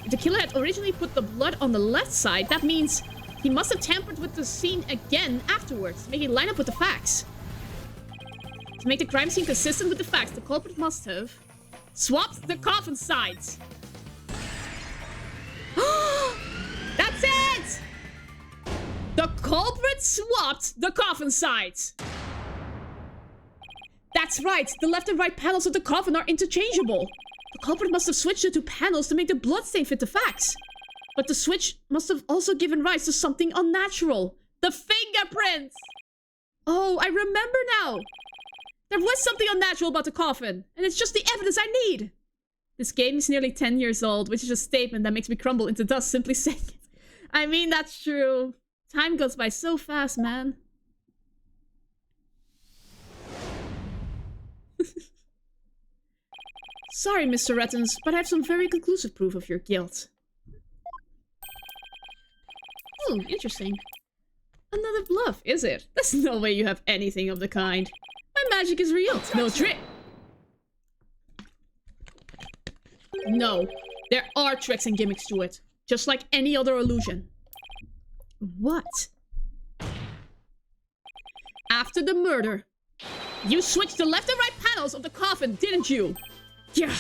A: If the killer had originally put the blood on the left side, that means he must have tampered with the scene again afterwards, making it line up with the facts. To make the crime scene consistent with the facts, the culprit must have swapped the coffin sides. That's it! The culprit swapped the coffin sides. That's right, the left and right panels of the coffin are interchangeable. The culprit must have switched the two panels to make the bloodstain fit the facts. But the switch must have also given rise to something unnatural. The fingerprints! Oh, I remember now! There was something unnatural about the coffin, and it's just the evidence I need! This game is nearly 10 years old, which is a statement that makes me crumble into dust simply saying it. I mean, that's true. Time goes by so fast, man. Sorry, Mr. Rettens, but I have some very conclusive proof of your guilt. Hmm, interesting. Another bluff, is it? There's no way you have anything of the kind. My magic is real, no trick. No, there are tricks and gimmicks to it, just like any other illusion. What? After the murder, you switched the left and right panels of the coffin, didn't you? Yeah.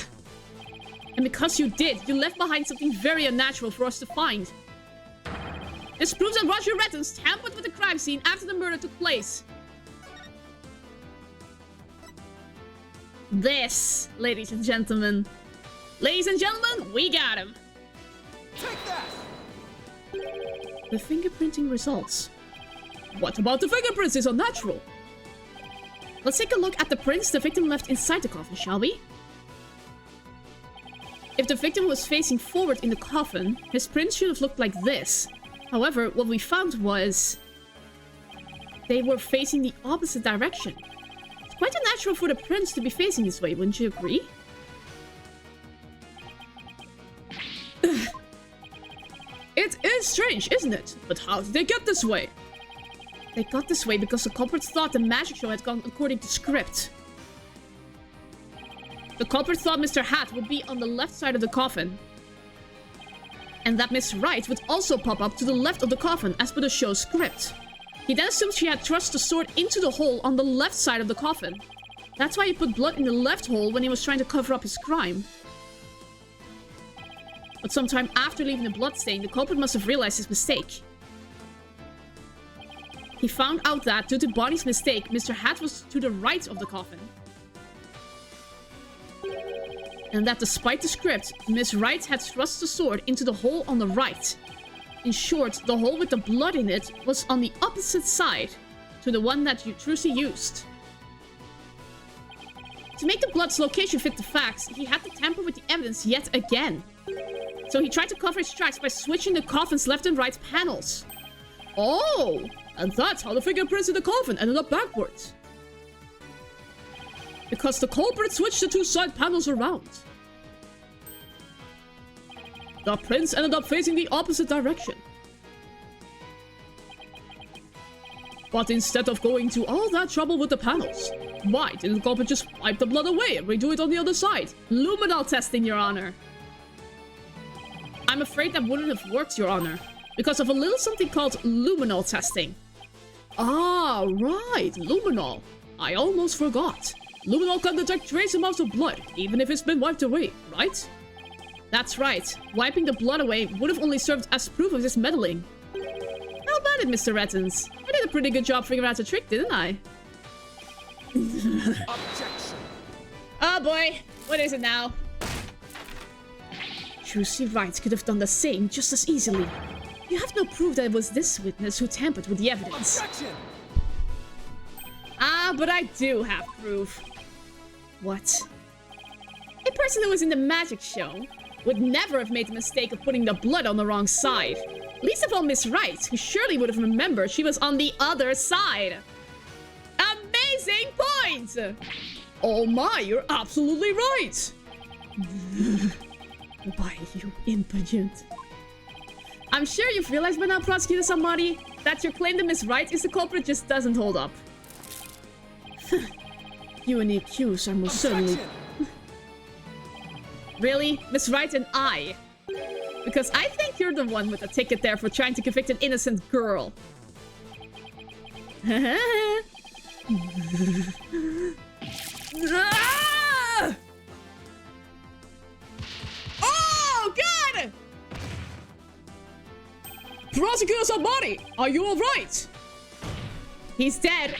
A: And because you did, you left behind something very unnatural for us to find. This proves that Roger Rettens tampered with the crime scene after the murder took place. This, ladies and gentlemen. Ladies and gentlemen, we got him.
C: Take that!
A: The fingerprinting results. What about the fingerprints is unnatural? Let's take a look at the prints the victim left inside the coffin, shall we? If the victim was facing forward in the coffin, his prints should have looked like this. However, what we found was... they were facing the opposite direction. It's quite unnatural for the prints to be facing this way, wouldn't you agree? It is strange, isn't it? But how did they get this way? They got this way because the culprit thought the magic show had gone according to script. The culprit thought Mr. Hat would be on the left side of the coffin. And that Miss Wright would also pop up to the left of the coffin as per the show's script. He then assumed she had thrust the sword into the hole on the left side of the coffin. That's why he put blood in the left hole when he was trying to cover up his crime. But sometime after leaving the bloodstain, the culprit must have realized his mistake. He found out that, due to Bonnie's mistake, Mr. Hat was to the right of the coffin. And that despite the script, Miss Wright had thrust the sword into the hole on the right. In short, the hole with the blood in it was on the opposite side to the one that Trucy used. To make the blood's location fit the facts, he had to tamper with the evidence yet again. So he tried to cover his tracks by switching the coffin's left and right panels. Oh! And that's how the fingerprints in the coffin ended up backwards. Because the culprit switched the two side panels around. The prince ended up facing the opposite direction. But instead of going to all that trouble with the panels, why didn't the culprit just wipe the blood away and redo it on the other side? Luminol testing, Your Honor. I'm afraid that wouldn't have worked, Your Honor, because of a little something called luminol testing. Ah, right, luminol. I almost forgot. Luminol can detect trace amounts of blood, even if it's been wiped away, right? That's right. Wiping the blood away would have only served as proof of this meddling. How about it, Mr. Rettens? I did a pretty good job figuring out the trick, didn't I?
C: Objection.
A: Oh boy, what is it now?
B: Trucy Wright could have done the same just as easily. You have no proof that it was this witness who tampered with the evidence.
C: Objection.
A: Ah, but I do have proof.
B: What?
A: A person who was in the magic show would never have made the mistake of putting the blood on the wrong side. Least of all Miss Wright, who surely would have remembered she was on the other side. Amazing point! Oh my, you're absolutely right!
B: Why, you impudent.
A: I'm sure you've realized by now, Prosecutor Samari, that your claim that Miss Wright is the culprit just doesn't hold up.
B: You and the accused are most certainly...
A: Really? Miss Wright and I? Because I think you're the one with the ticket there for trying to convict an innocent girl. Ah! Oh, God! Prosecutor Samari, are you alright? He's dead.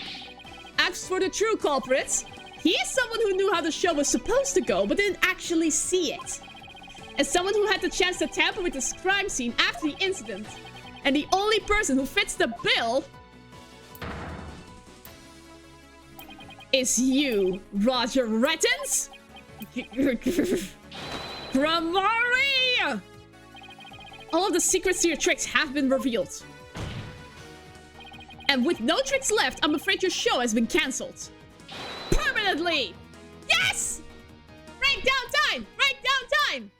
A: As for the true culprits, he is someone who knew how the show was supposed to go, but didn't actually see it. As someone who had the chance to tamper with this crime scene after the incident. And the only person who fits the bill is you, Roger Rettens? Gramari! All of the secrets to your tricks have been revealed. And with no tricks left, I'm afraid your show has been cancelled. Permanently! Yes! Break down time! Break down time!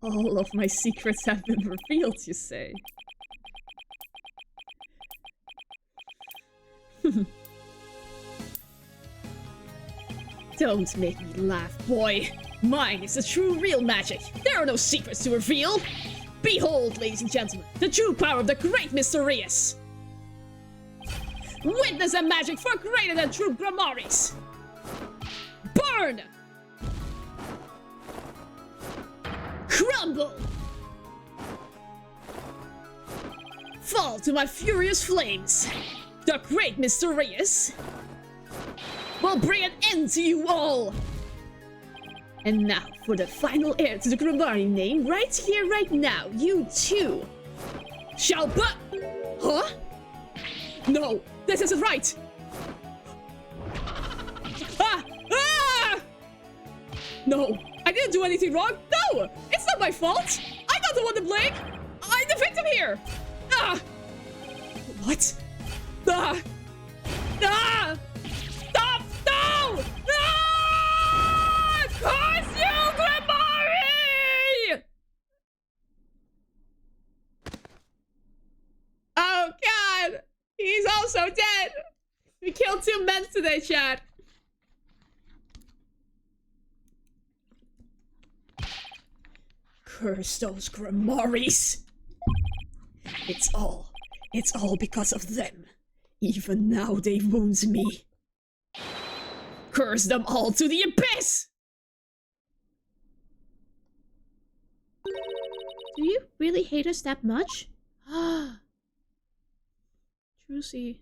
A: All of my secrets have been revealed, you say? Don't make me laugh, boy. Mine is the true real magic. There are no secrets to reveal. Behold, ladies and gentlemen, the true power of the great Mysterious. Witness a magic far greater than true Grimoires. Burn! Crumble! Fall to my furious flames. The great Mysterious will bring an end to you all. And now for the final heir to the Grimoire name, right here, right now, you too shall but... Huh? No, this isn't right. Ah! Ah! No, I didn't do anything wrong. No, it's not my fault. I'm not the one to blame. I'm the victim here. Ah! What? Ah! Ah! Stop! No! Ah! Curse you, Grimoire! Oh, God! He's also dead! We killed 2 men today, Chad. Curse those Grimoires! It's all because of them. Even now they wound me. Curse them all to the abyss!
B: Do you really hate us that much? Trucy,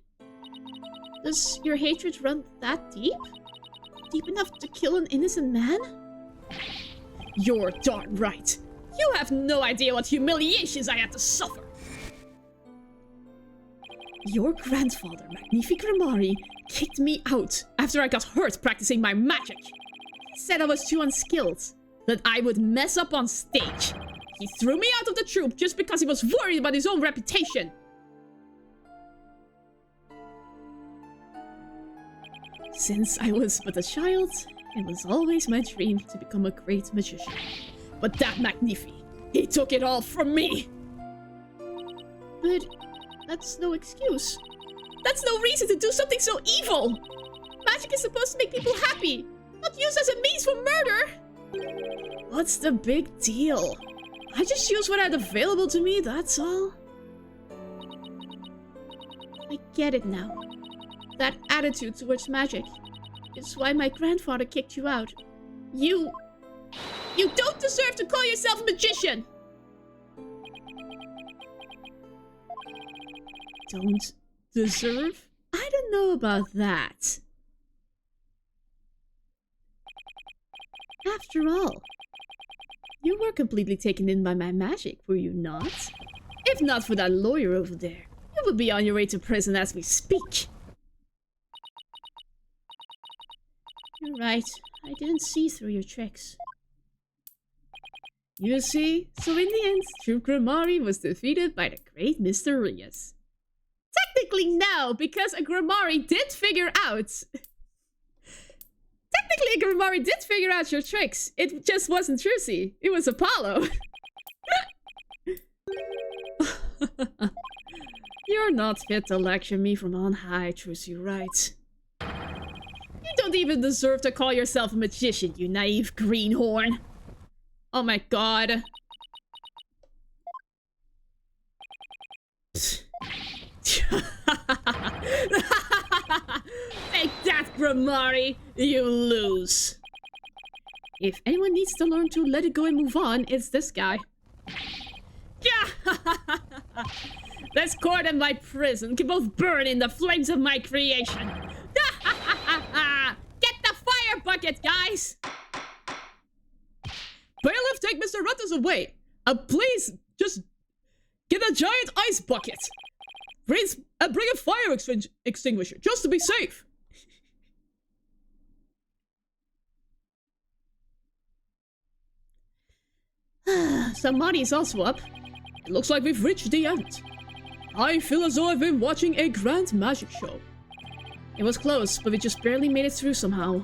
B: does your hatred run that deep? Deep enough to kill an innocent man?
A: You're darn right. You have no idea what humiliations I had to suffer. Your grandfather, Magnific Grimari, kicked me out after I got hurt practicing my magic. He said I was too unskilled, that I would mess up on stage. He threw me out of the troupe just because he was worried about his own reputation. Since I was but a child, It was always my dream to become a great magician. But that Magnifi, he took it all from me! But that's no excuse. That's no reason to do something so evil! Magic is supposed to make people happy, not used as a means for murder! What's the big deal? I just used what I had available to me, that's all. I get it now. That attitude towards magic is why my grandfather kicked you out. You don't deserve to call yourself a magician! Don't deserve? I don't know about that. After all, you were completely taken in by my magic, were you not? If not for that lawyer over there, you would be on your way to prison as we speak. You're right, I didn't see through your tricks. You see, so in the end, True Grimari was defeated by the great Mr. Rias. Technically no, because a Grimari did figure out... Technically, a Grimari did figure out your tricks. It just wasn't Trucy. It was Apollo. You're not fit to lecture me from on high, Trucy, right? You don't even deserve to call yourself a magician, you naive greenhorn. Oh my god. Take that, Grimari! You lose! If anyone needs to learn to let it go and move on, it's this guy. This court and my prison can both burn in the flames of my creation! Get the fire bucket, guys! Bailiff, take Mr. Rutters away! Please, just get a giant ice bucket! Bring a fire extinguisher, just to be safe! Some money is also up. It looks like we've reached the end. I feel as though I've been watching a grand magic show. It was close, but we just barely made it through somehow.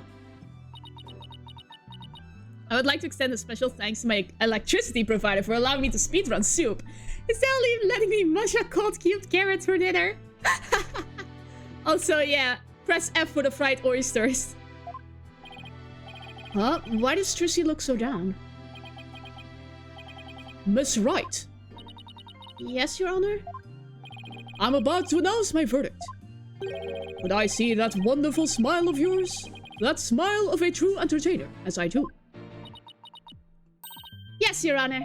A: I would like to extend a special thanks to my electricity provider for allowing me to speedrun soup. Instead of even letting me mush a cold cubed carrot for dinner. Also, yeah, press F for the fried oysters. Huh? Why does Trucy look so down? Miss Wright. Yes, Your Honor? I'm about to announce my verdict. But I see that wonderful smile of yours. That smile of a true entertainer, as I do.
B: Yes, Your Honor.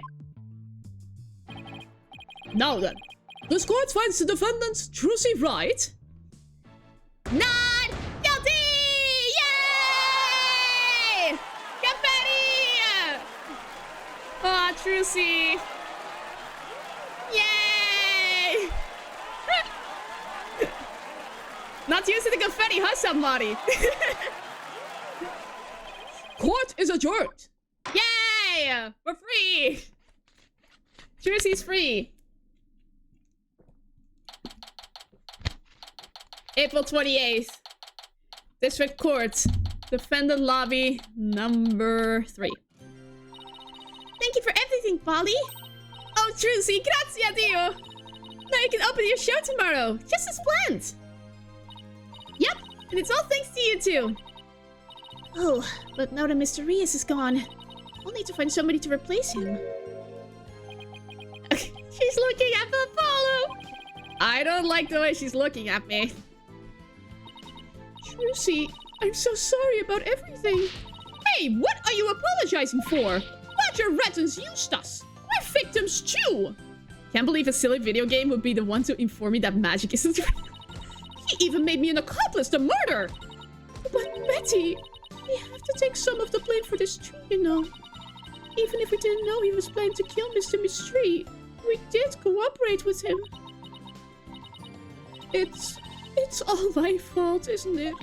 A: Now then, this court finds the defendant Trucy Wright
B: Not guilty! Yay! Confetti!
A: Ah, Trucy!
B: Yay!
A: Not using the confetti, huh, somebody? Court is adjourned!
B: Yay!
A: We're free! Trucy's free! April 28th. District Court. Defendant Lobby number 3.
B: Thank you for everything, Polly.
A: Oh, Trucy, grazie a Dio! Now you can open your show tomorrow, just as planned! Yep, and it's all thanks to you two!
B: Oh, but now that Mr. Rias is gone, I'll need to find somebody to replace him.
A: She's looking at Apollo! I don't like the way she's looking at me. Trucy, I'm so sorry about everything. Hey, what are you apologizing for? Roger Reddens used us. We're victims too. Can't believe a silly video game would be the one to inform me that magic isn't real. He even made me an accomplice to murder. But Betty, we have to take some of the blame for this too, you know. Even if we didn't know he was planning to kill Mr. Mystery, we did cooperate with him. It's all my fault, isn't it?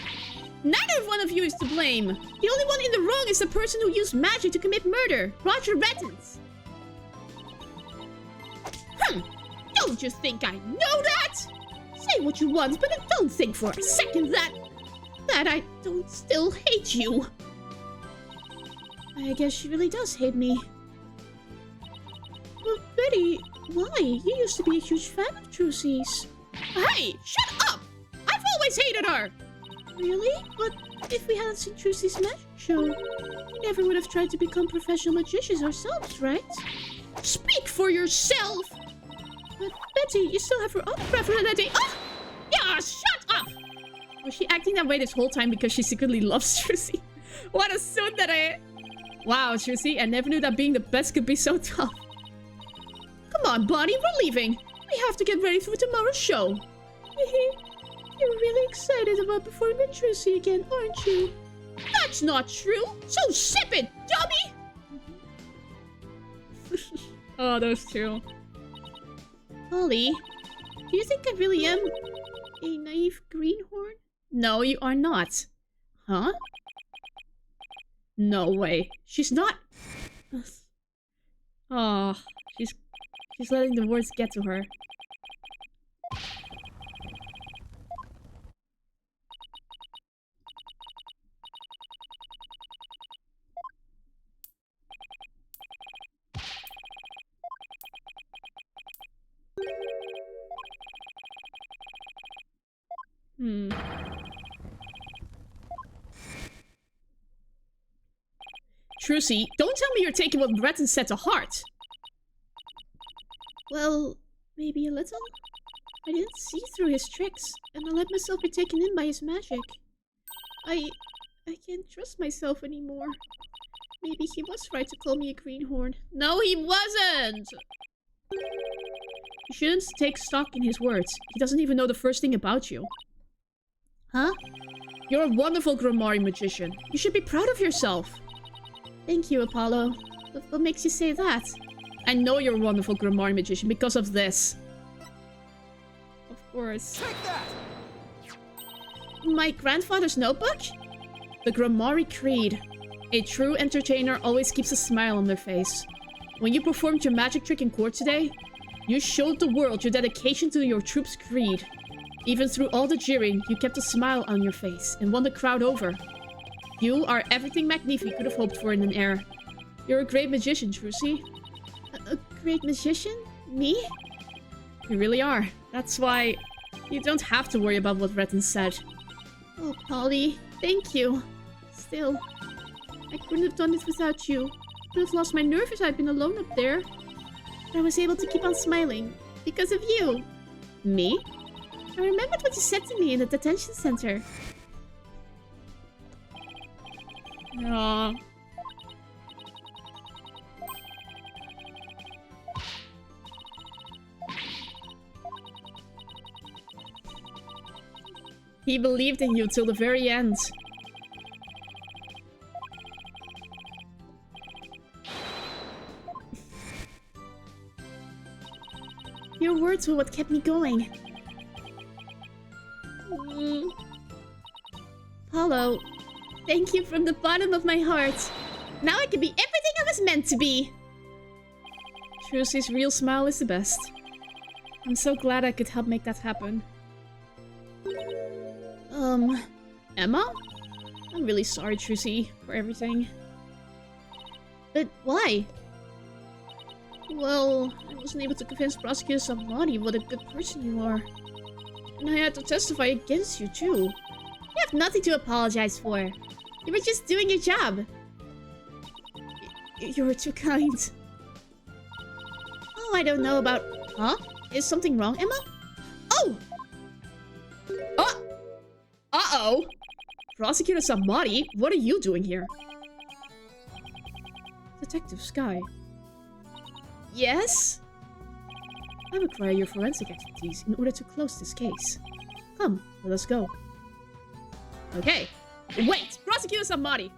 B: Neither one of you is to blame. The only one in the wrong is the person who used magic to commit murder, Roger Reddens. Don't you think I know that? Say what you want, but don't think for a second that I don't still hate you. I guess she really does hate me. But Betty, why? You used to be a huge fan of Trucy's.
A: Hey, shut up! I've always hated her!
B: Really? But if we hadn't seen Trucy's magic show, we never would have tried to become professional magicians ourselves, right?
A: Speak for yourself!
B: But Betty, you still have your autograph from that day.
A: Ah! Yeah, shut up! Was she acting that way this whole time because she secretly loves Trucy? What a tsundere! Wow, Trucy, I never knew that being the best could be so tough. Come on, Bonnie, we're leaving. We have to get ready for tomorrow's show.
B: You're really excited about performing with Trucy again, aren't you?
A: That's not true! So sip it, dummy! Oh, those two.
B: Polly, do you think I really am a naive greenhorn?
A: No, you are not. Huh? No way. She's not... Oh, she's letting the words get to her. Trucy, don't tell me you're taking what Breton said to heart.
B: Well, maybe a little. I didn't see through his tricks, and I let myself be taken in by his magic. I can't trust myself anymore. Maybe he was right to call me a greenhorn.
A: No, he wasn't! You shouldn't take stock in his words. He doesn't even know the first thing about you.
B: Huh?
A: You're a wonderful Grammari magician. You should be proud of yourself.
B: Thank you, Apollo. But what makes you say that?
A: I know you're a wonderful Grammari magician because of this. Of course.
C: Take that!
B: My grandfather's notebook?
A: The Grammari Creed. A true entertainer always keeps a smile on their face. When you performed your magic trick in court today, you showed the world your dedication to your troop's creed. Even through all the jeering, you kept a smile on your face and won the crowd over. You are everything Magnifi could have hoped for in an heir. You're a great magician, Trucy.
B: A great magician? Me?
A: You really are. That's why you don't have to worry about what Breton said.
B: Oh, Polly, thank you. Still, I couldn't have done it without you. I would have lost my nerve if I'd been alone up there. But I was able to keep on smiling because of you.
A: Me?
B: I remembered what you said to me in the detention center.
A: Aww. He believed in you till the very end.
B: Your words were what kept me going. Paulo, thank you from the bottom of my heart. Now I can be everything I was meant to be.
A: Trucy's real smile is the best. I'm so glad I could help make that happen. Emma? I'm really sorry, Trucy, for everything.
B: But why?
A: Well, I wasn't able to convince Prosecutor Samadi what a good person you are. And I had to testify against you, too.
B: You have nothing to apologize for. You were just doing your job.
A: You were too kind.
B: Oh, I don't know about...
A: Huh? Is something wrong, Emma?
B: Oh!
A: Uh-oh! Prosecutor Samadi, what are you doing here? Detective Sky.
B: Yes?
A: I require your forensic expertise in order to close this case. Come, let us go. Okay. Wait! Prosecutor Samadi!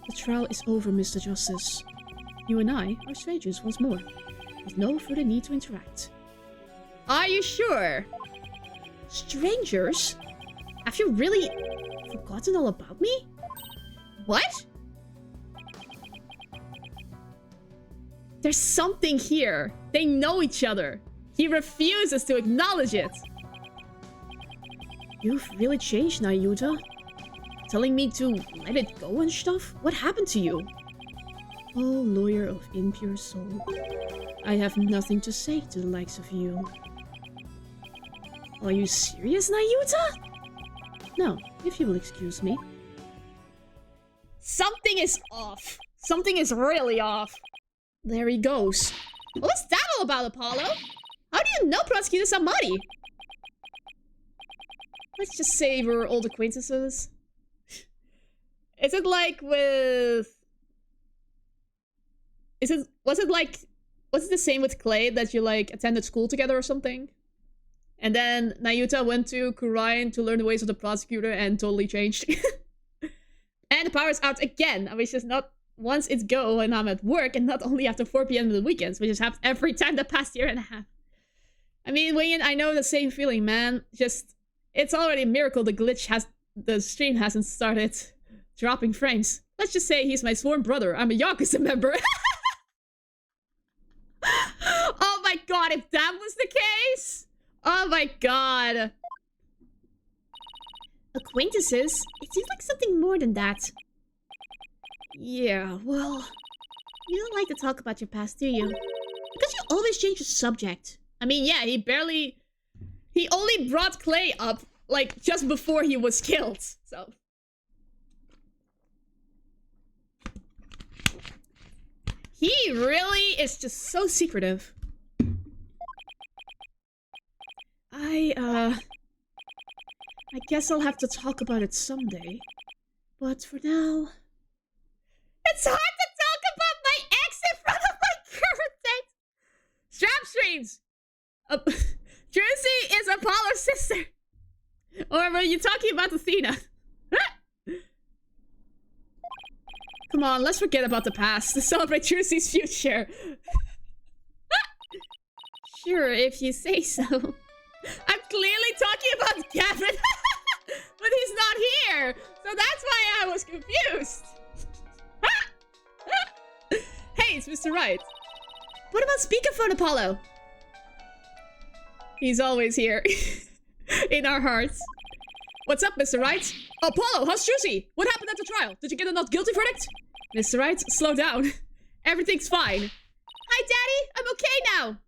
A: The trial is over, Mr. Justice. You and I are strangers once more, with no further need to interact. Are you sure? Strangers? Have you really forgotten all about me? What? There's something here. They know each other. He refuses to acknowledge it. You've really changed now, Yuta. Telling me to let it go and stuff? What happened to you? Oh, lawyer of impure soul. I have nothing to say to the likes of you. Are you serious, Nayuta? No, if you will excuse me. Something is off. Something is really off. There he goes. What's that all about, Apollo? How do you know Prosecutor Samari? Let's just say we're old acquaintances. Is it like with... Was it the same with Clay, that you like attended school together or something? And then Nayuta went to Kurain to learn the ways of the prosecutor and totally changed. And the power's out again, which is not once it's go and I'm at work, and not only after 4 p.m. on the weekends, which has happened every time the past year and a half. I mean, Wayne, I know the same feeling, man. Just, it's already a miracle the stream hasn't started dropping frames. Let's just say he's my sworn brother. I'm a Yakuza member. Oh my god, if that was the case! Oh my god.
B: Acquaintances? It seems like something more than that.
A: Yeah, well...
B: You don't like to talk about your past, do you? Because you always change the subject.
A: I mean, yeah, he only brought Clay up, like, just before he was killed, so... He really is just so secretive. I guess I'll have to talk about it someday. But for now... It's hard to talk about my ex in front of my current date! Strap streams! Jersey is Apollo's sister! Or were you talking about Athena? Come on, let's forget about the past to celebrate Jersey's future. Sure, if you say so. I'm clearly talking about Gavin, but he's not here, so that's why I was confused. Hey, it's Mr. Right.
B: What about speakerphone, Apollo?
A: He's always here. In our hearts. What's up, Mr. Right? Apollo, how's Juicy? What happened at the trial? Did you get a not guilty verdict? Mr. Right, slow down. Everything's fine.
B: Hi, Daddy. I'm okay now.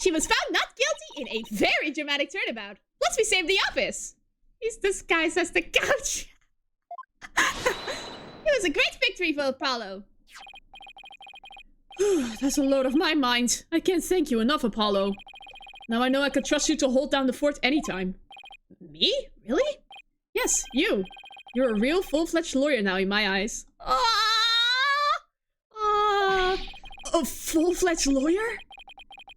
A: She was found not guilty in a very dramatic turnabout. Plus, we saved the office. He's disguised as the couch.
B: It was a great victory for Apollo.
A: That's a load off my mind. I can't thank you enough, Apollo. Now I know I can trust you to hold down the fort anytime.
B: Me? Really?
A: Yes, you. You're a real full-fledged lawyer now in my eyes. A full-fledged lawyer?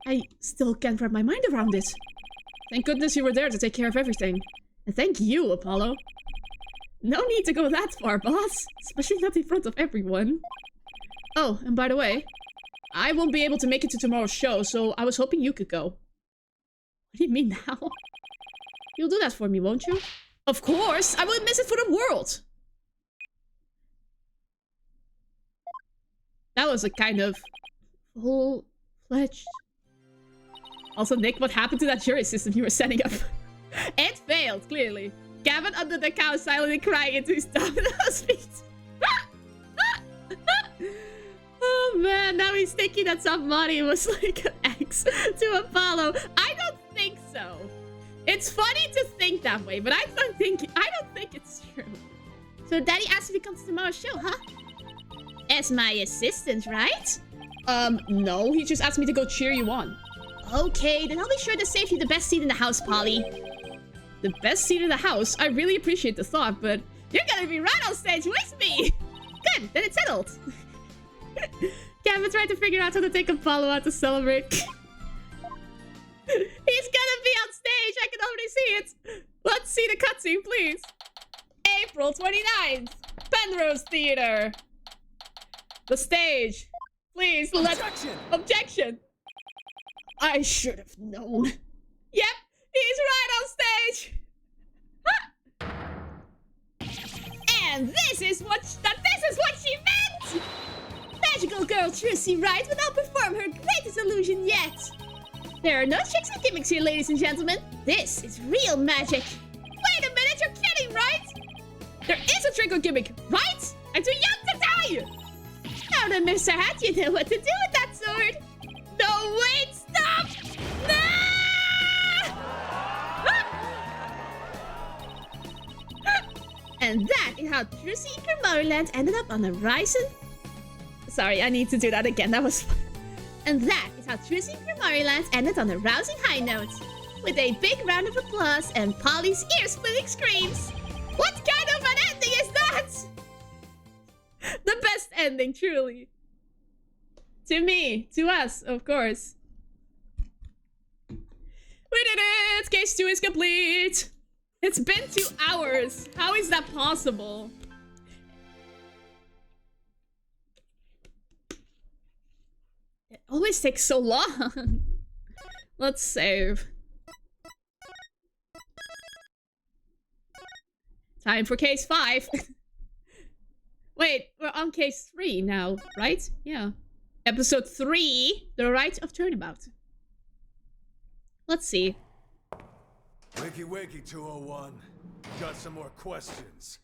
A: I still can't wrap my mind around it. Thank goodness you were there to take care of everything. And thank you, Apollo. No need to go that far, boss. Especially not in front of everyone. Oh, and by the way, I won't be able to make it to tomorrow's show, so I was hoping you could go. What do you mean now? You'll do that for me, won't you? Of course! I wouldn't miss it for the world! That was a kind of... full-fledged... Also, Nick, what happened to that jury system you were setting up? It failed, clearly. Gavin under the couch silently crying into his domino's feet. Oh man, now he's thinking that somebody was like an ex to Apollo. I don't think so. It's funny to think that way, but I don't think it's true.
B: So Daddy asked if he comes to tomorrow's show, huh? As my assistant, right?
A: No, he just asked me to go cheer you on.
B: Okay, then I'll be sure to save you the best seat in the house, Polly.
A: The best seat in the house? I really appreciate the thought, but you're gonna be right on stage with me!
B: Good, then it's settled.
A: Gavin tried to figure out how to take Apollo out to celebrate. He's gonna be on stage! I can already see it! Let's see the cutscene, please! April 29th! Penrose Theater! The stage! Please,
C: Objection!
A: Objection! I should have known. Yep, he's right on stage! And this is what she meant! Magical girl Trissy Wright will now perform her greatest illusion yet! There are no tricks or gimmicks here, ladies and gentlemen. This is real magic. Wait a minute, you're kidding, right? There is a trick or gimmick, right? I'm too young to die!
B: Now then, Mr. Hat, you know what to do with that sword.
A: No, wait, stop! No!
B: And that is how True Seeker Moorland ended up on the rising...
A: Sorry, I need to do that again. That was fun.
B: And that is how True Seeker Moorland ended on a rousing high note. With a big round of applause and Polly's ear-splitting screams.
A: What kind of an ending is that? The best ending, truly. To me. To us, of course. We did it! Case 2 is complete! It's been 2 hours. How is that possible? It always takes so long. Let's save. Time for case 5. Wait, we're on case 3 now, right? Yeah. Episode 3, The Rite of Turnabout. Let's see.
C: Wakey wakey, 201. Got some more questions.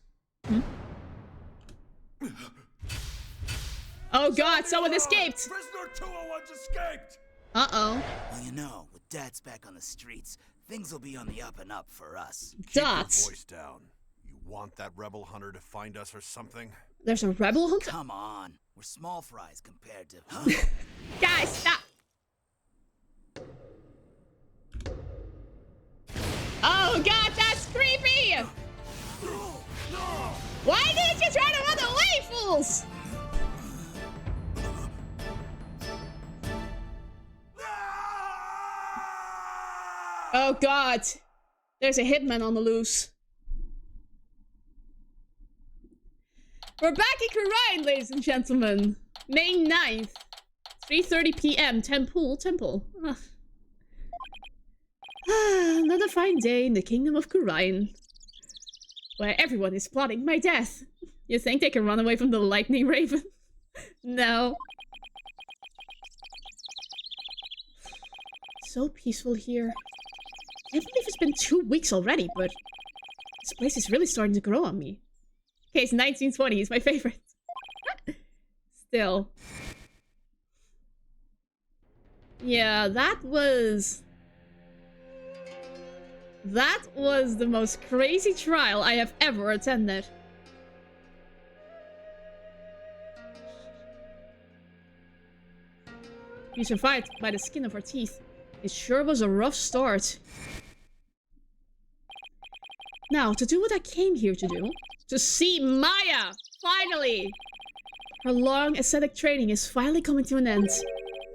A: Oh god, someone escaped!
C: Prisoner 201's escaped!
A: Uh-oh.
D: Well, you know, with Dad's back on the streets, things will be on the up and up for us.
A: Dots.
C: Voice down. You want that rebel hunter to find us or something?
A: There's a rebel hunter?
D: Come on, we're small fries compared to...
A: Guys, stop! Oh god, that's creepy! Why didn't you try to run away, fools? Oh god. There's a hitman on the loose. We're back in Khura'in, ladies and gentlemen. May 9th. 3:30 p.m. Temple. Ugh. Another fine day in the kingdom of Khura'in. Where everyone is plotting my death. You think they can run away from the lightning raven? No. So peaceful here. I can't believe it's been 2 weeks already, but this place is really starting to grow on me. Case 1920 is my favorite. Still. Yeah, that was the most crazy trial I have ever attended. We survived by the skin of our teeth. It sure was a rough start. Now, to do what I came here to do. To see Maya! Finally! Her long ascetic training is finally coming to an end.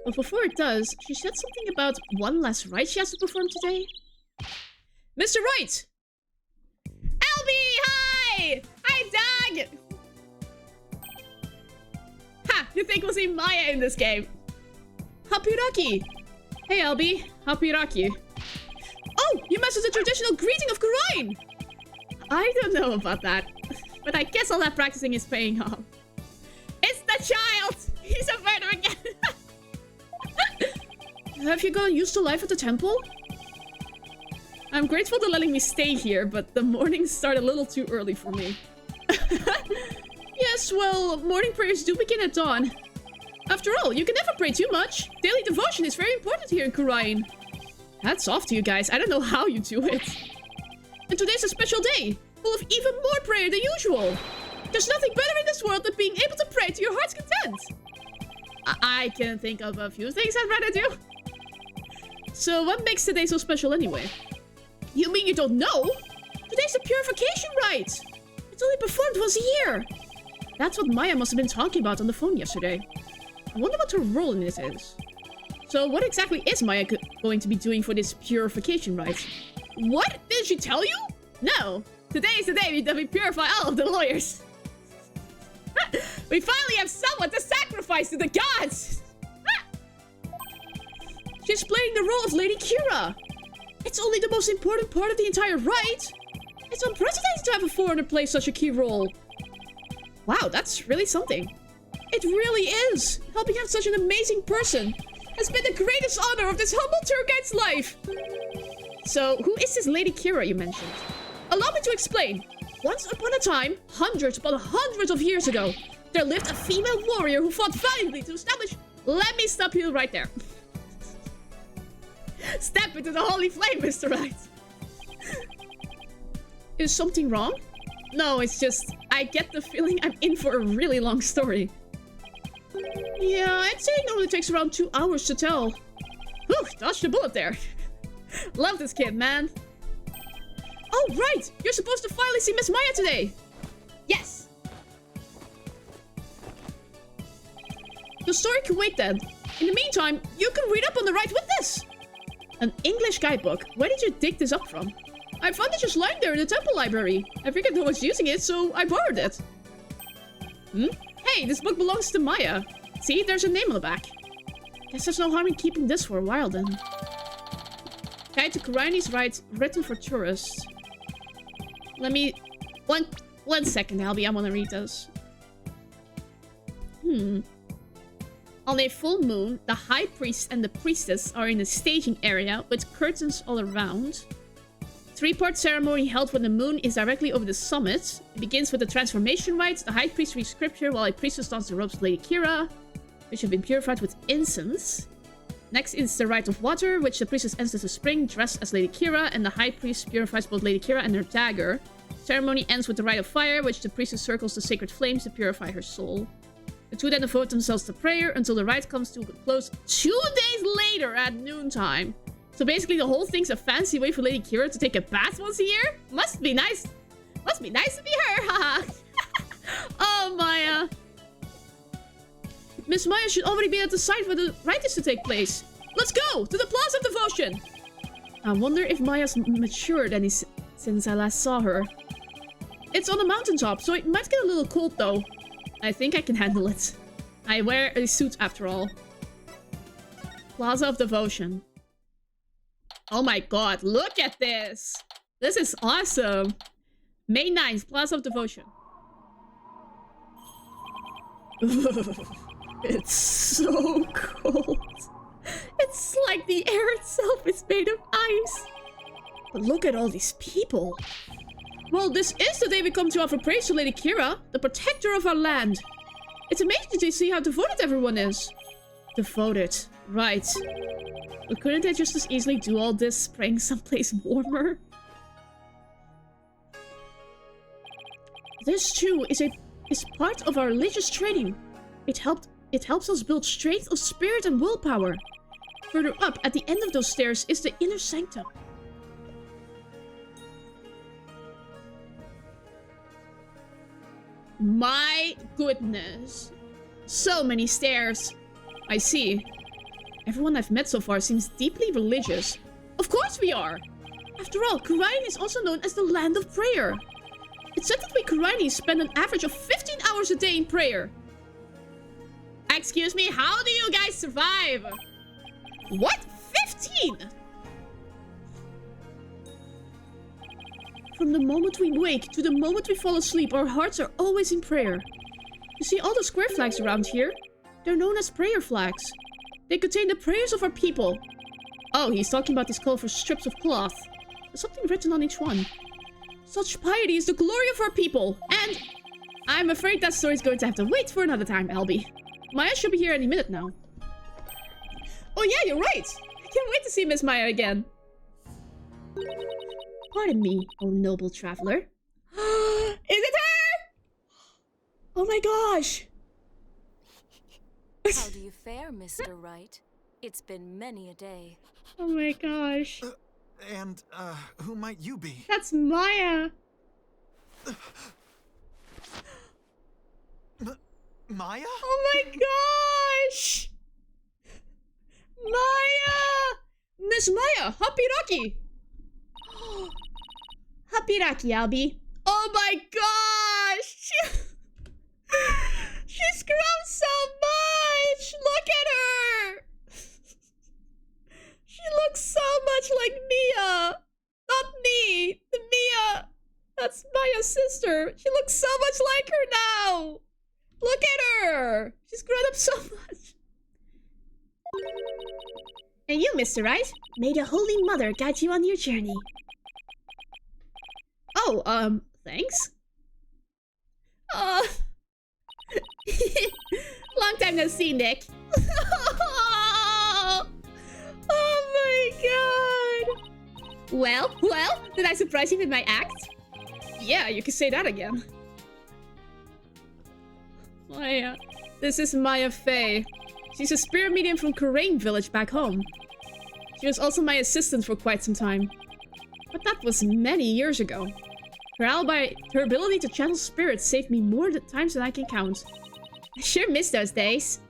A: But before it does, she said something about one last rite she has to perform today. Mr. Wright! Albie, hi! Hi, Doug! Ha! You think we'll see Maya in this game? Hapiraki! Hey, Albie. Hapiraki. Oh! You messed with the traditional greeting of Khura'in! I don't know about that. But I guess all that practicing is paying off. It's the child! He's a murderer again! Have you gotten used to life at the temple? I'm grateful to letting me stay here, but the mornings start a little too early for me. Yes, well, morning prayers do begin at dawn. After all, you can never pray too much. Daily devotion is very important here in Khura'in. Hats off to you guys. I don't know how you do it. And today's a special day, full of even more prayer than usual. There's nothing better in this world than being able to pray to your heart's content. I can think of a few things I'd rather do. So what makes today so special anyway? You mean you don't know? Today's a purification rite. It's only performed once a year. That's what Maya must have been talking about on the phone yesterday. I wonder what her role in this is. So what exactly is Maya going to be doing for this purification rite? What? Didn't she tell you? No. Today is the day that we purify all of the lawyers. We finally have someone to sacrifice to the gods! She's playing the role of Lady Kira. It's only the most important part of the entire rite. It's unprecedented to have a foreigner play such a key role. Wow, that's really something. It really is. Helping out such an amazing person has been the greatest honor of this humble tour guide's life. So, who is this Lady Kira you mentioned? Allow me to explain. Once upon a time, hundreds upon hundreds of years ago, there lived a female warrior who fought valiantly to establish... Let me stop you right there. Step into the holy flame, Mr. Right. Is something wrong? No, it's just... I get the feeling I'm in for a really long story. Yeah, I'd say it only takes around 2 hours to tell. Whew, dodged a bullet there. Love this kid, man. Oh, right! You're supposed to finally see Miss Maya today! Yes! The story can wait then. In the meantime, you can read up on the right with this! An English guidebook. Where did you dig this up from? I found it just lying there in the temple library. I figured no one's using it, so I borrowed it. Hey, this book belongs to Maya. See, there's her name on the back. Guess there's no harm in keeping this for a while then. Guide to Kurani's Rites, written for tourists. Let me... One second, Albie. I want to read those. On a full moon, the high priest and the priestess are in the staging area with curtains all around. 3-part ceremony held when the moon is directly over the summit. It begins with the transformation rites. The high priest reads scripture while a priestess dons the robes of Lady Kira, which have been purified with incense. Next is the rite of water, which the priestess enters the spring dressed as Lady Kira, and the high priest purifies both Lady Kira and her dagger. Ceremony ends with the rite of fire, which the priestess circles the sacred flames to purify her soul. The two then devote themselves to prayer until the rite comes to a close 2 days later at noontime. So basically the whole thing's a fancy way for Lady Kira to take a bath once a year? Must be nice. Must be nice to be her, haha. Oh, Maya. Miss Maya should already be at the site where the rite is to take place. Let's go to the Plaza of Devotion. I wonder if Maya's matured any since I last saw her. It's on a mountaintop, so it might get a little cold though. I think I can handle it. I wear a suit after all. Plaza of Devotion. Oh my god, look at this! This is awesome! May 9th, Plaza of Devotion. It's so cold. It's like the air itself is made of ice. But look at all these people. Well, this is the day we come to offer praise to Lady Kira, the protector of our land. It's amazing to see how devoted everyone is. Devoted, right. But couldn't they just as easily do all this praying someplace warmer? This too is part of our religious training. It helps us build strength of spirit and willpower. Further up, at the end of those stairs, is the inner sanctum. My goodness. So many stairs. I see. Everyone I've met so far seems deeply religious. Of course we are! After all, Kurani is also known as the land of prayer. It's said that we Kurani spend an average of 15 hours a day in prayer. Excuse me, how do you guys survive? What? 15? From the moment we wake to the moment we fall asleep, our hearts are always in prayer. You see all the square flags around here? They're known as prayer flags. They contain the prayers of our people. Oh, he's talking about these colorful strips of cloth. There's something written on each one. Such piety is the glory of our people. And I'm afraid that story's going to have to wait for another time, Albie. Maya should be here any minute now. Oh yeah, you're right. I can't wait to see Miss Maya again. Pardon me, oh noble traveler. Is it her? Oh my gosh.
E: How do you fare, Mr. Wright? It's been many a day.
A: Oh my gosh.
C: Who might you be?
A: That's Maya.
C: Maya?
A: Oh my gosh. Maya! Miss Maya, Hapiraki! Hapiraki, Albie. Oh my gosh! She's grown so much! Look at her! She looks so much like Mia! Not me! The Mia! That's Maya's sister! She looks so much like her now! Look at her! She's grown up so much! And you, Mr. Wright? May the Holy Mother guide you on your journey. Oh,
B: Thanks. Oh. Long time no see, Nick. Oh my god. Well, did I surprise you with my act?
A: Yeah, you can say that again. Maya. This is Maya Fey. She's a spirit medium from Kurain village back home. She was also my assistant for quite some time. But that was many years ago. Her ability to channel spirits saved me more times than I can count.
B: I sure miss those days.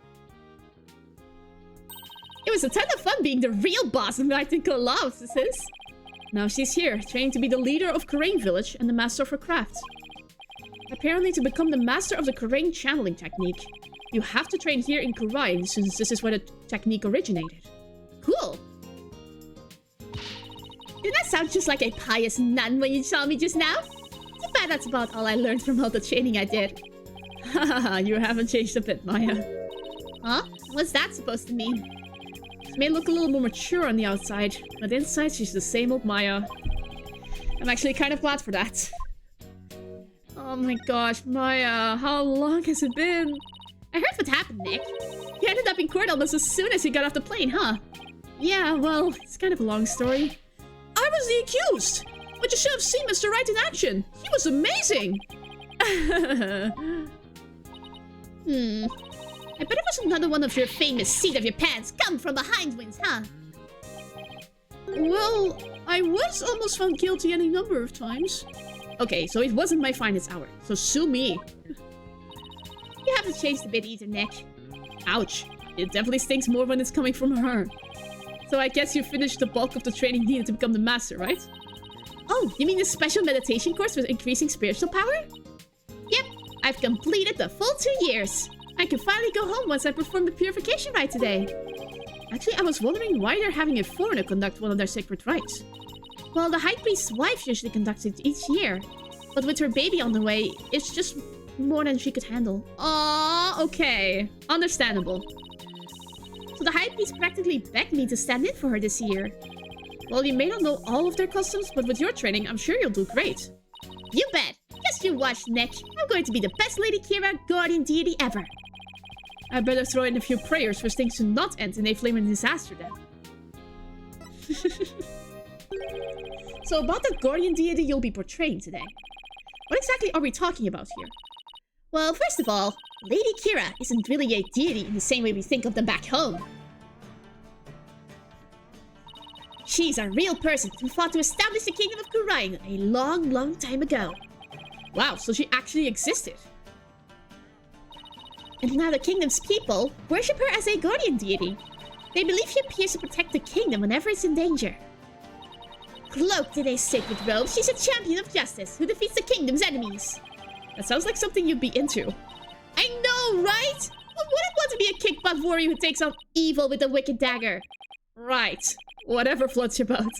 B: It was a ton of fun being the real boss of Night in Colossus.
A: Now she's here, training to be the leader of Kurain village and the master of her craft. Apparently to become the master of the Kurain channeling technique, you have to train here in Kurain, since this is where the technique originated.
B: Cool. Did that sound just like a pious nun when you saw me just now? Too bad that's about all I learned from all the training I did.
A: Haha, you haven't changed a bit, Maya.
B: Huh? What's that supposed to mean?
A: She may look a little more mature on the outside, but inside she's the same old Maya. I'm actually kind of glad for that. Oh my gosh, Maya, how long has it been?
B: I heard what happened, Nick. You ended up in court almost as soon as you got off the plane, huh?
A: Yeah, well, it's kind of a long story. I was the accused! But you should have seen Mr. Wright in action! He was amazing!
B: I bet it was another one of your famous seat of your pants come from behind wins, huh?
A: Well, I was almost found guilty any number of times. Okay, so it wasn't my finest hour, so sue me.
B: You haven't changed a bit either, Nick.
A: Ouch. It definitely stinks more when it's coming from her. So I guess you finished the bulk of the training needed to become the master, right?
B: Oh, you mean the special meditation course for increasing spiritual power? Yep, I've completed the full 2 years. I can finally go home once I perform the purification rite today.
A: Actually, I was wondering why they're having a foreigner conduct one of their sacred rites.
B: Well, the High Priest's wife usually conducts it each year. But with her baby on the way, it's just more than she could handle.
A: Aww, okay. Understandable.
B: So the High Priest practically begged me to stand in for her this year.
A: Well, you may not know all of their customs, but with your training, I'm sure you'll do great.
B: You bet. Just you watch, Nick. I'm going to be the best Lady Kira guardian deity ever.
A: I better throw in a few prayers for things to not end in a flaming disaster then. So about the guardian deity you'll be portraying today. What exactly are we talking about here?
B: Well, first of all, Lady Kira isn't really a deity in the same way we think of them back home. She's a real person who fought to establish the kingdom of Kurain a long, long time ago.
A: Wow, so she actually existed.
B: And now the kingdom's people worship her as a guardian deity. They believe she appears to protect the kingdom whenever it's in danger. Cloaked in a sacred robe, she's a champion of justice who defeats the kingdom's enemies.
A: That sounds like something you'd be into.
B: I know, right? Who wouldn't want to be a kick-butt warrior who takes on evil with a wicked dagger?
A: Right. Whatever floats your boat.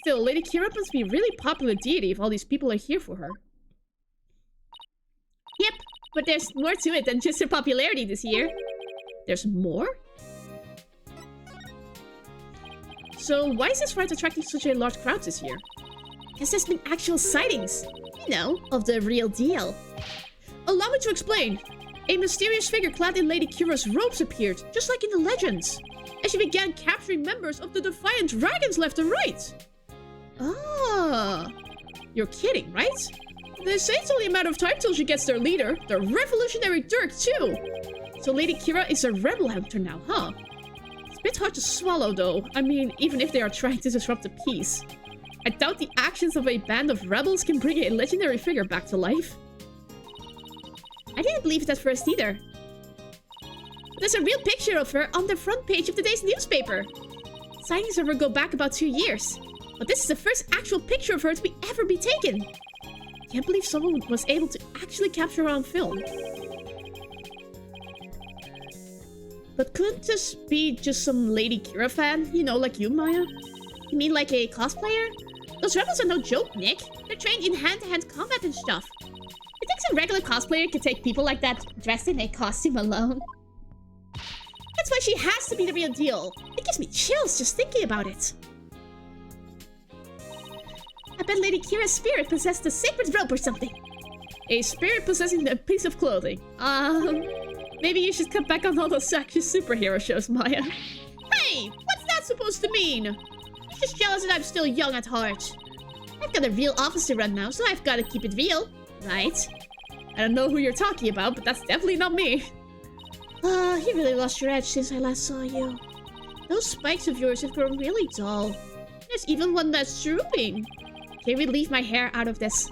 A: Still, Lady Kira must be a really popular deity if all these people are here for her.
B: Yep, but there's more to it than just her popularity this year.
A: There's more? So why is this ride attracting such a large crowd this year?
B: Because there's been actual sightings, you know, of the real deal.
A: Allow me to explain. A mysterious figure clad in Lady Kira's robes appeared, just like in the legends. And she began capturing members of the Defiant Dragons left and right.
B: Ah,
A: you're kidding, right? They say it's only a matter of time till she gets their leader, the revolutionary Dirk, too. So Lady Kira is a rebel hunter now, huh? It's a bit hard to swallow, though. I mean, even if they are trying to disrupt the peace. I doubt the actions of a band of rebels can bring a legendary figure back to life.
B: I didn't believe it at first either. There's a real picture of her on the front page of today's newspaper. Sightings of her go back about 2 years. But this is the first actual picture of her to ever be taken.
A: Can't believe someone was able to actually capture her on film. But couldn't this be just some Lady Kira fan? You know, like you, Maya?
B: You mean like a cosplayer? Those rebels are no joke, Nick. They're trained in hand-to-hand combat and stuff. You think some regular cosplayer could take people like that dressed in a costume alone? That's why she has to be the real deal. It gives me chills just thinking about it. I bet Lady Kira's spirit possessed a sacred rope or something.
A: A spirit possessing a piece of clothing. Maybe you should cut back on all those action superhero shows, Maya.
B: Hey, what's that supposed to mean? I'm just jealous that I'm still young at heart. I've got a real office to run now, so I've got to keep it real, right?
A: I don't know who you're talking about, but that's definitely not me.
B: You really lost your edge since I last saw you. Those spikes of yours have grown really dull. There's even one that's drooping. Can we leave my hair out of this?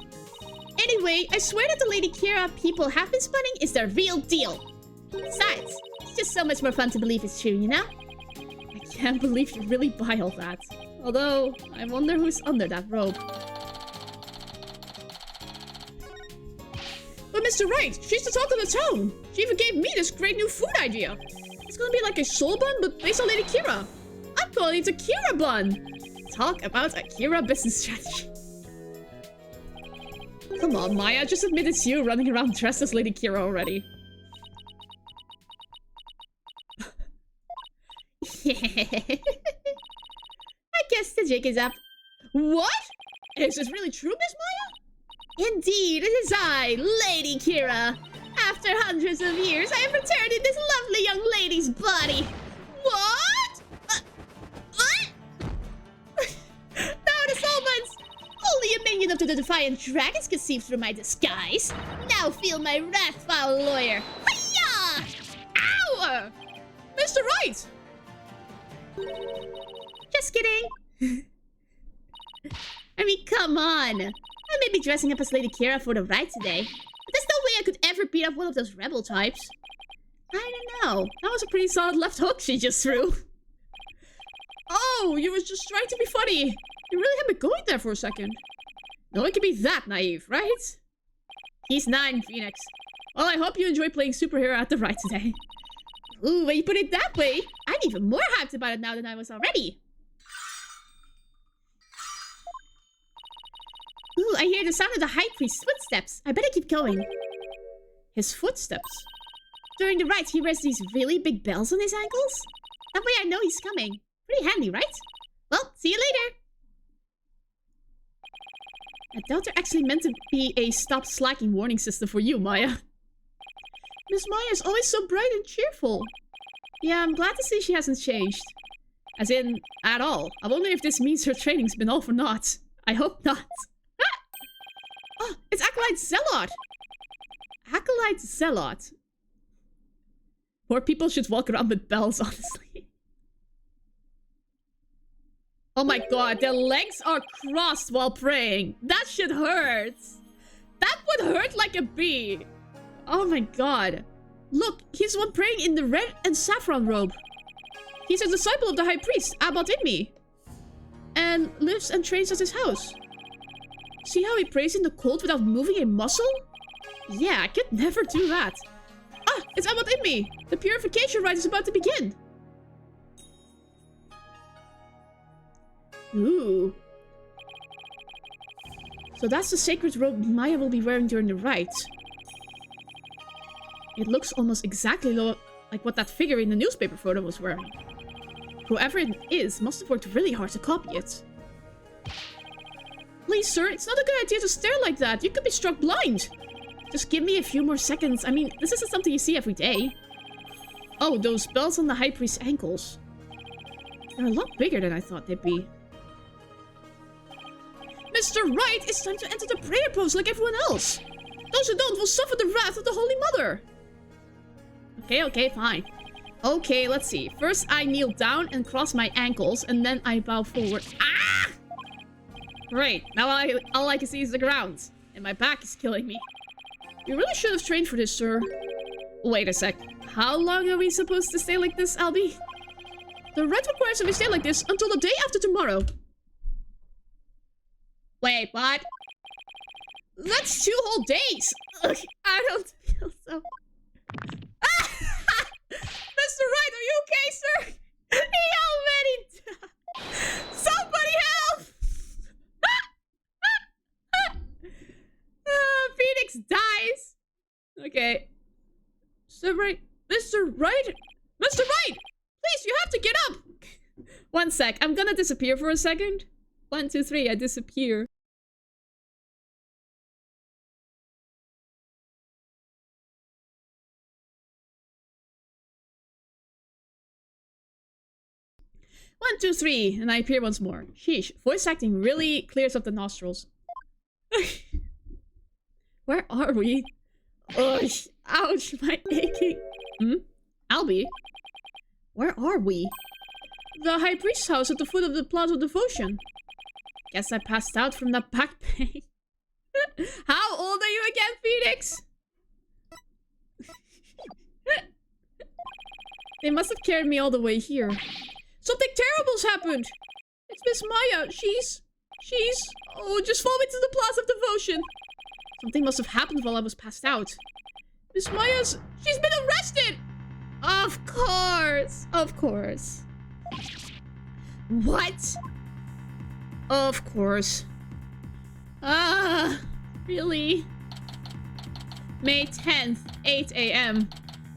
B: Anyway, I swear that the Lady Kira people have been spawning is the real deal. Besides, it's just so much more fun to believe it's true, you know?
A: I can't believe you really buy all that. Although, I wonder who's under that robe. But Mr. Wright, she's the talk of the town. She even gave me this great new food idea. It's gonna be like a soul bun, but based on Lady Kira. I'm calling it a Kira bun. Talk about a Kira business strategy. Come on, Maya, just admit it's you running around dressed as Lady Kira already.
B: I guess the jig is up.
A: What? Is this really true, Miss Maya?
B: Indeed, it is I, Lady Kira. After hundreds of years, I have returned in this lovely young lady's body.
A: What?
B: Notice moments! Only a minion of the Defiant Dragons can see through my disguise. Now feel my wrath, foul lawyer. Hiya!
A: Ow! Mr. Wright!
B: Just kidding. I mean, come on. I may be dressing up as Lady Kira for the ride today, but there's no way I could ever beat up one of those rebel types.
A: I don't know. That was a pretty solid left hook she just threw. Oh, you was just trying to be funny. You really had me going there for a second. No one can be that naive, right? He's 9, Phoenix. Well, I hope you enjoy playing superhero at the ride today.
B: Ooh, when you put it that way, I'm even more hyped about it now than I was already. Ooh, I hear the sound of the High Priest's footsteps. I better keep going.
A: His footsteps?
B: During the ride, he wears these really big bells on his ankles. That way I know he's coming. Pretty handy, right? Well, see you later.
A: I doubt they're actually meant to be a stop slacking warning system for you, Maya. Miss Maya is always so bright and cheerful. Yeah, I'm glad to see she hasn't changed. As in, at all. I wonder if this means her training's been all for naught. I hope not. Oh, it's Acolyte Zealot! Acolyte Zealot. More people should walk around with bells, honestly. Oh my god, their legs are crossed while praying. That shit hurts. That would hurt like a bee. Oh my god. Look, he's the one praying in the red and saffron robe. He's a disciple of the High Priest, Abbot Inmi. And lives and trains at his house. See how he prays in the cold without moving a muscle? Yeah, I could never do that. Ah, it's Abbot Inmi. The purification rite is about to begin. Ooh. So that's the sacred robe Maya will be wearing during the rite. It looks almost exactly like what that figure in the newspaper photo was wearing. Whoever it is must have worked really hard to copy it. Please, sir, it's not a good idea to stare like that. You could be struck blind. Just give me a few more seconds. I mean, this isn't something you see every day. Oh, those bells on the High Priest's ankles. They're a lot bigger than I thought they'd be. Mr. Wright, it's time to enter the prayer pose like everyone else. Those who don't will suffer the wrath of the Holy Mother. Okay, fine. Okay, let's see. First, I kneel down and cross my ankles, and then I bow forward. Ah! Great. Now all I can see is the ground, and my back is killing me. You really should have trained for this, sir. Wait a sec. How long are we supposed to stay like this, Albie? The rite requires that we stay like this until the day after tomorrow. Wait, what? That's 2 whole days! Ugh, I don't feel so... Ah! Mr. Wright, are you okay, sir? He already died! Somebody help! Phoenix dies! Okay. Mr. Wright? Mr. Wright? Mr. Wright! Please, you have to get up! 1 sec, I'm gonna disappear for a second. 1, 2, 3, I disappear. 1, 2, 3, and I appear once more. Sheesh, voice acting really clears up the nostrils. Where are we? Ugh, ouch, my aching. Albie? Where are we? The High Priest's house at the foot of the Plaza of Devotion. Guess I passed out from that back pain. How old are you again, Phoenix? They must have carried me all the way here. Something terrible's happened! It's Miss Maya. She's... Oh, just fall into the Plaza of Devotion. Something must have happened while I was passed out. Miss Maya's... She's been arrested! Of course. Of course. What? Of course. Really? May 10th, 8 a.m.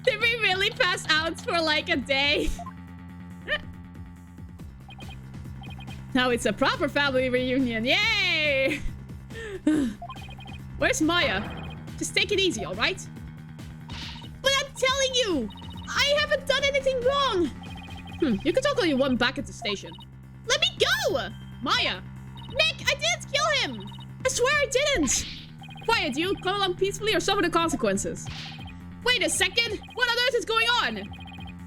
A: Did we really pass out for like a day? Now it's a proper family reunion. Yay! Where's Maya? Just take it easy, alright? But I'm telling you! I haven't done anything wrong! You can talk all you want back at the station. Let me go! Maya! Nick, I didn't kill him! I swear I didn't! Quiet, you. Come along peacefully or suffer the consequences. Wait a second! What on earth is going on?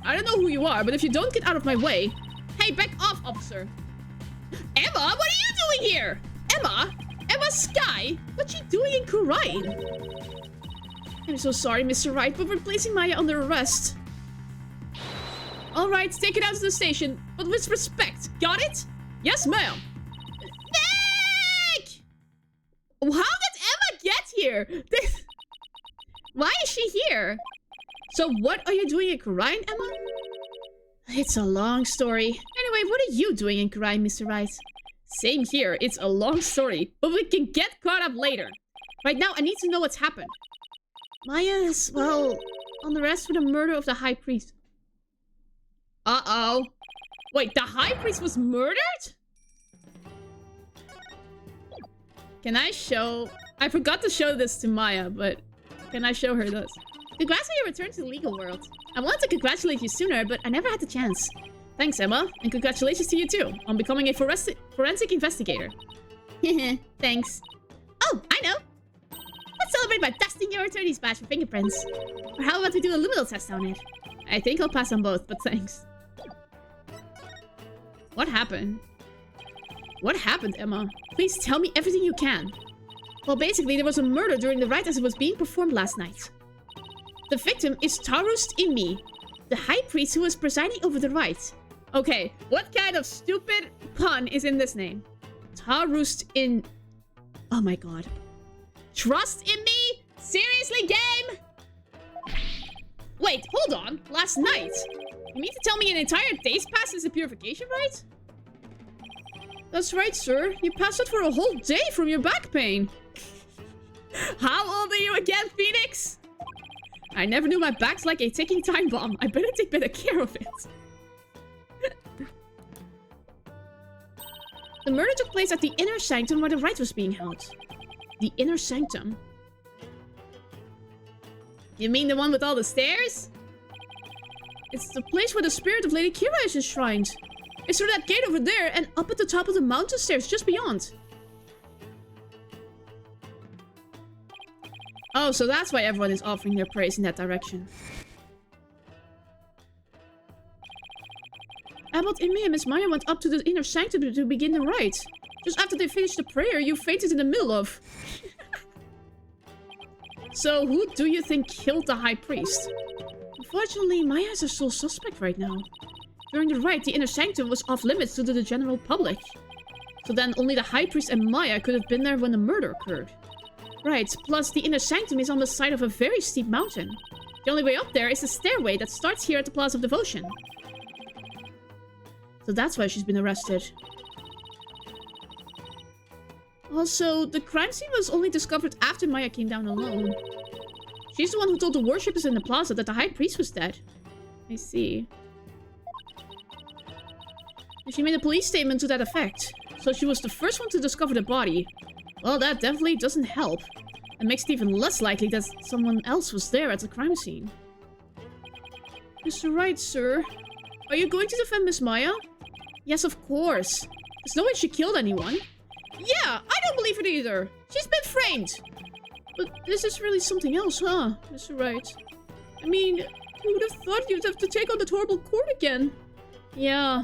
A: I don't know who you are, but if you don't get out of my way... Hey, back off, officer. Emma, what are you doing here? Emma? Emma Sky? What's she doing in Kurine? I'm so sorry, Mr. Wright, but we're placing Maya under arrest. Alright, take it out to the station, but with respect. Got it? Yes, ma'am. Nick! How did Emma get here? Why is she here? So what are you doing in Kurine, Emma? It's a long story. Anyway, what are you doing in Kurine, Mr. Wright? Same here. It's a long story, but we can get caught up later. Right now, I need to know what's happened. Maya is, well, on the arrest for the murder of the High Priest. Uh-oh. Wait, the High Priest was murdered? Can I show... I forgot to show this to Maya, but... Can I show her this? Congrats on your return to the legal world. I wanted to congratulate you sooner, but I never had the chance. Thanks, Emma. And congratulations to you, too, on becoming a forensic investigator. Thanks. Oh, I know. Let's celebrate by dusting your attorney's badge for fingerprints. Or how about we do a luminal test on it? I think I'll pass on both, but thanks. What happened? What happened, Emma? Please tell me everything you can. Well, basically, there was a murder during the rite as it was being performed last night. The victim is Tarust Imi, the high priest who was presiding over the rite. Okay, what kind of stupid pun is in this name? Tarust in... Oh my god. Trust in me? Seriously, game? Wait, hold on. Last night? You mean to tell me an entire day's pass is a purification rite? That's right, sir. You passed out for a whole day from your back pain. How old are you again, Phoenix? I never knew my back's like a ticking time bomb. I better take better care of it. The murder took place at the inner sanctum where the rite was being held. The inner sanctum? You mean the one with all the stairs? It's the place where the spirit of Lady Kira is enshrined. It's through that gate over there and up at the top of the mountain stairs just beyond. Oh, so that's why everyone is offering their praise in that direction. Abbot Imi and Miss Maya went up to the inner sanctum to begin the rite. Just after they finished the prayer, you fainted in the middle of... So, who do you think killed the High Priest? Unfortunately, Maya is a sole suspect right now. During the rite, the inner sanctum was off limits to the general public. So then only the High Priest and Maya could have been there when the murder occurred. Right, plus the inner sanctum is on the side of a very steep mountain. The only way up there is the stairway that starts here at the Plaza of Devotion. So that's why she's been arrested. Also, the crime scene was only discovered after Maya came down alone. She's the one who told the worshippers in the plaza that the High Priest was dead. I see. And she made a police statement to that effect. So she was the first one to discover the body. Well, that definitely doesn't help. It makes it even less likely that someone else was there at the crime scene. Mr. Wright, sir. Are you going to defend Miss Maya? Yes, of course. There's no way she killed anyone. Yeah, I don't believe it either. She's been framed. But this is really something else, huh, Mr. Wright? I mean, who would have thought you'd have to take on that horrible court again? Yeah.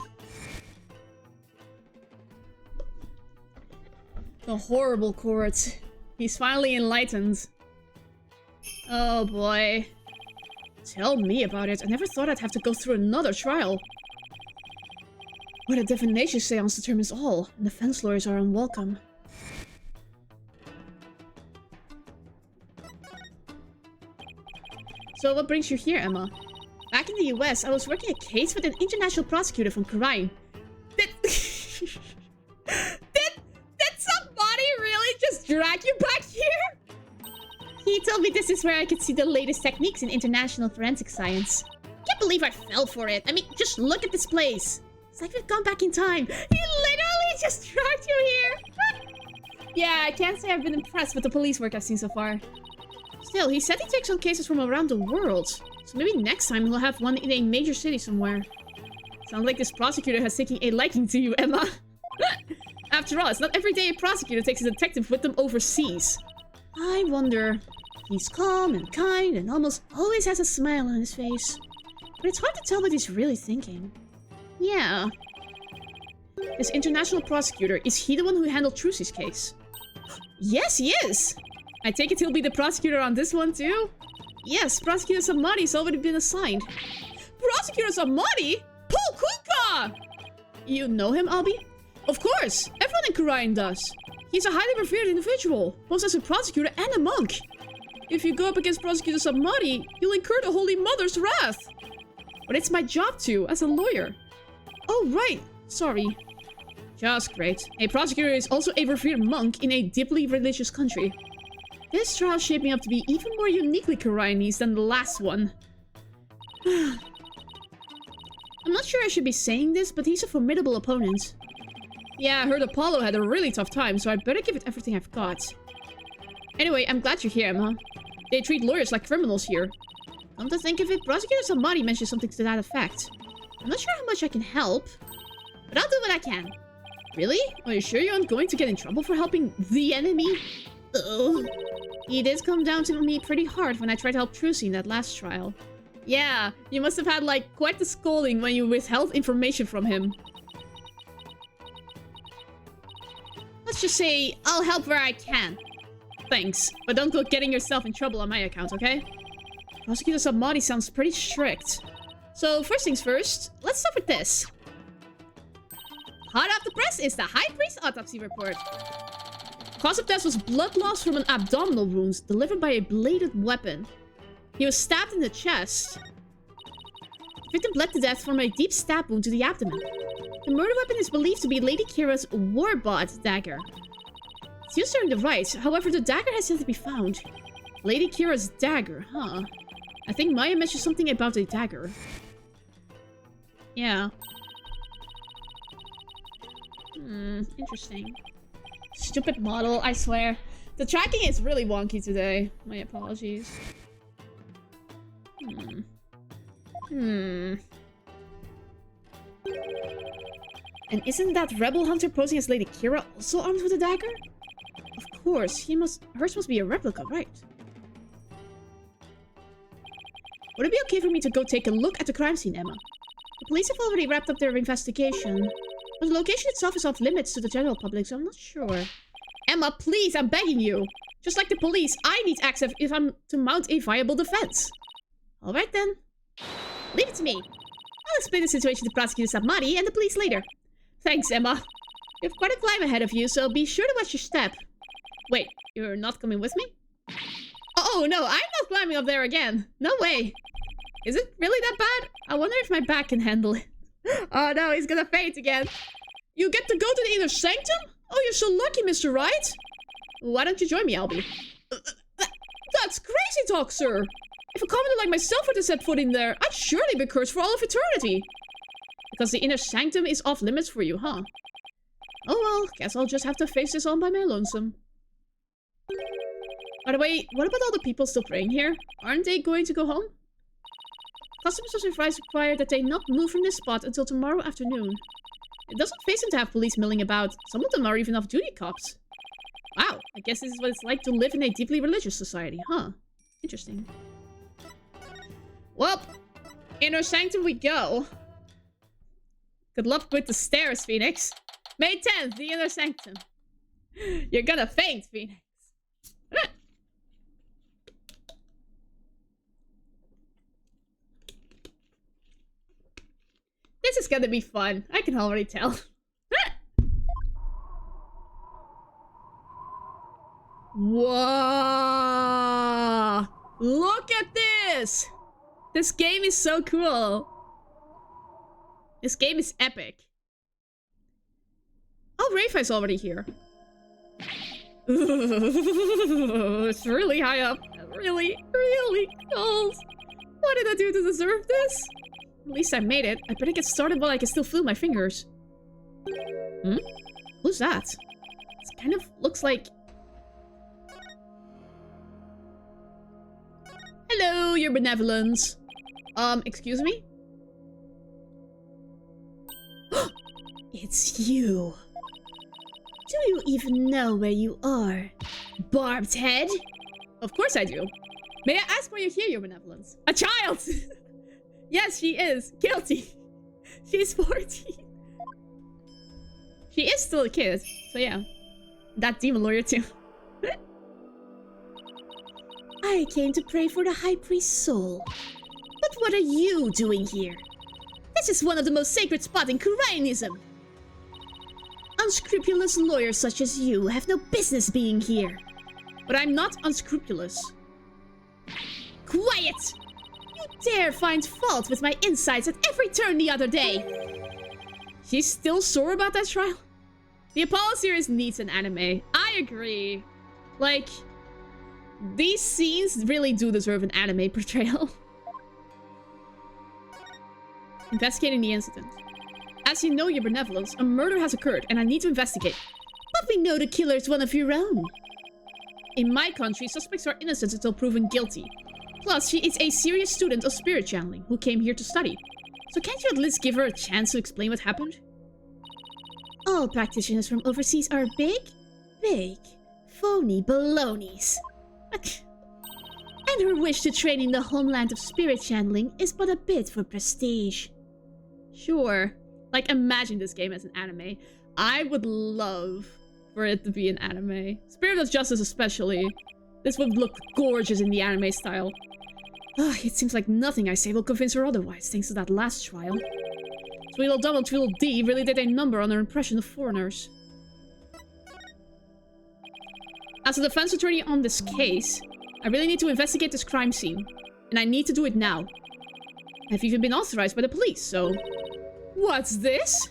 A: The horrible court. He's finally enlightened. Oh boy. Tell me about it. I never thought I'd have to go through another trial. But a divination seance determines all, and defense lawyers are unwelcome. So what brings you here, Emma? Back in the US, I was working a case with an international prosecutor from Karine. Did somebody really just drag you back here? He told me this is where I could see the latest techniques in international forensic science. Can't believe I fell for it. I mean, just look at this place. It's like we've gone back in time. He literally just dragged you here. Yeah, I can't say I've been impressed with the police work I've seen so far. Still, he said he takes on cases from around the world. So maybe next time he'll have one in a major city somewhere. Sounds like this prosecutor has taken a liking to you, Emma. After all, it's not every day a prosecutor takes a detective with them overseas. I wonder. He's calm and kind and almost always has a smile on his face. But it's hard to tell what he's really thinking. Yeah. This international prosecutor, is he the one who handled Trucy's case? Yes, he is! I take it he'll be the prosecutor on this one too? Yes, Prosecutor Samadi's already been assigned. Prosecutor Samadi? Paul Kuka! You know him, Albie? Of course! Everyone in Karine does. He's a highly revered individual, both as a prosecutor and a monk. If you go up against Prosecutor Samadi, you'll incur the Holy Mother's wrath. But it's my job to, as a lawyer. Oh, right. Sorry. Just great. A prosecutor is also a revered monk in a deeply religious country. This trial's shaping up to be even more uniquely Karinese than the last one. I'm not sure I should be saying this, but he's a formidable opponent. Yeah, I heard Apollo had a really tough time, so I'd better give it everything I've got. Anyway, I'm glad you're here, Emma. They treat lawyers like criminals here. Come to think of it, Prosecutor Samadi mentioned something to that effect. I'm not sure how much I can help, but I'll do what I can. Really? Are you sure you aren't going to get in trouble for helping the enemy? Ugh. He did come down to me pretty hard when I tried to help Trucy in that last trial. Yeah, you must have had, like, quite the scolding when you withheld information from him. Let's just say, I'll help where I can. Thanks, but don't go getting yourself in trouble on my account, okay? Prosecutor Samadi sounds pretty strict. So, first things first, let's start with this. Hot off the press is the High Priest's autopsy report. Cause of death was blood loss from an abdominal wound delivered by a bladed weapon. He was stabbed in the chest. The victim bled to death from a deep stab wound to the abdomen. The murder weapon is believed to be Lady Kira's warbot dagger. It's used during the rites, however the dagger has yet to be found. Lady Kira's dagger, huh? I think Maya mentioned something about a dagger. Yeah. Interesting. Stupid model, I swear. The tracking is really wonky today. My apologies. And isn't that rebel hunter posing as Lady Kira also armed with a dagger? Of course, hers must be a replica, right? Would it be okay for me to go take a look at the crime scene, Emma? The police have already wrapped up their investigation. But the location itself is off limits to the general public, so I'm not sure. Emma, please, I'm begging you. Just like the police, I need access if I'm to mount a viable defense. Alright then. Leave it to me. I'll explain the situation to Prosecutor Samadi and the police later. Thanks, Emma. You have quite a climb ahead of you, so be sure to watch your step. Wait, you're not coming with me? Oh no, I'm not climbing up there again. No way. Is it really that bad? I wonder if my back can handle it. Oh no, he's gonna faint again. You get to go to the inner sanctum? Oh, you're so lucky, Mr. Wright. Why don't you join me, Albie? That's crazy talk, sir. If a commoner like myself were to set foot in there, I'd surely be cursed for all of eternity. Because the inner sanctum is off limits for you, huh? Oh well, guess I'll just have to face this all by my lonesome. By the way, what about all the people still praying here? Aren't they going to go home? Customers of advice require that they not move from this spot until tomorrow afternoon. It doesn't faze him to have police milling about. Some of them are even off-duty cops. Wow, I guess this is what it's like to live in a deeply religious society, huh? Interesting. Well, Inner Sanctum we go. Good luck with the stairs, Phoenix. May 10th, the Inner Sanctum. You're gonna faint, Phoenix. This is gonna be fun. I can already tell. Whoa! Look at this! This game is so cool. This game is epic. Oh, Rayfi's already here. It's really high up. Really, really cold. What did I do to deserve this? At least I made it. I better get started while I can still feel my fingers. Hmm? Who's that? It kind of looks like... Hello, your benevolence. Excuse me?
B: It's you. Do you even know where you are? Barbed head?
A: Of course I do. May I ask why you're here, your benevolence? A child! Yes, she is. Guilty. She's 14. She is still a kid. So yeah. That demon lawyer too.
B: I came to pray for the High Priest's soul. But what are you doing here? This is one of the most sacred spots in Koreanism. Unscrupulous lawyers such as you have no business being here.
A: But I'm not unscrupulous.
B: Quiet! You dare find fault with my insights at every turn the other day.
A: She's still sore about that trial? The Apollo series needs an anime. I agree. Like, these scenes really do deserve an anime portrayal. Investigating the incident. As you know, your benevolence, a murder has occurred and I need to investigate.
B: But we know the killer is one of your own.
A: In my country, suspects are innocent until proven guilty. Plus, she is a serious student of spirit channeling who came here to study. So can't you at least give her a chance to explain what happened?
B: All practitioners from overseas are big, phony balonies. And her wish to train in the homeland of spirit channeling is but a bit for prestige.
A: Sure. Like, imagine this game as an anime. I would love for it to be an anime. Spirit of Justice especially. This would look gorgeous in the anime style. It seems like nothing I say will convince her otherwise, thanks to that last trial. Tweedledum and Tweedledee really did a number on her impression of foreigners. As a defense attorney on this case, I really need to investigate this crime scene. And I need to do it now. I've even been authorized by the police, so... What's this?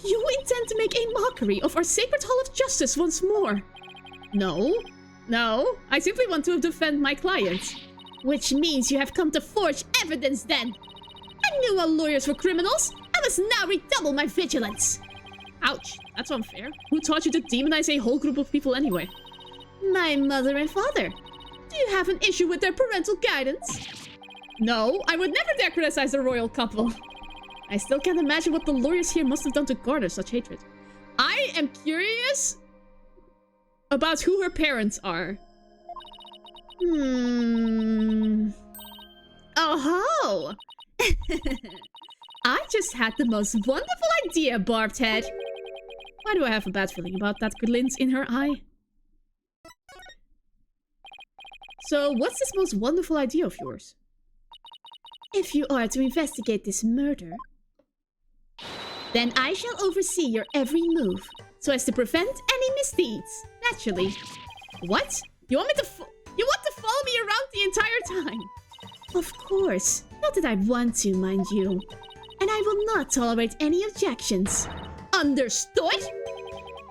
B: You intend to make a mockery of our sacred Hall of Justice once more.
A: No. I simply want to defend my clients.
B: Which means you have come to forge evidence then. I knew all lawyers were criminals. I must now redouble my vigilance.
A: Ouch, that's unfair. Who taught you to demonize a whole group of people anyway?
B: My mother and father. Do you have an issue with their parental guidance?
A: No, I would never dare criticize the royal couple. I still can't imagine what the lawyers here must have done to garner such hatred. I am curious about who her parents are. Oh-ho! I just had the most wonderful idea, Barbed Head. Why do I have a bad feeling about that glint in her eye? So, what's this most wonderful idea of yours?
B: If you are to investigate this murder, then I shall oversee your every move, so as to prevent any misdeeds, naturally.
A: What? You want to follow me around the entire time?
B: Of course. Not that I want to, mind you. And I will not tolerate any objections.
A: Understood?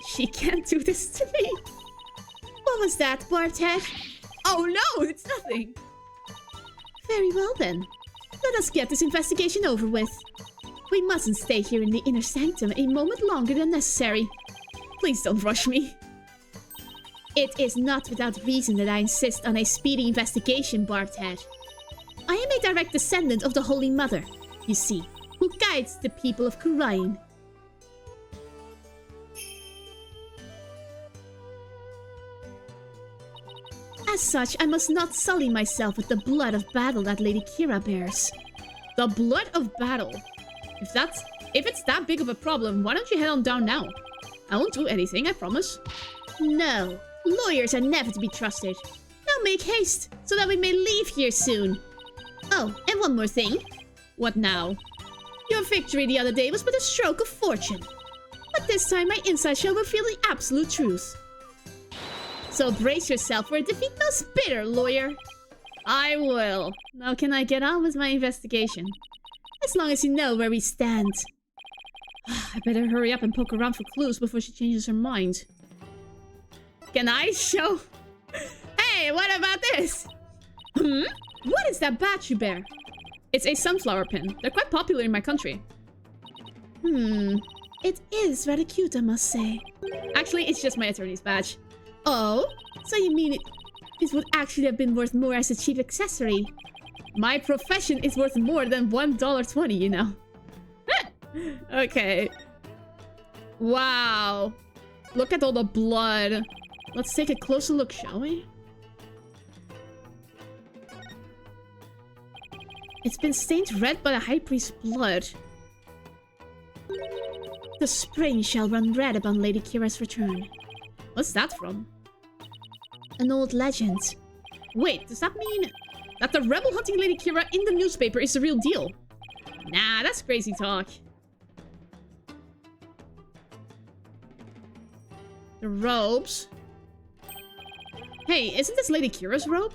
A: She can't do this to me.
B: What was that, Barbed Head?
A: Oh no, it's nothing.
B: Very well then. Let us get this investigation over with. We mustn't stay here in the Inner Sanctum a moment longer than necessary.
A: Please don't rush me.
B: It is not without reason that I insist on a speedy investigation, Barbed Head. I am a direct descendant of the Holy Mother, you see, who guides the people of Kurain. As such, I must not sully myself with the blood of battle that Lady Kira bears.
A: The blood of battle. If it's that big of a problem, why don't you head on down now? I won't do anything, I promise.
B: No, lawyers are never to be trusted. Now make haste, so that we may leave here soon. Oh, and one more thing.
A: What now?
B: Your victory the other day was but a stroke of fortune. But this time my insight shall reveal the absolute truth. So brace yourself for a defeat most bitter, lawyer.
A: I will.
B: Now can I get on with my investigation? As long as you know where we stand.
A: I better hurry up and poke around for clues before she changes her mind. Can I show... Hey, what about this? What is that badge you bear? It's a sunflower pin. They're quite popular in my country.
B: It is rather cute, I must say.
A: Actually, it's just my attorney's badge.
B: Oh? So you mean it would actually have been worth more as a cheap accessory?
A: My profession is worth more than $1.20, you know. Okay. Wow. Look at all the blood. Let's take a closer look, shall we?
B: It's been stained red by the High Priest's blood. The spring shall run red upon Lady Kira's return.
A: What's that from?
B: An old legend.
A: Wait, does that mean that the rebel hunting Lady Kira in the newspaper is the real deal? Nah, that's crazy talk. The robes. Hey, isn't this Lady Kira's robe?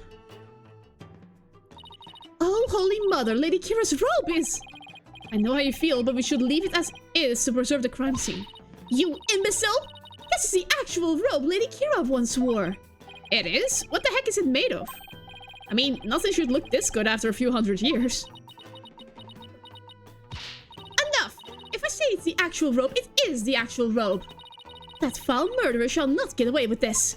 B: Oh, Holy Mother, Lady Kira's robe is...
A: I know how you feel, but we should leave it as is to preserve the crime scene.
B: You imbecile! This is the actual robe Lady Kira once wore.
A: It is? What the heck is it made of? I mean, nothing should look this good after a few hundred years.
B: Enough! If I say it's the actual robe, it is the actual robe. That foul murderer shall not get away with this.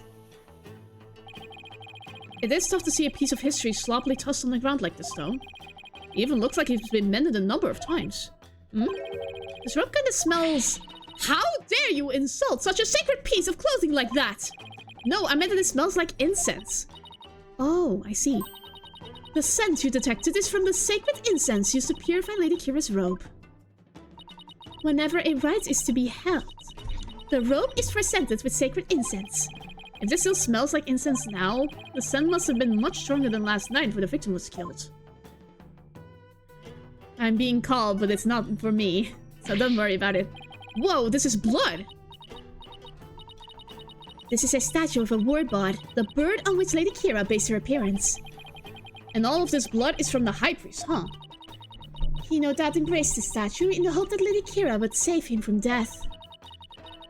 A: It is tough to see a piece of history sloppily tossed on the ground like this, though. It even looks like it's been mended a number of times.
B: This robe kind of smells...
A: How dare you insult such a sacred piece of clothing like that? No, I meant that it smells like incense.
B: Oh, I see. The scent you detected is from the sacred incense used to purify Lady Kira's robe. Whenever a rite is to be held, the robe is presented with sacred incense.
A: If this still smells like incense now, the scent must have been much stronger than last night when the victim was killed. I'm being called, but it's not for me, so don't worry about it. Whoa, this is blood!
B: This is a statue of a warbod, the bird on which Lady Kira based her appearance.
A: And all of this blood is from the High Priest, huh?
B: He no doubt embraced the statue in the hope that Lady Kira would save him from death.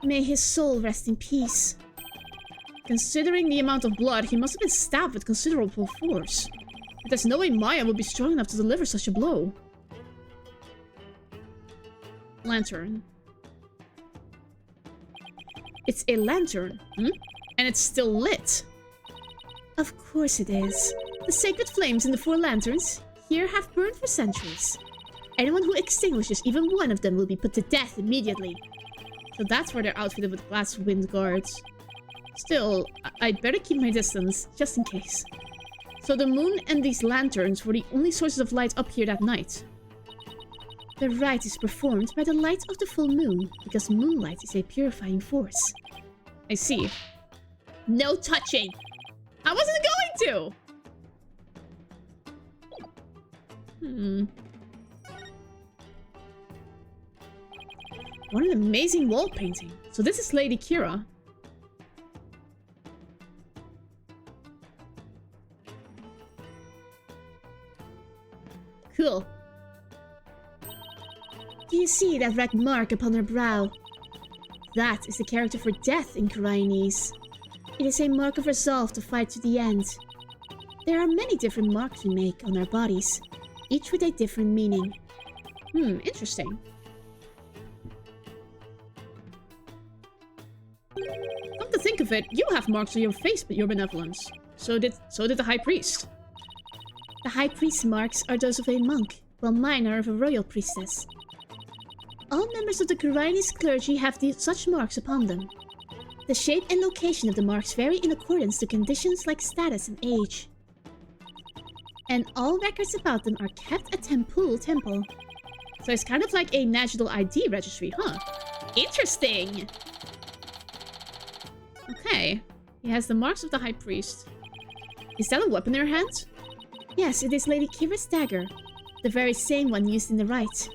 B: May his soul rest in peace.
A: Considering the amount of blood, he must have been stabbed with considerable force. But there's no way Maya would be strong enough to deliver such a blow. Lantern. It's a lantern, And it's still lit.
B: Of course it is. The sacred flames in the 4 lanterns here have burned for centuries. Anyone who extinguishes even one of them will be put to death immediately.
A: So that's why they're outfitted with glass wind guards. Still, I'd better keep my distance, just in case. So the moon and these lanterns were the only sources of light up here that night.
B: The rite is performed by the light of the full moon, because moonlight is a purifying force.
A: I see.
B: No touching!
A: I wasn't going to! What an amazing wall painting. So this is Lady Kira.
B: Cool. Do you see that red mark upon her brow? That is the character for death in Koreanese. It is a mark of resolve to fight to the end. There are many different marks we make on our bodies, each with a different meaning.
A: Interesting. Come to think of it, you have marks on your face but your benevolence. So did the High Priest.
B: The High Priest's marks are those of a monk, while mine are of a royal priestess. All members of the Koreanese clergy have such marks upon them. The shape and location of the marks vary in accordance to conditions like status and age. And all records about them are kept at Temple Temple.
A: So it's kind of like a national ID registry, huh?
B: Interesting!
A: Okay. He has the marks of the High Priest. Is that a weapon in her hand?
B: Yes, it is Lady Kira's dagger. The very same one used in the rite.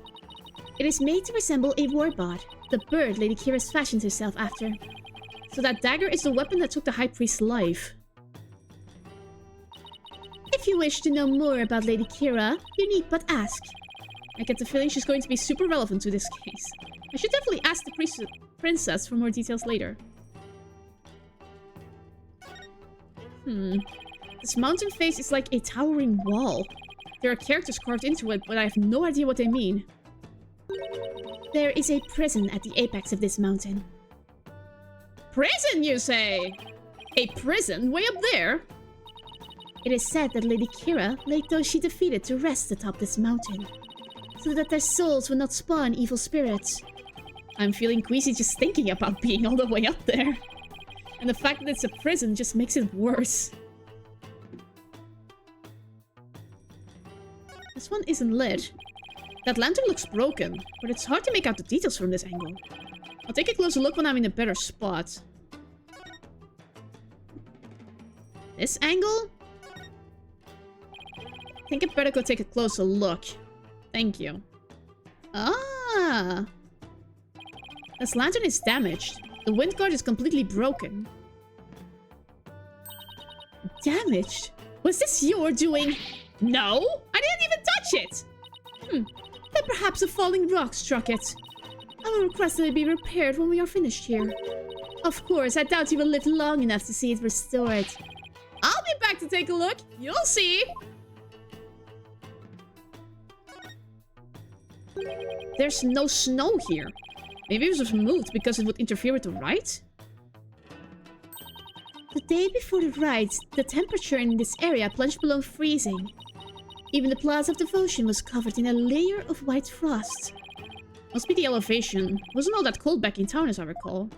B: It is made to resemble a warbot, the bird Lady Kira's fashioned herself after.
A: So that dagger is the weapon that took the High Priest's life.
B: If you wish to know more about Lady Kira, you need but ask.
A: I get the feeling she's going to be super relevant to this case. I should definitely ask the princess for more details later. This mountain face is like a towering wall. There are characters carved into it, but I have no idea what they mean.
B: There is a prison at the apex of this mountain.
A: Prison, you say? A prison way up there?
B: It is said that Lady Kira laid those she defeated to rest atop this mountain, so that their souls would not spawn evil spirits.
A: I'm feeling queasy just thinking about being all the way up there. And the fact that it's a prison just makes it worse. This one isn't lit. That lantern looks broken, but it's hard to make out the details from this angle. I'll take a closer look when I'm in a better spot. This angle? I think I'd better go take a closer look. Thank you. Ah! This lantern is damaged. The wind guard is completely broken.
B: Damaged?
A: Was this your doing? No! I didn't even touch it!
B: Then perhaps a falling rock struck it. I will request that it be repaired when we are finished here. Of course, I doubt you will live long enough to see it restored.
A: I'll be back to take a look. You'll see. There's no snow here. Maybe it was removed because it would interfere with the rite?
B: The day before the rite, the temperature in this area plunged below freezing. Even the Plaza of Devotion was covered in a layer of white frost.
A: Must be the elevation. Wasn't all that cold back in town, as I recall.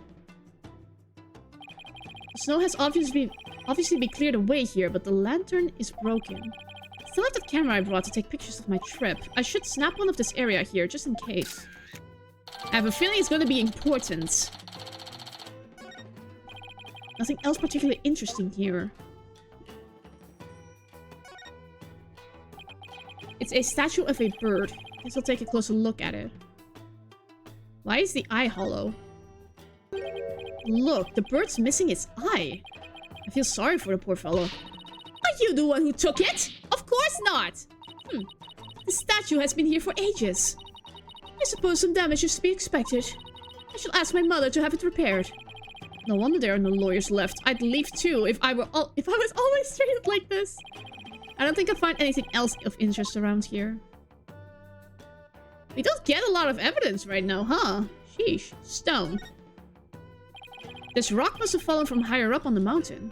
A: The snow has obviously been cleared away here, but the lantern is broken. Still have that camera I brought to take pictures of my trip. I should snap one of this area here, just in case. I have a feeling it's going to be important. Nothing else particularly interesting here. It's a statue of a bird. Guess I'll take a closer look at it. Why is the eye hollow? Look, the bird's missing its eye. I feel sorry for the poor fellow.
B: Are you the one who took it?
A: Of course not!
B: The statue has been here for ages. I suppose some damage is to be expected. I shall ask my mother to have it repaired.
A: No wonder there are no lawyers left. I'd leave too if I was always treated like this. I don't think I'd find anything else of interest around here. We don't get a lot of evidence right now, huh? Sheesh. Stone. This rock must have fallen from higher up on the mountain.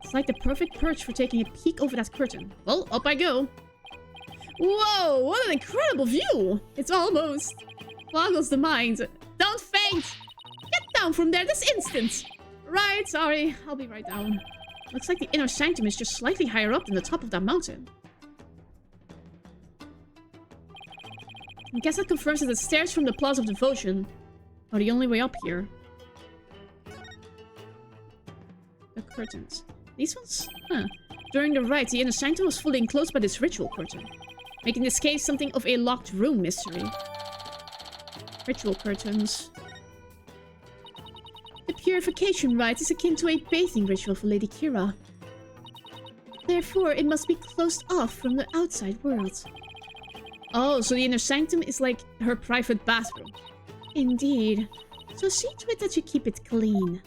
A: It's like the perfect perch for taking a peek over that curtain. Well, up I go. Whoa, what an incredible view! It's almost boggles the mind. Don't faint! Get down from there this instant! Right, sorry. I'll be right down. Looks like the inner sanctum is just slightly higher up than the top of that mountain. I guess that confirms that the stairs from the Plaza of Devotion are the only way up here. The curtains. These ones? Huh. During the rite, the inner sanctum was fully enclosed by this ritual curtain, making this case something of a locked room mystery. Ritual curtains.
B: The purification rite is akin to a bathing ritual for Lady Kira. Therefore, it must be closed off from the outside world.
A: Oh, so the inner sanctum is like her private bathroom.
B: Indeed. So see to it that you keep it clean.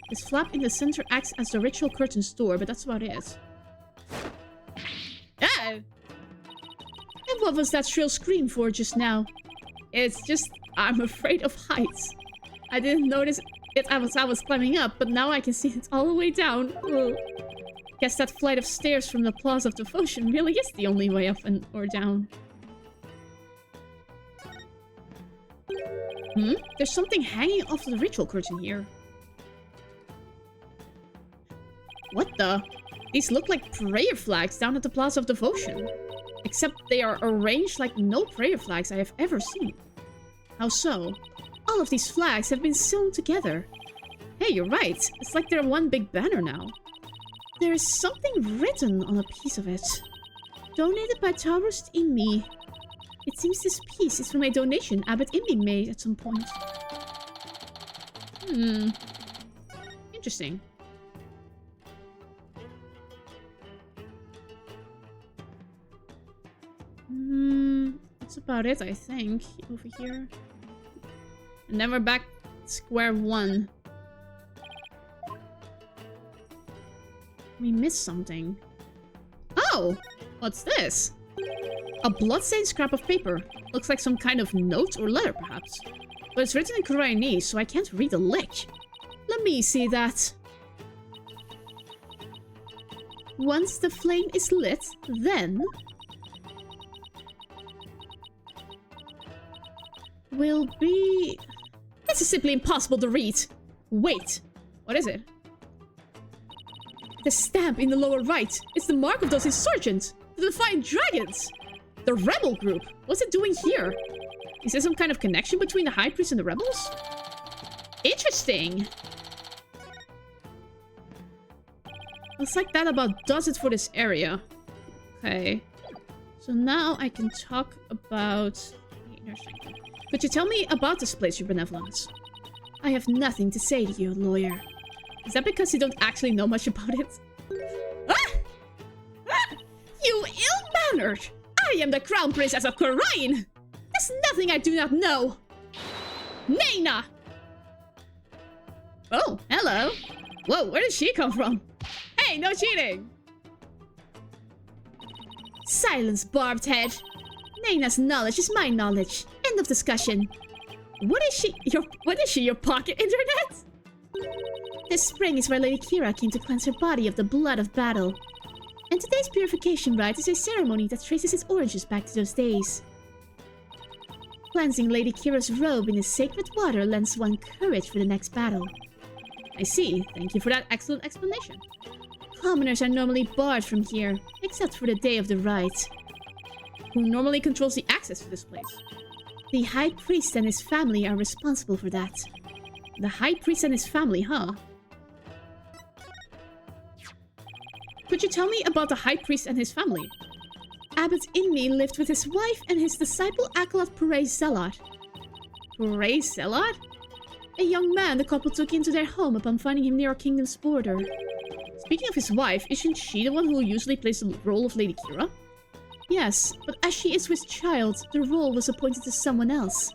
A: This flap in the center acts as the ritual curtain's door, but that's about it. Ah!
B: And what was that shrill scream for just now?
A: It's just, I'm afraid of heights. I didn't notice it as I was climbing up, but now I can see it's all the way down. Ugh. Guess that flight of stairs from the Plaza of Devotion really is the only way up and or down. There's something hanging off the ritual curtain here. What the? These look like prayer flags down at the Plaza of Devotion. Except they are arranged like no prayer flags I have ever seen. How so? All of these flags have been sewn together. Hey, you're right. It's like they're one big banner now. There is something written on a piece of it. Donated by TuMiiA. It seems this piece is from a donation Abbot Imbi made at some point. Interesting. That's about it, I think. Over here. And then we're back to square one. We missed something. Oh! What's this? A bloodstained scrap of paper. Looks like some kind of note or letter, perhaps. But it's written in Koreanese, so I can't read a lick. Let me see that. Once the flame is lit, then... will be... This is simply impossible to read. Wait. What is it? The stamp in the lower right. It's the mark of those insurgents. The Defiant Dragons. The rebel group. What's it doing here? Is there some kind of connection between the High Priest and the rebels? Interesting. Looks like that about does it for this area. Okay. So now I can talk about... Could you tell me about this place, Your Benevolence? I have nothing to say to you, lawyer. Is that because you don't actually know much about it? Ah! Ah! You ill-mannered! I am the Crown Princess of Korain! There's nothing I do not know! Nena! Oh, hello. Whoa, where did she come from? Hey, no cheating! Silence, barbed head. Nena's knowledge is my knowledge. End of discussion. What is she? Your pocket internet? This spring is where Lady Kira came to cleanse her body of the blood of battle. And today's purification rite is a ceremony that traces its origins back to those days. Cleansing Lady Kira's robe in the sacred water lends one courage for the next battle. I see. Thank you for that excellent explanation. Commoners are normally barred from here, except for the day of the rite. Who normally controls the access to this place? The High Priest and his family are responsible for that. The High Priest and his family, huh? Could you tell me about the High Priest and his family? Abbot Inmi lived with his wife and his disciple Acolyte Purei Zealot. Purei Zealot? A young man the couple took into their home upon finding him near our kingdom's border. Speaking of his wife, isn't she the one who usually plays the role of Lady Kira? Yes, but as she is with child, the role was appointed to someone else.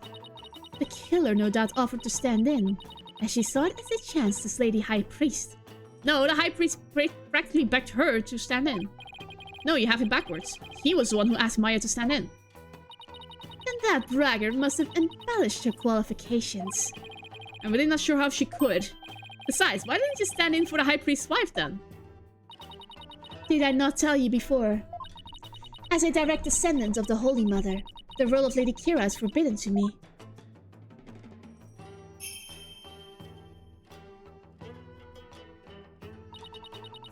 A: The killer no doubt offered to stand in, as she saw it as a chance to slay the High Priest. No, the High Priest practically begged her to stand in. No, you have it backwards. He was the one who asked Maya to stand in. And that braggart must have embellished her qualifications. I'm really not sure how she could. Besides, why didn't you stand in for the High Priest's wife then? Did I not tell you before? As a direct descendant of the Holy Mother, the role of Lady Kira is forbidden to me.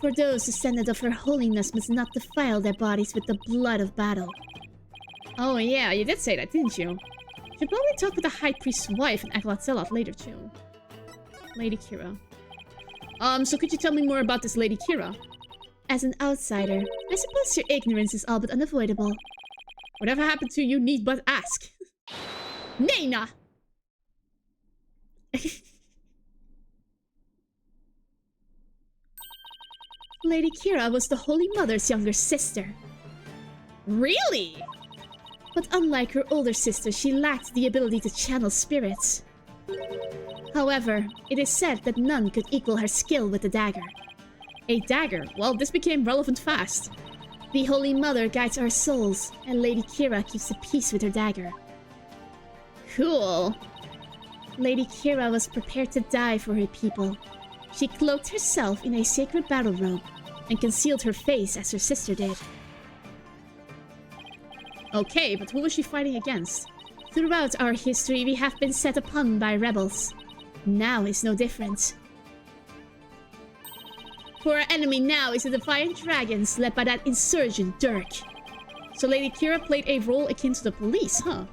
A: For those descendants of Her Holiness must not defile their bodies with the blood of battle. Oh yeah, you did say that, didn't you? Should probably talk with the High Priest's wife and Acolyte Zealot later too. Lady Kira. So could you tell me more about this Lady Kira? As an outsider, I suppose your ignorance is all but unavoidable. Whatever happened to you need but ask. Nena! Lady Kira was the Holy Mother's younger sister. Really? But unlike her older sister, she lacked the ability to channel spirits. However, it is said that none could equal her skill with the dagger. A dagger? Well, this became relevant fast. The Holy Mother guides our souls, and Lady Kira keeps the peace with her dagger. Cool. Lady Kira was prepared to die for her people. She cloaked herself in a sacred battle robe, and concealed her face as her sister did. Okay, but who was she fighting against?
B: Throughout our history, we have been set upon by rebels. Now is no different. For our enemy now is the Defiant Dragons led by that insurgent Dirk. So Lady Kira played a role akin to the police, huh?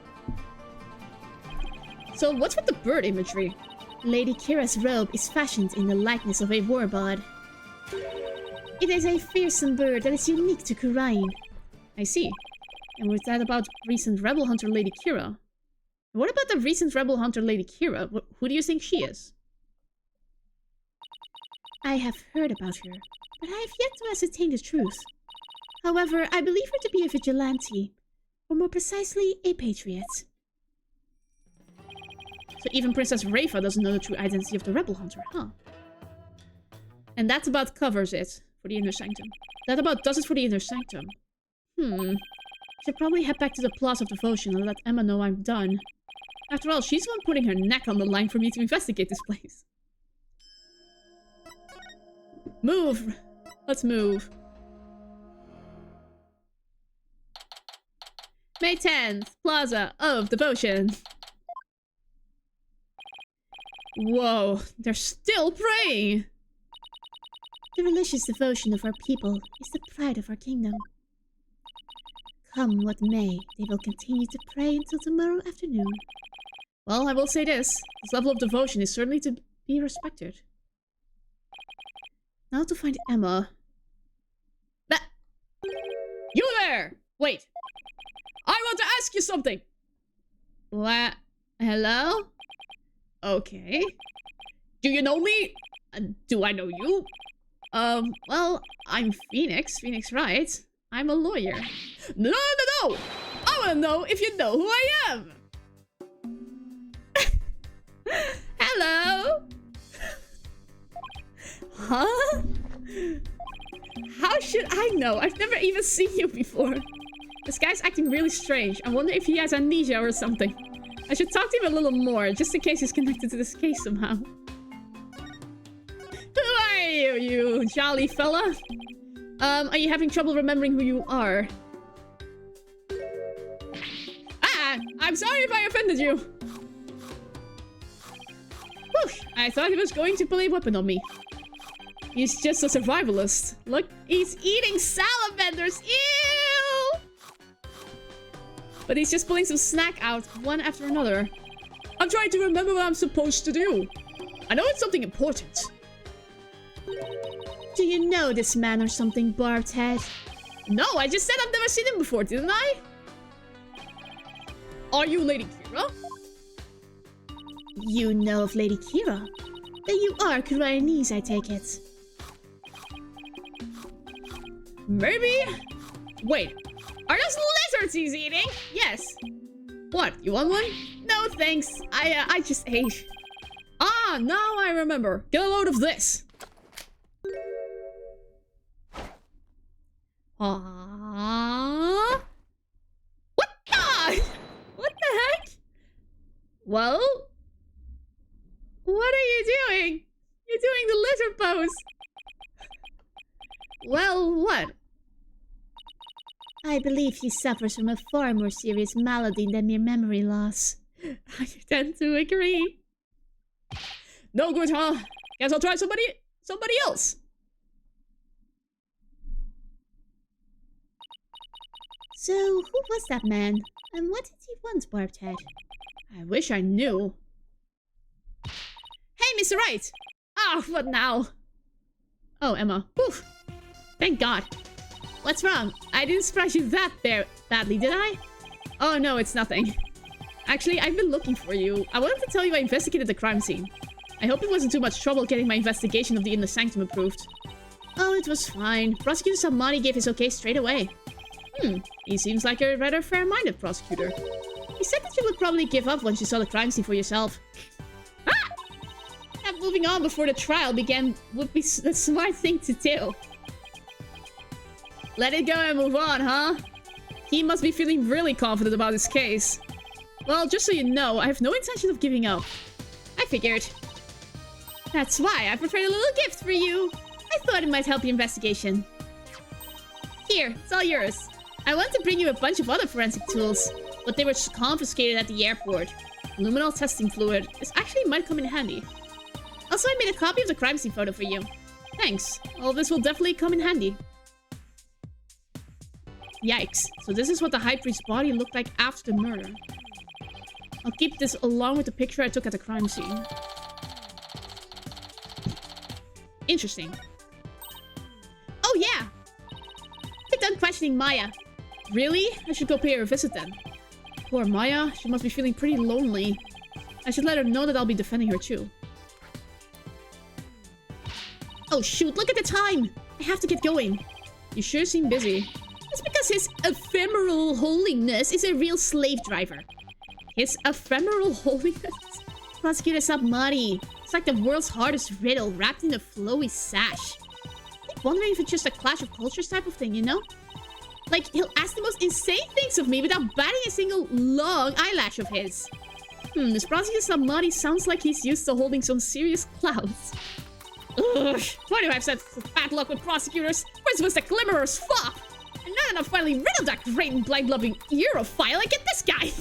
B: So what's with the bird imagery? Lady Kira's robe is fashioned in the likeness of a warbird. It is a fearsome bird that is unique to Kurain. I see. And with that about recent Rebel Hunter Lady Kira? What about the recent Rebel Hunter Lady Kira? Who do you think she is? I have heard about her, but I have yet to ascertain the truth. However, I believe her to be a vigilante, or more precisely, a patriot.
A: So even Princess Reva doesn't know the true identity of the Rebel Hunter, huh? And that about covers it for the Inner Sanctum. That about does it for the Inner Sanctum. Should probably head back to the Plaza of Devotion and let Emma know I'm done. After all, she's the one putting her neck on the line for me to investigate this place. Move! Let's move. May 10th, Plaza of Devotion. Whoa, they're still praying!
B: The religious devotion of our people is the pride of our kingdom. Come what may, they will continue to pray until tomorrow afternoon.
A: Well, I will say this level of devotion is certainly to be respected. Now to find Emma. You there! Wait! I want to ask you something! What? Hello? Okay. Do you know me? Do I know you? Well, I'm Phoenix. Phoenix Wright. I'm a lawyer. No! I want to know if you know who I am! Hello? Huh? How should I know? I've never even seen you before. This guy's acting really strange. I wonder if he has amnesia or something. I should talk to him a little more, just in case he's connected to this case somehow. Who are you, you jolly fella? Are you having trouble remembering who you are? Ah! I'm sorry if I offended you! Whew, I thought he was going to pull a weapon on me. He's just a survivalist. Look, he's eating salamanders! Ew! But he's just pulling some snack out, one after another. I'm trying to remember what I'm supposed to do. I know it's something important.
B: Do you know this man or something, Barbed Head?
A: No, I just said I've never seen him before, didn't I? Are you Lady Kira?
B: You know of Lady Kira? Then you are Kurainese, I take it.
A: Maybe? Wait, are those lizards he's eating? Yes. What, you want one? No, thanks. I just ate. Ah, now I remember. Get a load of this. What the? What the heck? Well, what are you doing? You're doing the lizard pose. Well, what?
B: I believe he suffers from a far more serious malady than mere memory loss.
A: I tend to agree. No good, huh? Guess I'll try somebody else.
B: So, who was that man? And what did he want, Barbed Head?
A: I wish I knew. Hey, Mr. Wright! Ah, what now? Oh, Emma. Poof. Thank God. What's wrong? I didn't surprise you that badly, did I? Oh, no, it's nothing. Actually, I've been looking for you. I wanted to tell you I investigated the crime scene. I hope it wasn't too much trouble getting my investigation of the Inner Sanctum approved. Oh, it was fine. Prosecutor Samani gave his okay straight away. He seems like a rather fair-minded prosecutor. He said that you would probably give up once you saw the crime scene for yourself. Ah! That moving on before the trial began would be the smart thing to do. Let it go and move on, huh? He must be feeling really confident about his case. Well, just so you know, I have no intention of giving up. I figured. That's why I prepared a little gift for you. I thought it might help your investigation. Here, it's all yours. I want to bring you a bunch of other forensic tools, but they were confiscated at the airport. Luminol testing fluid. This actually might come in handy. Also, I made a copy of the crime scene photo for you. Thanks. All this will definitely come in handy. Yikes. So this is what the High Priest's body looked like after the murder. I'll keep this along with the picture I took at the crime scene. Interesting. Oh yeah! Get done questioning Maya. Really? I should go pay her a visit then. Poor Maya. She must be feeling pretty lonely. I should let her know that I'll be defending her too. Oh shoot, look at the time! I have to get going. You sure seem busy. It's because his ephemeral holiness is a real slave driver. His ephemeral holiness? Prosecutor Sabmari. It's like the world's hardest riddle wrapped in a flowy sash. I keep wondering if it's just a clash of cultures type of thing, you know? Like, he'll ask the most insane things of me without batting a single long eyelash of his. This Prosecutor Sabmari sounds like he's used to holding some serious clouds. Ugh, why do I have such bad luck with prosecutors? First was the Glimmerer's fop! And now that I'm finally rid of that great and blind-loving Europhile, I get this guy!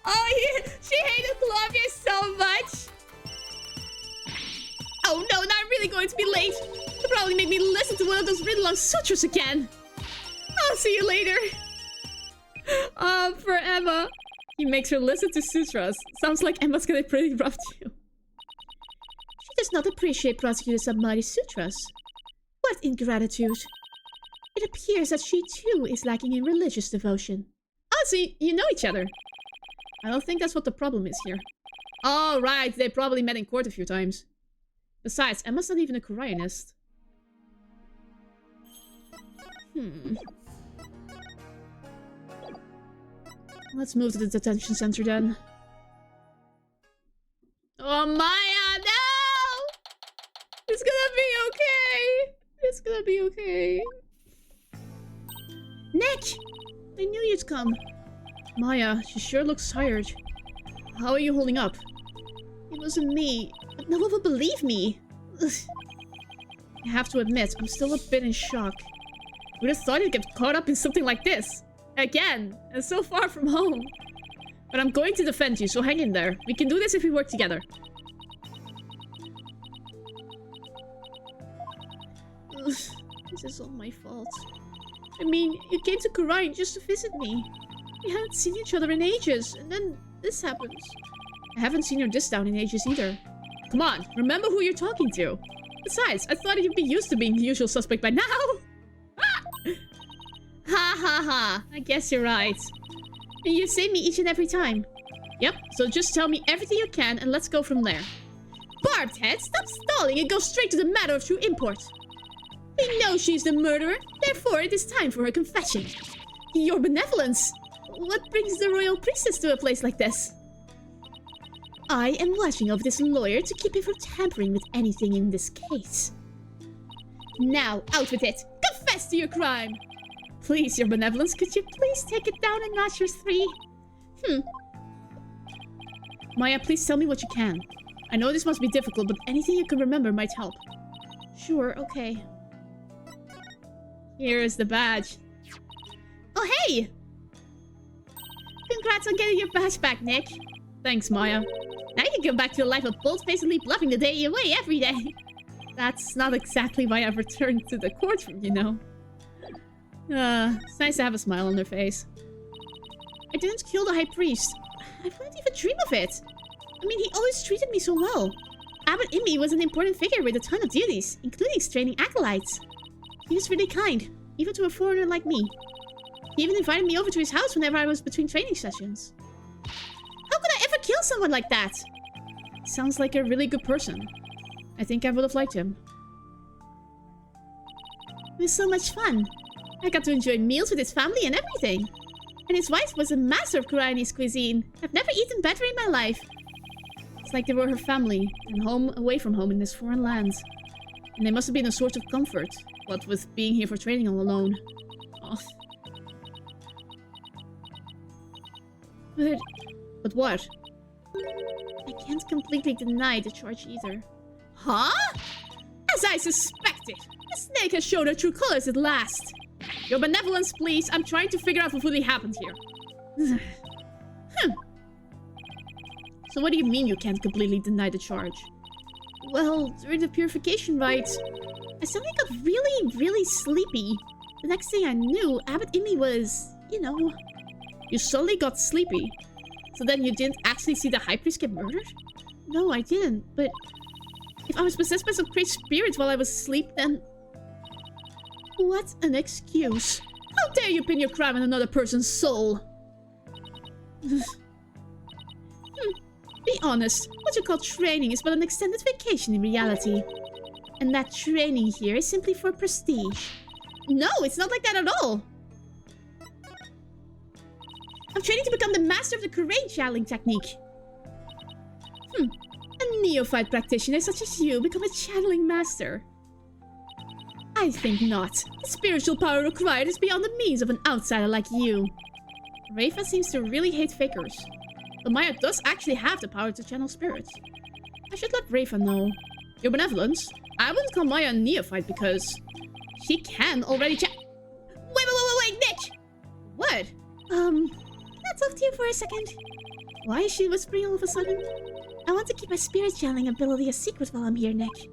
A: Oh, she hated Clavia so much! Oh no, now I'm really going to be late! They'll probably make me listen to one of those read-along sutras again! I'll see you later! For Emma. He makes her listen to sutras. Sounds like Emma's gonna pretty rough too. She does not appreciate Prosecutor Sabmari's sutras. What ingratitude. It appears that she too is lacking in religious devotion. Oh, so you know each other. I don't think that's what the problem is here. Oh, right. They probably met in court a few times. Besides, Emma's not even a Koreanist. Let's move to the detention center then. Oh, Maya, no! It's gonna be okay. It's gonna be okay. Nick! I knew you'd come. Maya, she sure looks tired. How are you holding up? It wasn't me, but no one will believe me. Ugh. I have to admit, I'm still a bit in shock. Would have thought you'd get caught up in something like this. Again, and so far from home. But I'm going to defend you, so hang in there. We can do this if we work together. Ugh, this is all my fault. I mean, you came to Kurai just to visit me. We hadn't seen each other in ages, and then this happens. I haven't seen your disc down in ages either. Come on, remember who you're talking to. Besides, I thought you'd be used to being the usual suspect by now. Ha ha ha, I guess you're right. And you save me each and every time. Yep, so just tell me everything you can and let's go from there. Barbed head, stop stalling and go straight to the matter of true import. We know she's the murderer, therefore it is time for her confession. Your benevolence! What brings the royal priestess to a place like this? I am watching over this lawyer to keep him from tampering with anything in this case. Now, out with it! Confess to your crime! Please, your benevolence, could you please take it down a notch or 3? Maya, please tell me what you can. I know this must be difficult, but anything you can remember might help. Sure, okay. Here is the badge. Oh, hey! Congrats on getting your badge back, Nick. Thanks, Maya. Now you can go back to a life of bold-facedly bluffing the day away every day. That's not exactly why I've returned to the courtroom, you know. It's nice to have a smile on their face. I didn't kill the High Priest. I wouldn't even dream of it. I mean, he always treated me so well. Abbot Imbi was an important figure with a ton of duties, including straining acolytes. He was really kind, even to a foreigner like me. He even invited me over to his house whenever I was between training sessions. How could I ever kill someone like that? Sounds like a really good person. I think I would have liked him. It was so much fun. I got to enjoy meals with his family and everything. And his wife was a master of Koreanese cuisine. I've never eaten better in my life. It's like they were her family, and home away from home in this foreign land. And they must have been a source of comfort, what with being here for training all alone. Oh. But what? I can't completely deny the charge either. Huh? As I suspected! The snake has shown her true colors at last! Your benevolence, please. I'm trying to figure out what really happened here. So what do you mean you can't completely deny the charge? Well, during the purification rite, I suddenly got really, really sleepy. The next thing I knew, Abbot Imi was, you know... You suddenly got sleepy. So then you didn't actually see the High Priest get murdered? No, I didn't, but... If I was possessed by some great spirit while I was asleep, then... What an excuse. How dare you pin your crime on another person's soul? Be honest, what you call training is but an extended vacation in reality. And that training here is simply for prestige. No, it's not like that at all. I'm training to become the master of the Courageous channeling technique. A neophyte practitioner such as you become a channeling master. I think not. The spiritual power required is beyond the means of an outsider like you. Rafa seems to really hate fakers. But Maya does actually have the power to channel spirits. I should let Rafa know. Your benevolence? I wouldn't call Maya a neophyte because... She can already Wait, Nick! What?
B: Let's talk to you for a second.
A: Why is she whispering all of a sudden?
B: I want to keep my spirit channeling ability a secret while I'm here, Nick.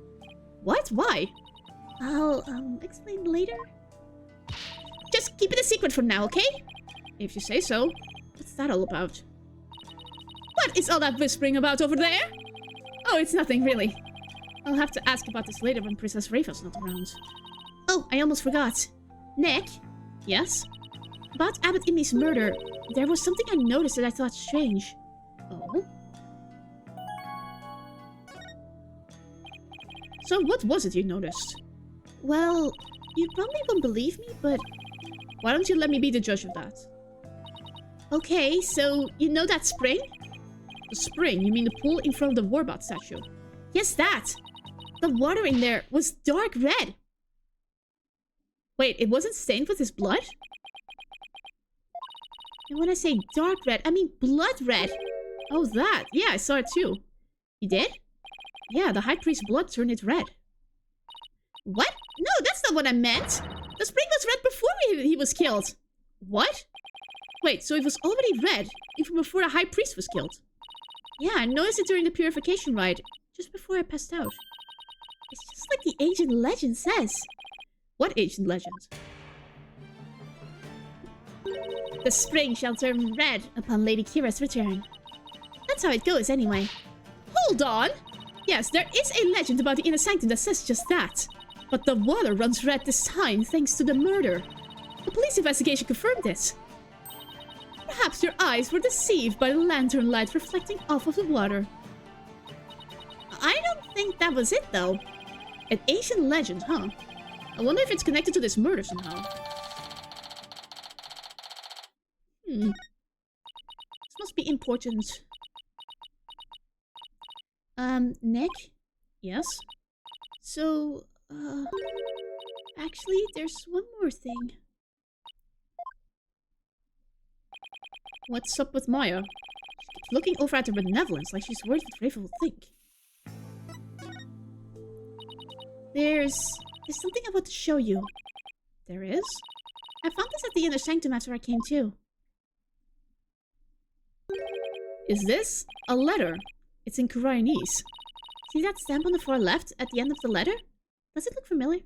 A: What? Why?
B: I'll, explain later.
A: Just keep it a secret for now, okay? If you say so. What's that all about? What is all that whispering about over there? Oh, it's nothing, really. I'll have to ask about this later when Princess Rafa's not around.
B: Oh, I almost forgot. Nick?
A: Yes?
B: About Abbot Imi's murder, there was something I noticed that I thought strange.
A: Oh? So what was it you noticed?
B: Well, you probably won't believe me, but...
A: Why don't you let me be the judge of that?
B: Okay, so you know that spring?
A: The spring? You mean the pool in front of the Warbot statue?
B: Yes, that! The water in there was dark red.
A: Wait, it wasn't stained with his blood?
B: And when I say dark red, I mean blood red.
A: Oh, that. Yeah, I saw it too.
B: You did?
A: Yeah, the High Priest's blood turned it red.
B: What? No, that's not what I meant. The spring was red before he was killed.
A: What? Wait, so it was already red, even before the High Priest was killed?
B: Yeah, I noticed it during the purification rite, just before I passed out. It's just like the ancient legend says.
A: What ancient legend?
B: The spring shall turn red upon Lady Kira's return. That's how it goes anyway.
A: Hold on! Yes, there is a legend about the inner sanctum that says just that. But the water runs red this time thanks to the murder. The police investigation confirmed this. Perhaps your eyes were deceived by the lantern light reflecting off of the water.
B: I don't think that was it, though.
A: An ancient legend, huh? I wonder if it's connected to this murder somehow. This must be important.
B: Nick?
A: Yes?
B: So, actually, there's one more thing.
A: What's up with Maya? She keeps looking over at her benevolence like she's worried what Rafa will think.
B: There's something I want to show you.
A: There is?
B: I found this at the inner sanctum after I came to.
A: Is this a letter? It's in Koreanese.
B: See that stamp on the far left at the end of the letter? Does it look familiar?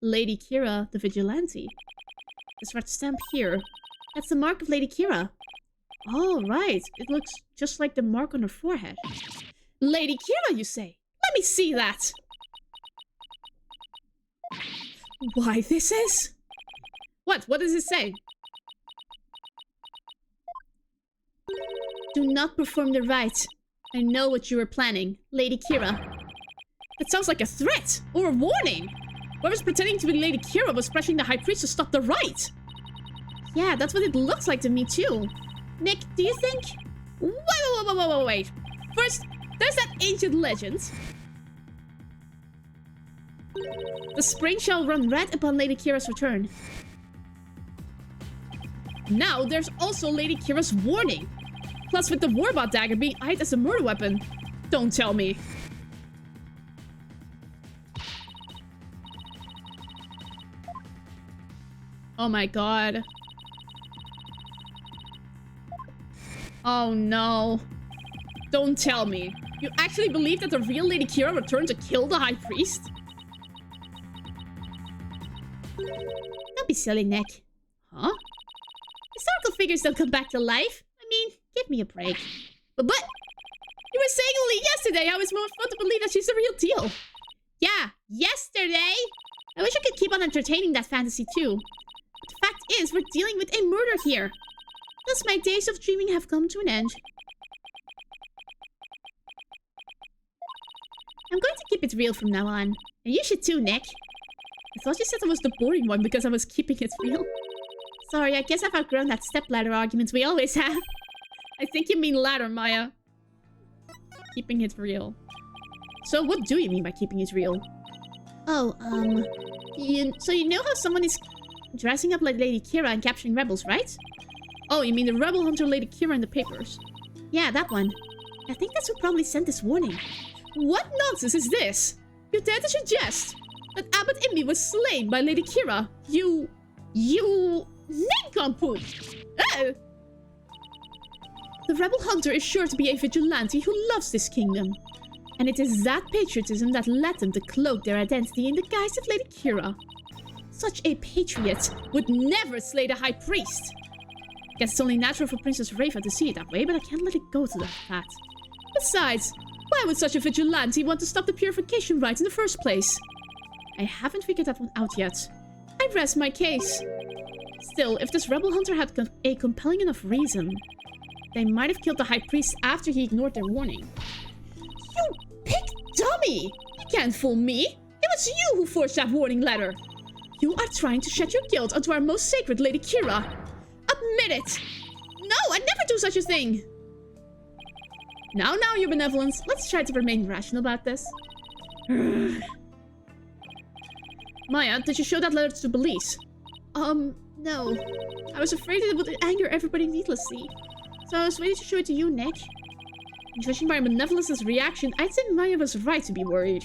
A: Lady Kira, the Vigilante. This red stamp here.
B: That's the mark of Lady Kira.
A: Oh, right. It looks just like the mark on her forehead. Lady Kira, you say? Let me see that! Why, this is... What? What does it say?
B: Do not perform the rite. I know what you are planning, Lady Kira.
A: That sounds like a threat or a warning. Whoever's pretending to be Lady Kira was pressuring the High Priest to stop the rite.
B: Yeah, that's what it looks like to me too. Nick, do you think...
A: Wait. First, there's that ancient legend. The spring shall run red upon Lady Kira's return. Now, there's also Lady Kira's warning. Plus, with the Warbot dagger being eyed as a murder weapon. Don't tell me. Oh my god. Oh no. Don't tell me. You actually believe that the real Lady Kira returned to kill the High Priest?
B: Don't be silly, Nick.
A: Huh?
B: Historical figures don't come back to life. I mean, give me a break.
A: But you were saying only yesterday how it's more fun to believe that she's the real deal.
B: Yeah, yesterday! I wish I could keep on entertaining that fantasy too. But the fact is, we're dealing with a murder here. Thus my days of dreaming have come to an end. I'm going to keep it real from now on. And you should too, Nick.
A: I thought you said I was the boring one because I was keeping it real.
B: Sorry, I guess I've outgrown that stepladder argument we always have.
A: I think you mean ladder, Maya. Keeping it real. So what do you mean by keeping it real?
B: Oh, so you know how someone is dressing up like Lady Kira and capturing rebels, right?
A: Oh, you mean the rebel hunter Lady Kira in the papers?
B: Yeah, that one. I think that's who probably sent this warning.
A: What nonsense is this? You dare to suggest that Abbot Imbi was slain by Lady Kira? You nincompoop! Oh! The rebel hunter is sure to be a vigilante who loves this kingdom. And it is that patriotism that led them to cloak their identity in the guise of Lady Kira. Such a patriot would never slay the High Priest. Guess it's only natural for Princess Reva to see it that way, but I can't let it go to that fact. Besides, why would such a vigilante want to stop the purification rite in the first place? I haven't figured that one out yet. I rest my case. Still, if this rebel hunter had a compelling enough reason, they might have killed the High Priest after he ignored their warning. You big dummy! You can't fool me! It was you who forged that warning letter! You are trying to shed your guilt onto our most sacred Lady Kira! Admit it! No, I'd never do such a thing! Now, your benevolence. Let's try to remain rational about this. Maya, did you show that letter to police?
B: No.
A: I was afraid it would anger everybody needlessly.
B: So I was waiting to show it to you, Nick.
A: Judging by Benevolence's reaction, I'd say Maya was right to be worried.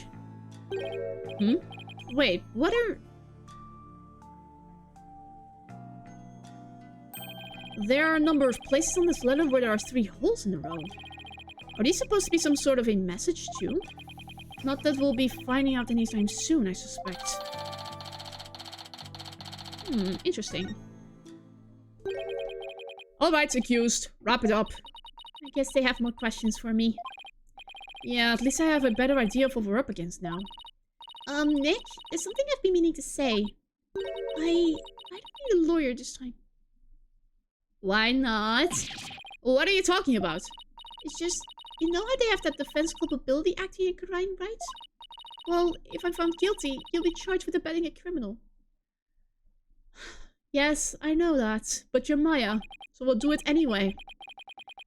A: Wait, what are... There are a number of places on this letter where there are 3 holes in a row. Are these supposed to be some sort of a message too? Not that we'll be finding out anytime soon, I suspect. Interesting. Alright, accused. Wrap it up.
B: I guess they have more questions for me.
A: Yeah, at least I have a better idea of what we're up against now.
B: Nick, there's something I've been meaning to say. I don't need a lawyer this time.
A: Why not? What are you talking about?
B: It's just, you know how they have that Defense Culpability Act in a crime, right? Well, if I'm found guilty, you'll be charged with abetting a criminal.
A: Yes, I know that, but you're Maya, so we'll do it anyway.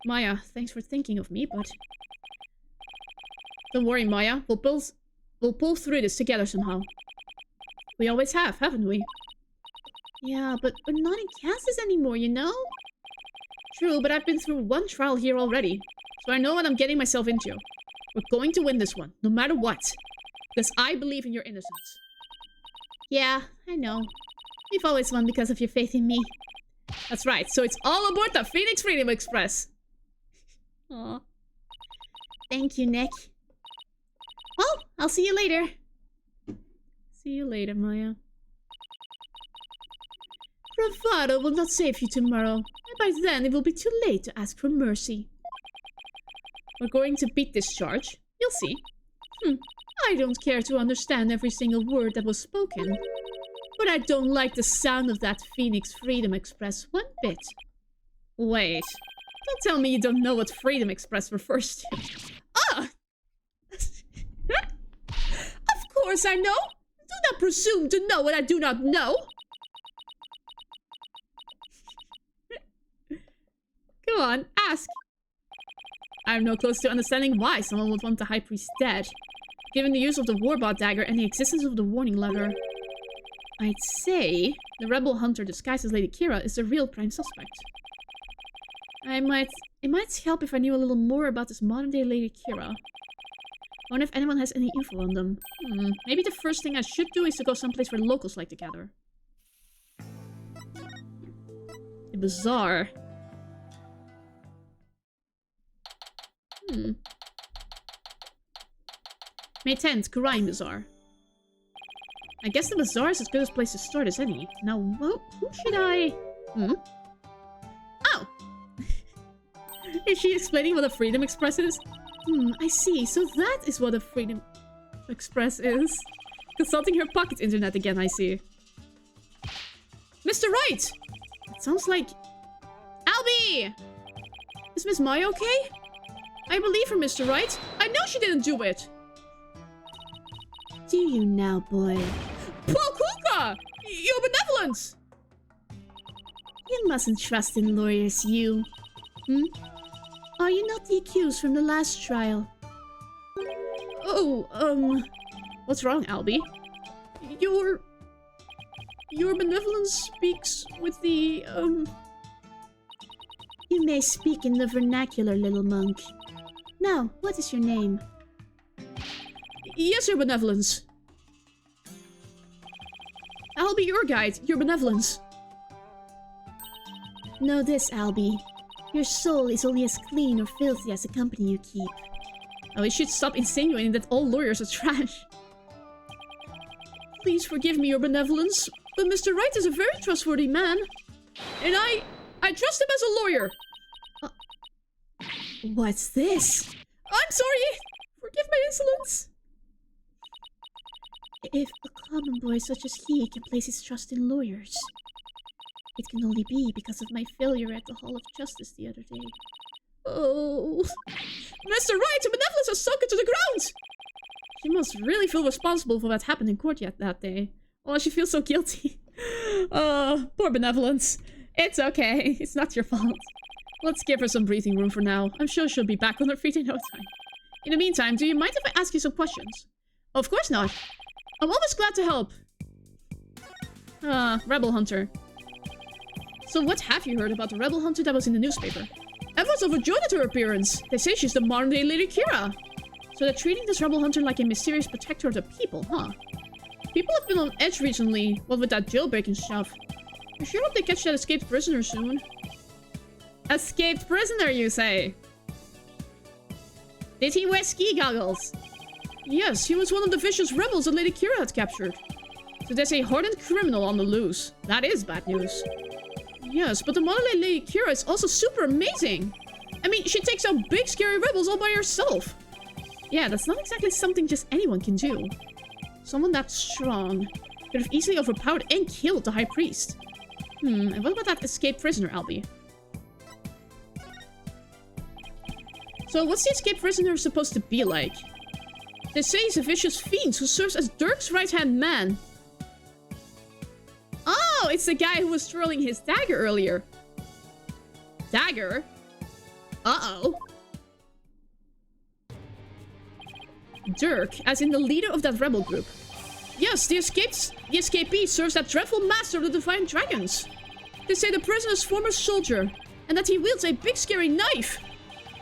A: Maya, thanks for thinking of me, but... Don't worry, Maya. We'll pull through this together somehow. We always have, haven't we?
B: Yeah, but we're not in Kansas anymore, you know?
A: True, but I've been through 1 trial here already, so I know what I'm getting myself into. We're going to win this one, no matter what. Because I believe in your innocence.
B: Yeah, I know. You've always won because of your faith in me.
A: That's right, so it's all aboard the Phoenix Freedom Express.
B: Aw. Thank you, Nick. Well, I'll see you later.
A: See you later, Maya. Bravado will not save you tomorrow, and by then it will be too late to ask for mercy. We're going to beat this charge. You'll see. I don't care to understand every single word that was spoken, but I don't like the sound of that Phoenix Freedom Express one bit. Wait, don't tell me you don't know what Freedom Express refers to. Ah! Of course I know! Do not presume to know what I do not know! Go on, ask. I'm no close to understanding why someone would want the High Priest dead, given the use of the Warbot dagger and the existence of the warning letter. I'd say the rebel hunter disguised as Lady Kira is the real prime suspect. It might help if I knew a little more about this modern-day Lady Kira. I wonder if anyone has any info on them. Maybe the first thing I should do is to go someplace where locals like to gather. The bazaar. May 10th, Crime Bazaar. I guess the bazaar is as good a place to start as any. Now, who should I... Oh! Is she explaining what a Freedom Express is? I see. So that is what a Freedom Express is. Consulting her pocket internet again, I see. Mr. Wright! It sounds like... Albie! Is Miss Mai okay? I believe her, Mr. Wright. I know she didn't do it.
B: Do you now, boy?
A: Pokuka! Your benevolence!
B: You mustn't trust in lawyers, you. Are you not the accused from the last trial?
A: Oh, what's wrong, Albie? Your benevolence speaks with the,
B: You may speak in the vernacular, little monk. Now, what is your name?
A: Yes, your benevolence. I'll be your guide, your benevolence.
B: Know this, Albie. Your soul is only as clean or filthy as the company you keep.
A: Oh, we should stop insinuating that all lawyers are trash. Please forgive me, your benevolence, but Mr. Wright is a very trustworthy man. And I trust him as a lawyer.
B: What's this?
A: I'm sorry! Forgive my insolence!
B: If a common boy such as he can place his trust in lawyers, it can only be because of my failure at the Hall of Justice the other day.
A: Oh... Mr. Wright, your benevolence has sunk into the ground! She must really feel responsible for what happened in court yet that day. Oh, she feels so guilty. Oh, poor benevolence. It's okay. It's not your fault. Let's give her some breathing room for now. I'm sure she'll be back on her feet in no time. In the meantime, do you mind if I ask you some questions? Of course not. I'm always glad to help. Rebel Hunter. So what have you heard about the Rebel Hunter that was in the newspaper? Everyone's overjoyed at her appearance. They say she's the modern-day Lady Kira. So they're treating this Rebel Hunter like a mysterious protector of the people, huh? People have been on edge recently, what with that jailbreak and stuff. I sure hope they catch that escaped prisoner soon. Escaped prisoner, you say? Did he wear ski goggles? Yes, he was one of the vicious rebels that Lady Kira had captured. So there's a hardened criminal on the loose. That is bad news. Yes, but the modern-day Lady Kira is also super amazing. I mean, she takes out big scary rebels all by herself. Yeah, that's not exactly something just anyone can do. Someone that strong could have easily overpowered and killed the High Priest. And what about that escaped prisoner, Albie? So what's the escaped prisoner supposed to be like? They say he's a vicious fiend who serves as Dirk's right-hand man. Oh, it's the guy who was twirling his dagger earlier. Dagger? Uh-oh. Dirk, as in the leader of that rebel group. Yes, the escapee serves that dreadful master of the Divine Dragons. They say the prisoner's former soldier, and that he wields a big scary knife.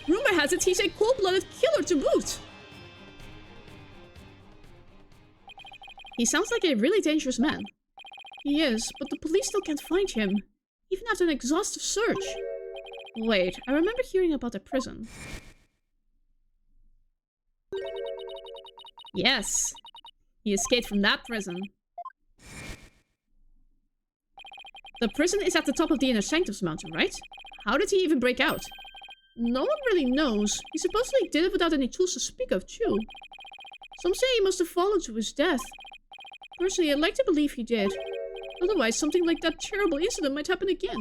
A: Rumor has it he's a cold-blooded killer to boot. He sounds like a really dangerous man. He is, but the police still can't find him, even after an exhaustive search. Wait, I remember hearing about a prison. Yes, he escaped from that prison. The prison is at the top of the Inner Sanctums mountain, right? How did he even break out? No one really knows. He supposedly did it without any tools to speak of, too. Some say he must have fallen to his death. Personally, I'd like to believe he did. Otherwise, something like that terrible incident might happen again.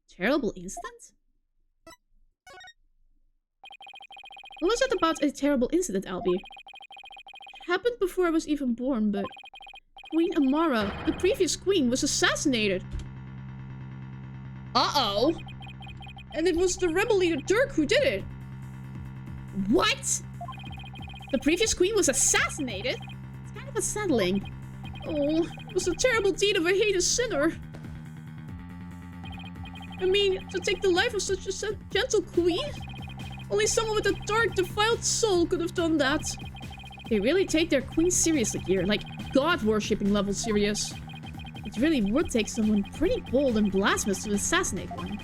A: Terrible incident? What was it about a terrible incident, Albie? It happened before I was even born, but... Queen Amara, the previous queen, was assassinated. Uh-oh! And it was the rebel leader Dirk who did it. What? The previous queen was assassinated? It's kind of unsettling. Oh, it was a terrible deed of a heinous sinner. I mean, to take the life of such a gentle queen? Only someone with a dark, defiled soul could have done that. They really take their queen seriously here, like god-worshipping level serious. It really would take someone pretty bold and blasphemous to assassinate one.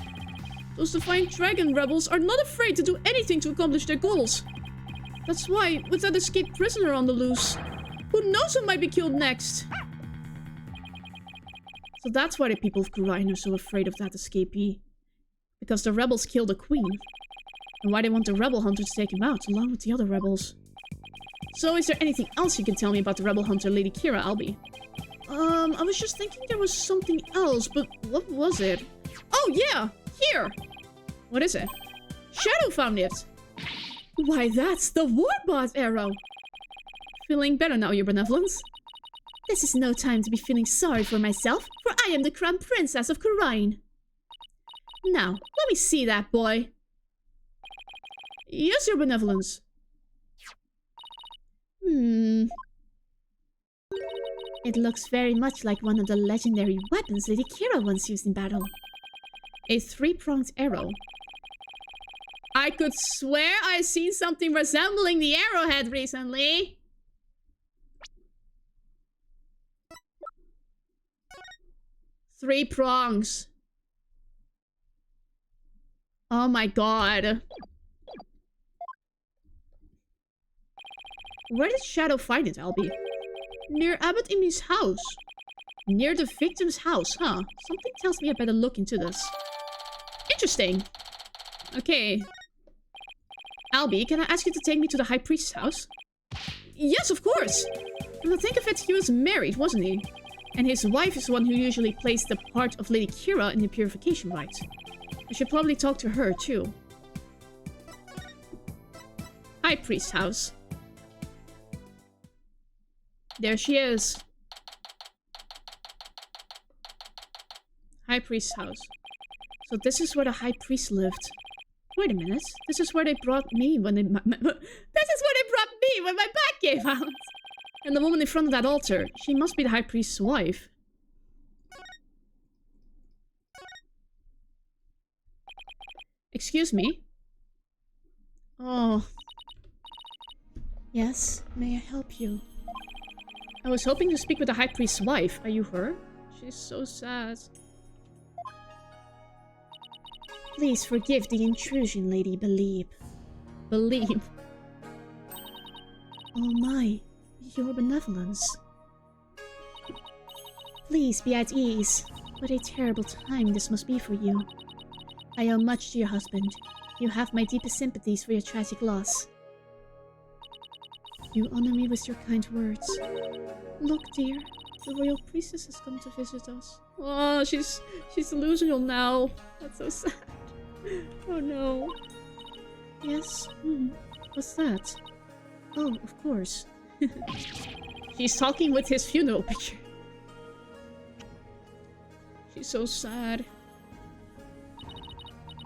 A: Those defiant dragon rebels are not afraid to do anything to accomplish their goals. That's why, with that escaped prisoner on the loose, who knows who might be killed next? So that's why the people of Khura'in are so afraid of that escapee. Because the rebels killed the queen. And why they want the rebel hunter to take him out, along with the other rebels. So is there anything else you can tell me about the rebel hunter Lady Kira, Albie? I was just thinking there was something else, but what was it? Oh yeah! Here! What is it? Shadow found it! Why, that's the Warbot arrow! Feeling better now, your benevolence?
B: This is no time to be feeling sorry for myself, for I am the crown princess of Khura'in.
A: Now, let me see that boy. Yes, your benevolence.
B: It looks very much like one of the legendary weapons Lady Kira once used in battle.
A: A 3-pronged arrow. I could swear I've seen something resembling the arrowhead recently. Three prongs. Oh my god. Where did Shadow find it, Albie? Near Abbot Imi's house. Near the victim's house, huh? Something tells me I better look into this. Interesting. Okay. Albie, can I ask you to take me to the High Priest's house? Yes, of course! When I think of it, he was married, wasn't he? And his wife is the one who usually plays the part of Lady Kira in the purification rite. I should probably talk to her, too. High Priest's house. There she is. High Priest's house. So this is where the High Priest lived. Wait a minute. This is where they brought me when they... This is where they brought me when my back gave out! And the woman in front of that altar, she must be the High Priest's wife. Excuse me? Oh.
B: Yes, may I help you?
A: I was hoping to speak with the High Priest's wife. Are you her? She's so sad.
B: Please forgive the intrusion, Lady Believe.
A: Believe?
B: Oh my, your benevolence. Please be at ease. What a terrible time this must be for you. I owe much to your husband. You have my deepest sympathies for your tragic loss. You honor me with your kind words. Look, dear, the royal priestess has come to visit us.
A: Oh, she's delusional now. That's so sad. Oh no.
B: Yes? What's that? Oh, of course.
A: She's talking with his funeral picture. She's so sad.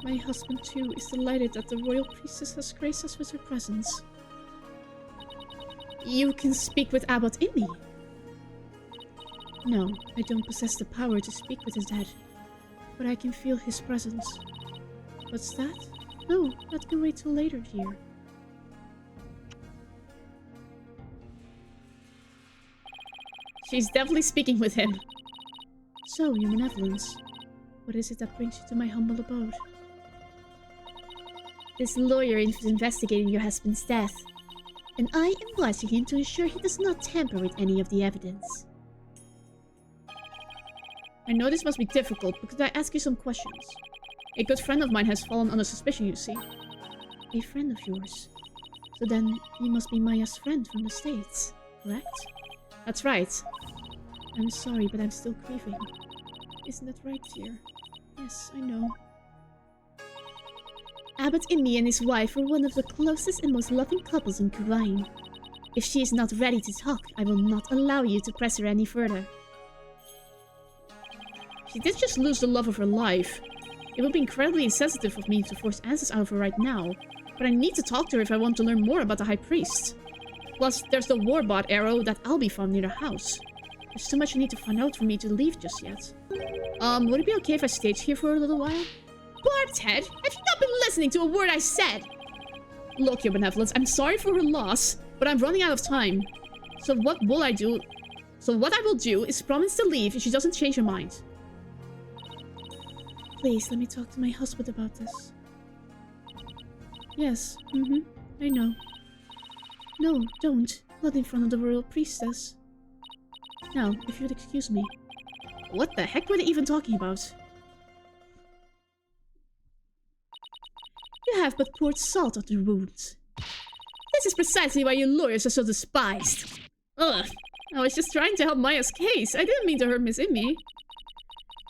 B: My husband, too, is delighted that the royal priestess has graced us with her presence.
A: You can speak with Abbot Imi.
B: No, I don't possess the power to speak with the dead. But I can feel his presence. What's that? No, that can wait till later, dear.
A: She's definitely speaking with him.
B: So, your benevolence. What is it that brings you to my humble abode? This lawyer is investigating your husband's death. And I am watching him to ensure he does not tamper with any of the evidence.
A: I know this must be difficult, but could I ask you some questions? A good friend of mine has fallen under suspicion, you see.
B: A friend of yours? So then, you must be Maya's friend from the States, correct?
A: That's right.
B: I'm sorry, but I'm still grieving. Isn't that right, dear? Yes, I know. Abbot Imi and his wife are one of the closest and most loving couples in Khura'in. If she is not ready to talk, I will not allow you to press her any further.
A: She did just lose the love of her life. It would be incredibly insensitive of me to force answers out of her right now, but I need to talk to her if I want to learn more about the High Priest. Plus, there's the Warbot arrow that Albie found near the house. There's too much I need to find out for me to leave just yet. Would it be okay if I stayed here for a little while? Barthead, have you not been listening to a word I said? Look, your benevolence, I'm sorry for her loss, but I'm running out of time. So what will I do? So what I will do is promise to leave if she doesn't change her mind. Please, let me talk to my husband about this. Yes, I know. No, don't. Not in front of the royal priestess. Now, if you'd excuse me. What the heck were they even talking about? You have but poured salt on the wounds. This is precisely why you lawyers are so despised. Ugh, I was just trying to help Maya's case. I didn't mean to hurt Miss Immy.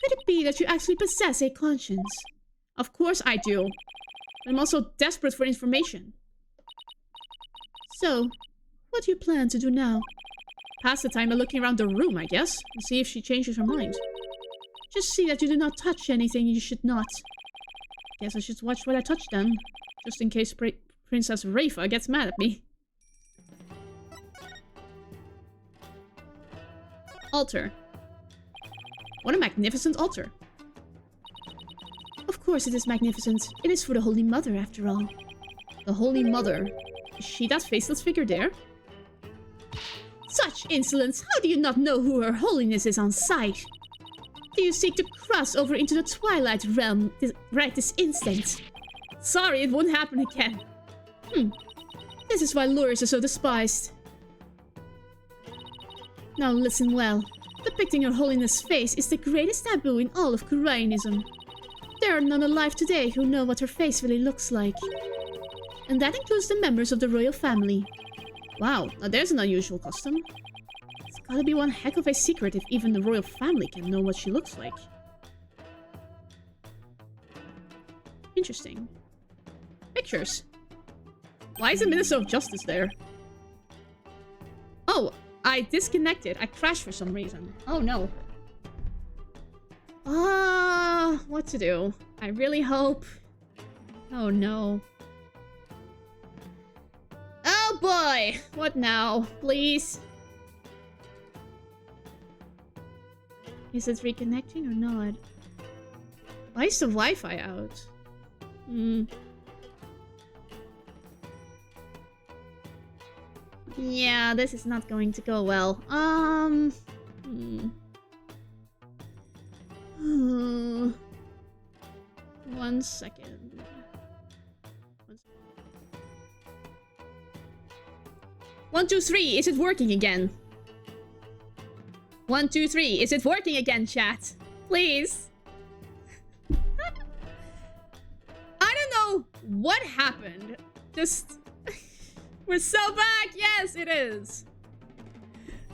A: Could it be that you actually possess a conscience? Of course I do. I'm also desperate for information. So, what do you plan to do now? Pass the time by looking around the room, I guess, and see if she changes her mind. Just see that you do not touch anything you should not. Guess I should watch what I touch then, just in case Princess Rafa gets mad at me. Altar. What a magnificent altar. Of course it is magnificent. It is for the Holy Mother, after all. The Holy Mother. Is she that faceless figure there? Such insolence! How do you not know who Her Holiness is on sight? Do you seek to cross over into the Twilight Realm right this instant? Sorry, it won't happen again. This is why lawyers are so despised. Now listen well. Depicting Her Holiness' face is the greatest taboo in all of Koreanism. There are none alive today who know what her face really looks like. And that includes the members of the royal family. Wow, now there's an unusual custom. It's gotta be one heck of a secret if even the royal family can know what she looks like. Interesting. Pictures. Why is the Minister of Justice there? Oh, I disconnected. I crashed for some reason. Oh no. What to do? I really hope... Oh no. Oh boy! What now? Please? Is it reconnecting or not? Why is the Wi-Fi out? Yeah, this is not going to go well. 1 second. 1, 2, 3. Is it working again? 1, 2, 3. Is it working again, chat? Please. I don't know what happened. Just... We're so back! Yes, it is.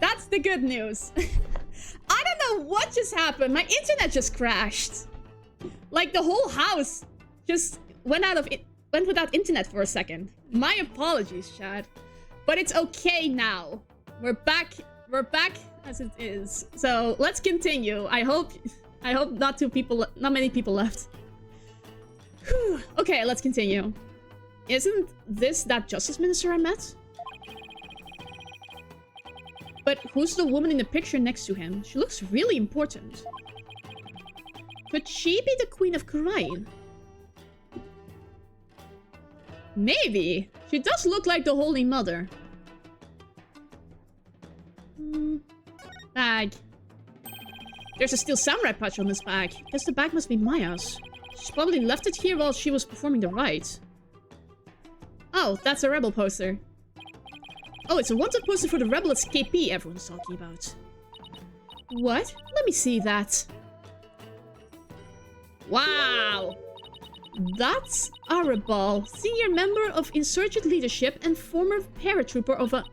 A: That's the good news. I don't know what just happened. My internet just crashed. Like, the whole house just went without internet for a second. My apologies, chat. But it's okay now. We're back as it is. So, let's continue. I hope not many people left. Whew. Okay, let's continue. Isn't this that justice minister I met? But who's the woman in the picture next to him? She looks really important. Could she be the Queen of Korain? Maybe. She does look like the Holy Mother. Bag. There's a steel samurai patch on this bag. Guess the bag must be Maya's. She's probably left it here while she was performing the rite. Oh, that's a rebel poster. Oh, it's a wanted poster for the rebel escapee everyone's talking about. What? Let me see that. Wow! That's Arabal, senior member of insurgent leadership and former paratrooper of a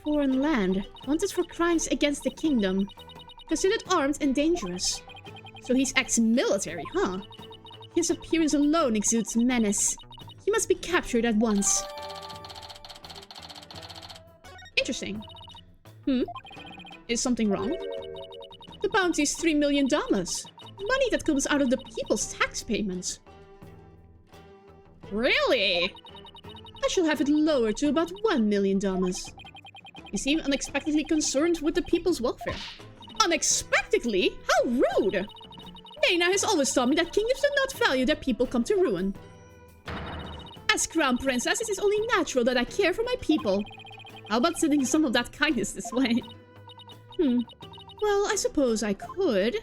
A: foreign land, wanted for crimes against the kingdom. Considered armed and dangerous. So he's ex-military, huh? His appearance alone exudes menace. He must be captured at once. Interesting. Is something wrong? The bounty is $3 million. Money that comes out of the people's tax payments. Really? I shall have it lowered to about $1 million. You seem unexpectedly concerned with the people's welfare. Unexpectedly? How rude! Dana has always taught me that kingdoms do not value their people come to ruin. As Crown Princess, it is only natural that I care for my people. How about sending some of that kindness this way? Well, I suppose I could.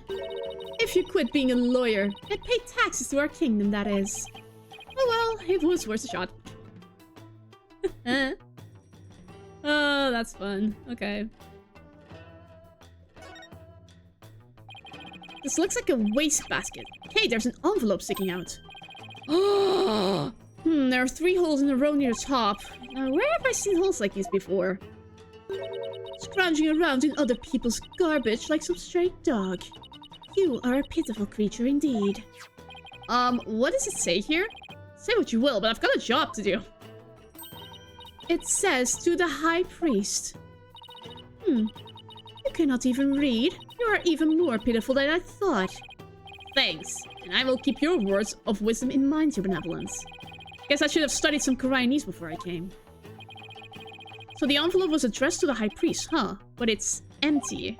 A: If you quit being a lawyer and pay taxes to our kingdom, that is. Oh well, it was worth a shot. Oh, that's fun. Okay. This looks like a wastebasket. Hey, there's an envelope sticking out. Oh, there are 3 holes in a row near the top. Now, where have I seen holes like these before? Scrounging around in other people's garbage like some stray dog. You are a pitiful creature indeed. What does it say here? Say what you will, but I've got a job to do. It says to the High Priest. You cannot even read. You are even more pitiful than I thought. Thanks, and I will keep your words of wisdom in mind, your benevolence. Guess I should have studied some Koreanese before I came. So the envelope was addressed to the High Priest, huh? But it's empty.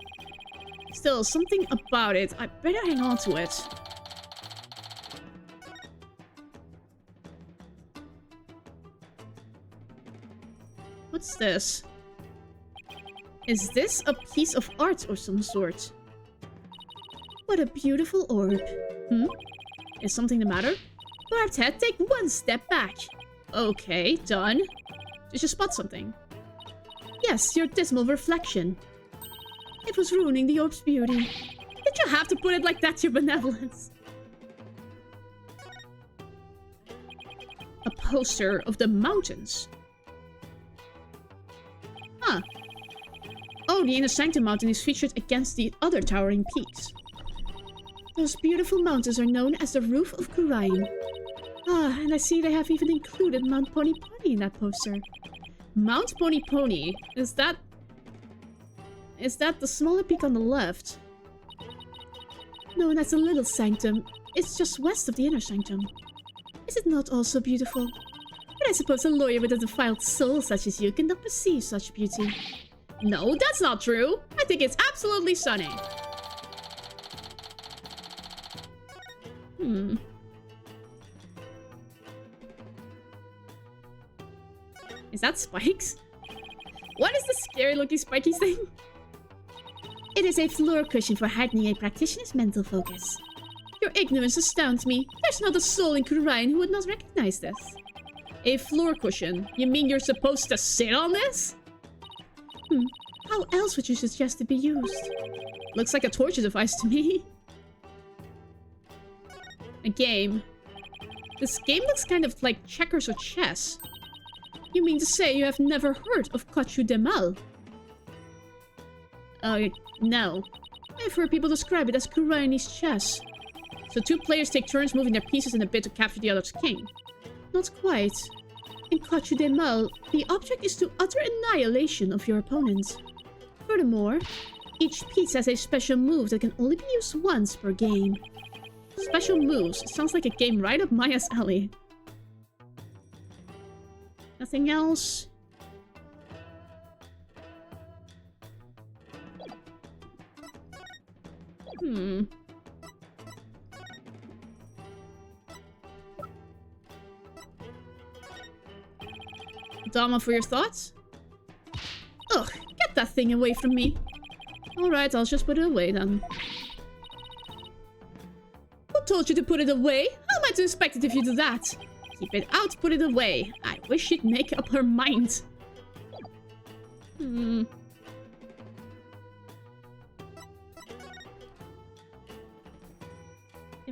A: Still, something about it. I better hang on to it. What's this? Is this a piece of art or some sort? What a beautiful orb. Is something the matter? Barbed head, take 1 step back. Okay, done. Did you spot something? Yes, your dismal reflection. It was ruining the orb's beauty. Did you have to put it like that, your benevolence? A poster of the mountains. Huh. Oh, the Inner Sanctum Mountain is featured against the other towering peaks. Those beautiful mountains are known as the Roof of Kurain. Ah, and I see they have even included Mount Pony Pony in that poster. Mount Pony Pony? Is that the smaller peak on the left? Known as the Little Sanctum, it's just west of the Inner Sanctum. Is it not also beautiful? But I suppose a lawyer with a defiled soul such as you cannot perceive such beauty. No, that's not true. I think it's absolutely stunning. Is that spikes? What is the scary looking spiky thing? It is a floor cushion for heightening a practitioner's mental focus. Your ignorance astounds me. There's not a soul in Kurain who would not recognize this. A floor cushion? You mean you're supposed to sit on this? How else would you suggest it be used? Looks like a torture device to me. A game. This game looks kind of like checkers or chess. You mean to say you have never heard of Kachu Demal? No. I've heard people describe it as Koreanese chess. So 2 players take turns moving their pieces in a bid to capture the other's king. Not quite. In Kachu Demal, the object is to utter annihilation of your opponent. Furthermore, each piece has a special move that can only be used once per game. Special moves. Sounds like a game right up Maya's alley. Nothing else? Dama, for your thoughts? Ugh, get that thing away from me. Alright, I'll just put it away then. Who told you to put it away? How am I to inspect it if you do that? Keep it out, put it away. I wish she'd make up her mind. There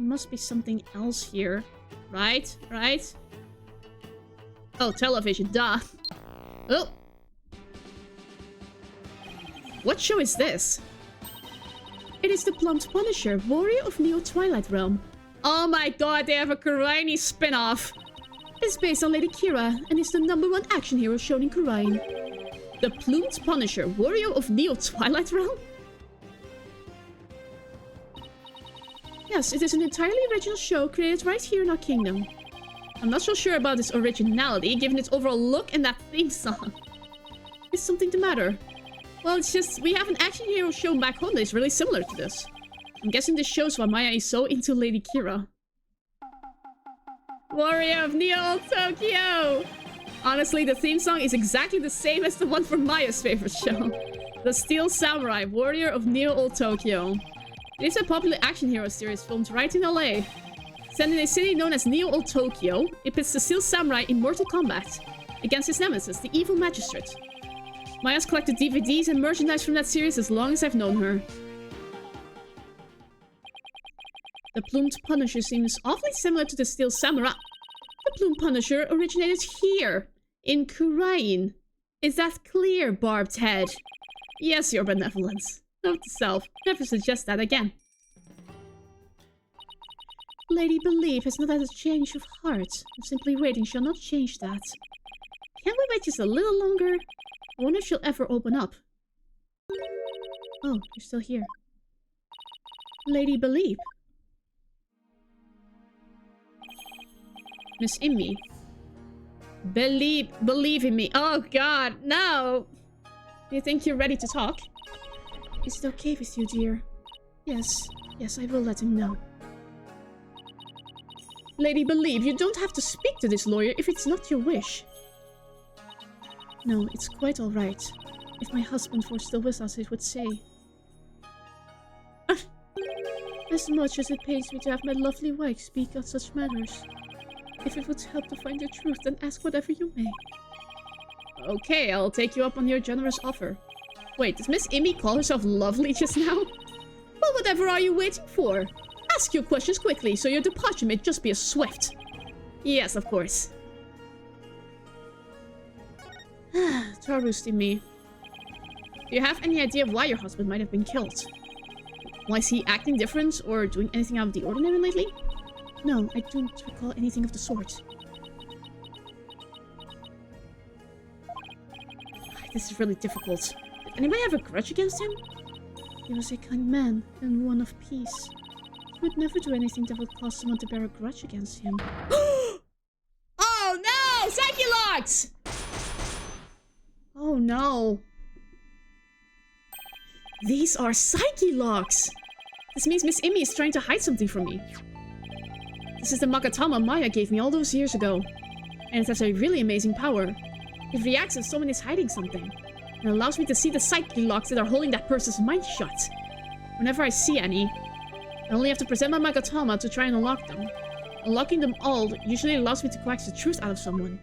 A: must be something else here. Right? Right? Oh, television, duh. Oh. What show is this? It is the Blunt Punisher, warrior of Neo-Twilight Realm. Oh my god, they have a Koreanese spin-off. It's based on Lady Kira and is the #1 action hero shown in Korean. The Plumed Punisher, warrior of Neo-Twilight Realm? Yes, it is an entirely original show created right here in our kingdom. I'm not so sure about its originality, given its overall look and that theme song. Is something the matter? Well, it's just, we have an action hero show back home that is really similar to this. I'm guessing this shows why Maya is so into Lady Kira. Warrior of Neo Tokyo! Honestly, the theme song is exactly the same as the one from Maya's favorite show. The Steel Samurai, warrior of Neo-Old Tokyo. It is a popular action hero series filmed right in LA. Set in a city known as Neo-Old Tokyo, it pits the Steel Samurai in mortal combat against his nemesis, the evil magistrate. Maya's collected DVDs and merchandise from that series as long as I've known her. The Plumed Punisher seems awfully similar to the Steel Samurai. The Plumed Punisher originated here, in Kurain. Is that clear, Barbed Head? Yes, your benevolence. Note to self, never suggest that again. Lady Believe has not had a change of heart. I'm simply waiting, shall not change that. Can't we wait just a little longer? I wonder if she'll ever open up. Oh, you're still here. Lady Believe. Miss Immi. Believe in me. Oh god, no! Do you think you're ready to talk? Is it okay with you, dear? Yes, I will let him know. Lady Believe, you don't have to speak to this lawyer if it's not your wish. No, it's quite alright. If my husband were still with us, it would say. As much as it pains me to have my lovely wife speak on such matters. If it would help to find the truth, then ask whatever you may. Okay, I'll take you up on your generous offer. Wait, does Miss Immi call herself lovely just now? Well, whatever are you waiting for? Ask your questions quickly, so your departure may just be as swift. Yes, of course. Tarust in me. Do you have any idea why your husband might have been killed? Why is he acting different or doing anything out of the ordinary lately? No, I don't recall anything of the sort. This is really difficult. Did anybody have a grudge against him? He was a kind man and one of peace. He would never do anything that would cause someone to bear a grudge against him. Oh no! Psyche locks! Oh no. These are psyche locks! This means Miss Immi is trying to hide something from me. This is the Magatama Maya gave me all those years ago. And it has a really amazing power. It reacts if someone is hiding something. And allows me to see the psyche locks that are holding that person's mind shut. Whenever I see any, I only have to present my Magatama to try and unlock them. Unlocking them all usually allows me to coax the truth out of someone.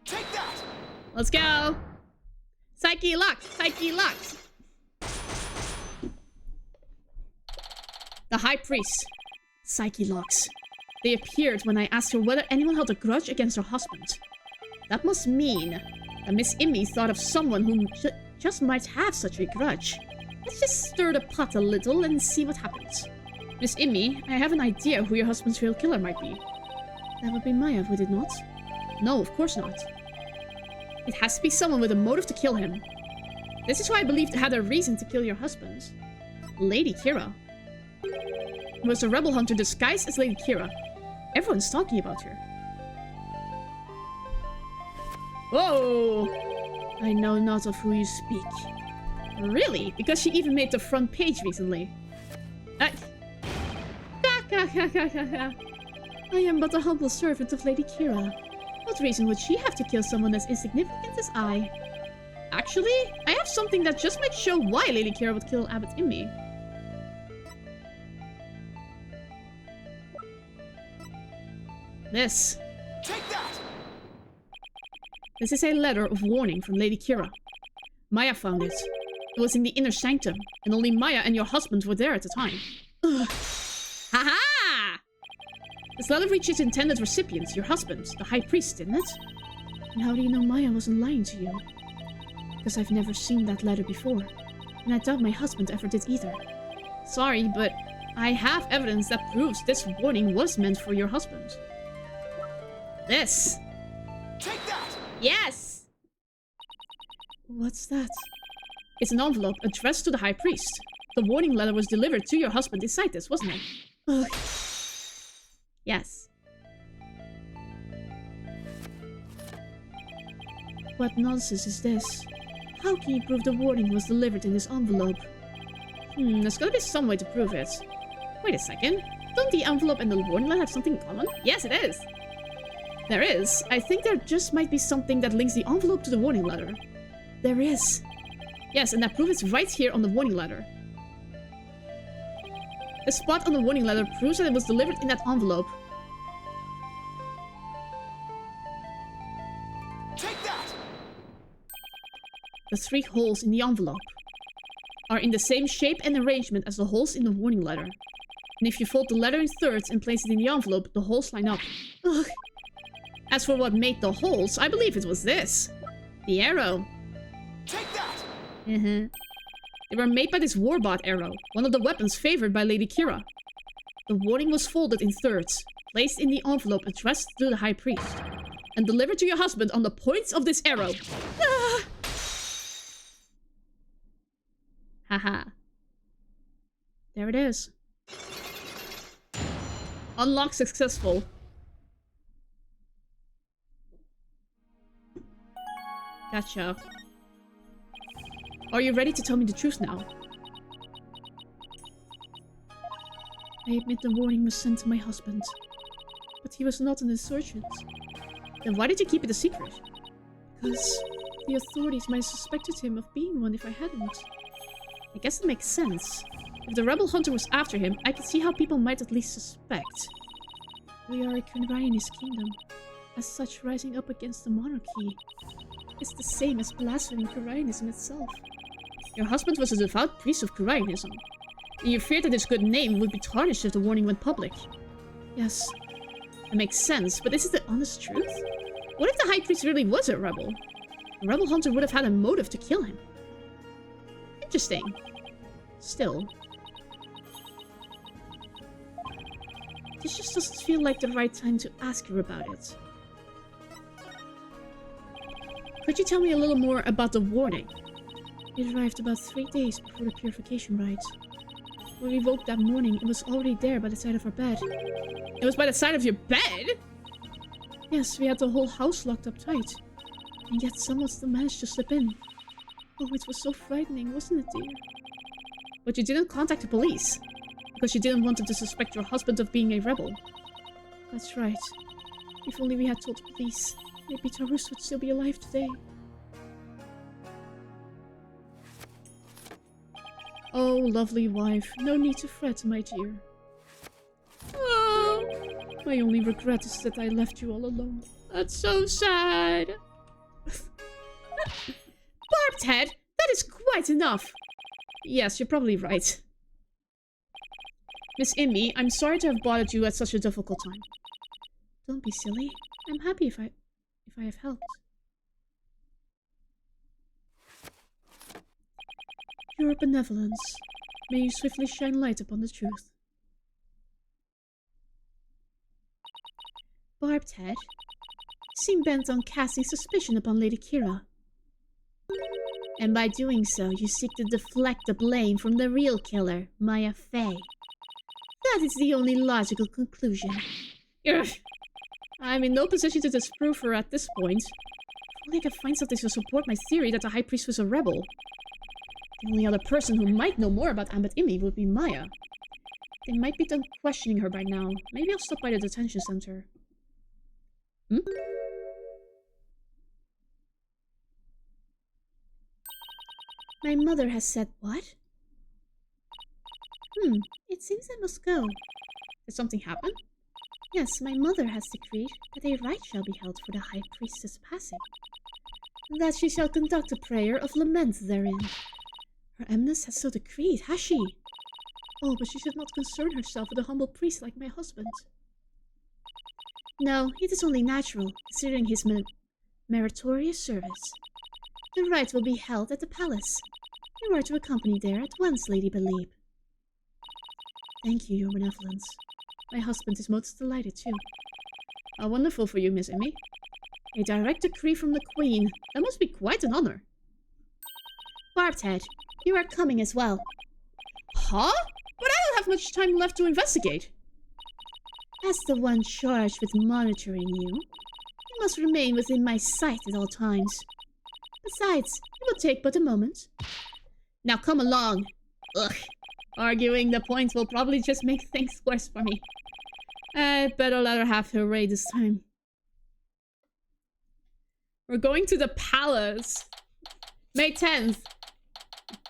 D: Take that!
A: Let's go! Psyche locks! Psyche locks! The High Priest. Psyche locks. They appeared when I asked her whether anyone held a grudge against her husband. That must mean that Miss Immi thought of someone who just might have such a grudge. Let's just stir the pot a little and see what happens. Miss Immi, I have an idea who your husband's real killer might be. That would be Maya, would it not? No, of course not. It has to be someone with a motive to kill him. This is who I believed had a reason to kill your husband. Lady Kira. It was a rebel hunter disguised as Lady Kira. Everyone's talking about her. Whoa! I know not of who you speak. Really? Because she even made the front page recently. I am but a humble servant of Lady Kira. What reason would she have to kill someone as insignificant as I? Actually, I have something that just might show why Lady Kira would kill Abbot Immi. This.
D: Take that!
A: This is a letter of warning from Lady Kira. Maya found it. It was in the inner sanctum, and only Maya and your husband were there at the time. Ugh. Ha-ha! This letter reached its intended recipient, your husband, the High Priest, didn't it? And how do you know Maya wasn't lying to you? Because I've never seen that letter before, and I doubt my husband ever did either. Sorry, but I have evidence that proves this warning was meant for your husband. This.
D: Take that!
A: Yes! What's that? It's an envelope addressed to the High Priest. The warning letter was delivered to your husband inside this, wasn't it? Ugh. Yes. What nonsense is this? How can you prove the warning was delivered in this envelope? There's gotta be some way to prove it. Wait a second. Don't the envelope and the warning letter have something in common? Yes, it is. There is. I think there just might be something that links the envelope to the warning letter. There is. Yes, and that proof is right here on the warning letter. The spot on the warning letter proves that it was delivered in that envelope.
D: Take that!
A: The 3 holes in the envelope are in the same shape and arrangement as the holes in the warning letter. And if you fold the letter in thirds and place it in the envelope, the holes line up. Ugh. As for what made the holes, I believe it was this. The arrow.
D: Take that!
A: They were made by this warbot arrow, one of the weapons favored by Lady Kira. The warning was folded in thirds, placed in the envelope addressed to the High Priest, and delivered to your husband on the points of this arrow. Ah! Haha. There it is. Unlock successful. Gotcha. Are you ready to tell me the truth now? I admit the warning was sent to my husband, but he was not an insurgent. Then why did you keep it a secret? Because the authorities might have suspected him of being one if I hadn't. I guess that makes sense. If the rebel hunter was after him, I could see how people might at least suspect. We are a Kyrainis kingdom. As such, rising up against the monarchy is the same as blaspheming Kyrainism itself. Your husband was a devout priest of Kyrainism, and you feared that his good name would be tarnished if the warning went public. Yes, that makes sense, but is it the honest truth? What if the High Priest really was a rebel? The rebel hunter would have had a motive to kill him. Interesting. Still. This just doesn't feel like the right time to ask her about it. Could you tell me a little more about the warning? It arrived about 3 days before the purification rite. When we woke that morning, it was already there by the side of our bed. It was by the side of your bed? Yes, we had the whole house locked up tight. And yet someone still managed to slip in. Oh, it was so frightening, wasn't it, dear? But you didn't contact the police. Because you didn't want them to suspect your husband of being a rebel. That's right. If only we had told the police. Maybe Tarus would still be alive today. Oh, lovely wife. No need to fret, my dear. Oh, my only regret is that I left you all alone. That's so sad. Barbed head! That is quite enough! Yes, you're probably right. Miss Immy, I'm sorry to have bothered you at such a difficult time. Don't be silly. I'm happy if I have helped. Your benevolence. May you swiftly shine light upon the truth. Barbed head. You seem bent on casting suspicion upon Lady Kira. And by doing so, you seek to deflect the blame from the real killer, Maya Fey. That is the only logical conclusion. Ugh. I'm in no position to disprove her at this point. If only I could find something to support my theory that the High Priest was a rebel. The only other person who might know more about Ambit Imi would be Maya. They might be done questioning her by now. Maybe I'll stop by the detention center. My mother has said what? It seems I must go. Did something happen? Yes, my mother has decreed that a rite shall be held for the High Priestess' passing, and that she shall conduct a prayer of lament therein. Her Eminence has so decreed, has she? Oh, but she should not concern herself with a humble priest like my husband. No, it is only natural, considering his meritorious service. The rite will be held at the palace. You are to accompany there at once, Lady Belieb. Thank you, your benevolence. My husband is most delighted, too. How wonderful for you, Miss Imi. A direct decree from the Queen. That must be quite an honor. Barbed head, you are coming as well. Huh? But I don't have much time left to investigate. As the one charged with monitoring you, you must remain within my sight at all times. Besides, it will take but a moment. Now come along. Ugh. Arguing the point will probably just make things worse for me. I'd better let her have her way this time. We're going to the palace. May 10th.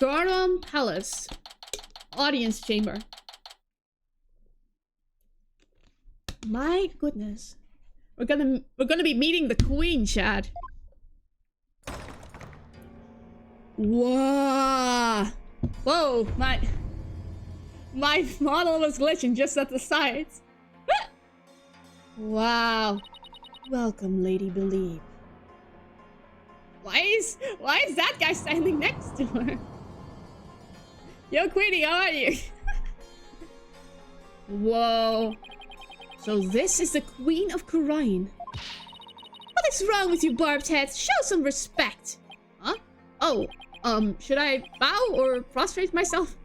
A: Garon Palace. Audience chamber. My goodness. We're gonna be meeting the queen, Chad. Whoa. Whoa, my model was glitching just at the sides. Wow. Welcome, Lady Believe. Why is that guy standing next to her? Yo, Queenie, how are you? Whoa. So this is the Queen of Khura'in. What is wrong with you, barbed head? Show some respect. Huh? Oh, should I bow or prostrate myself?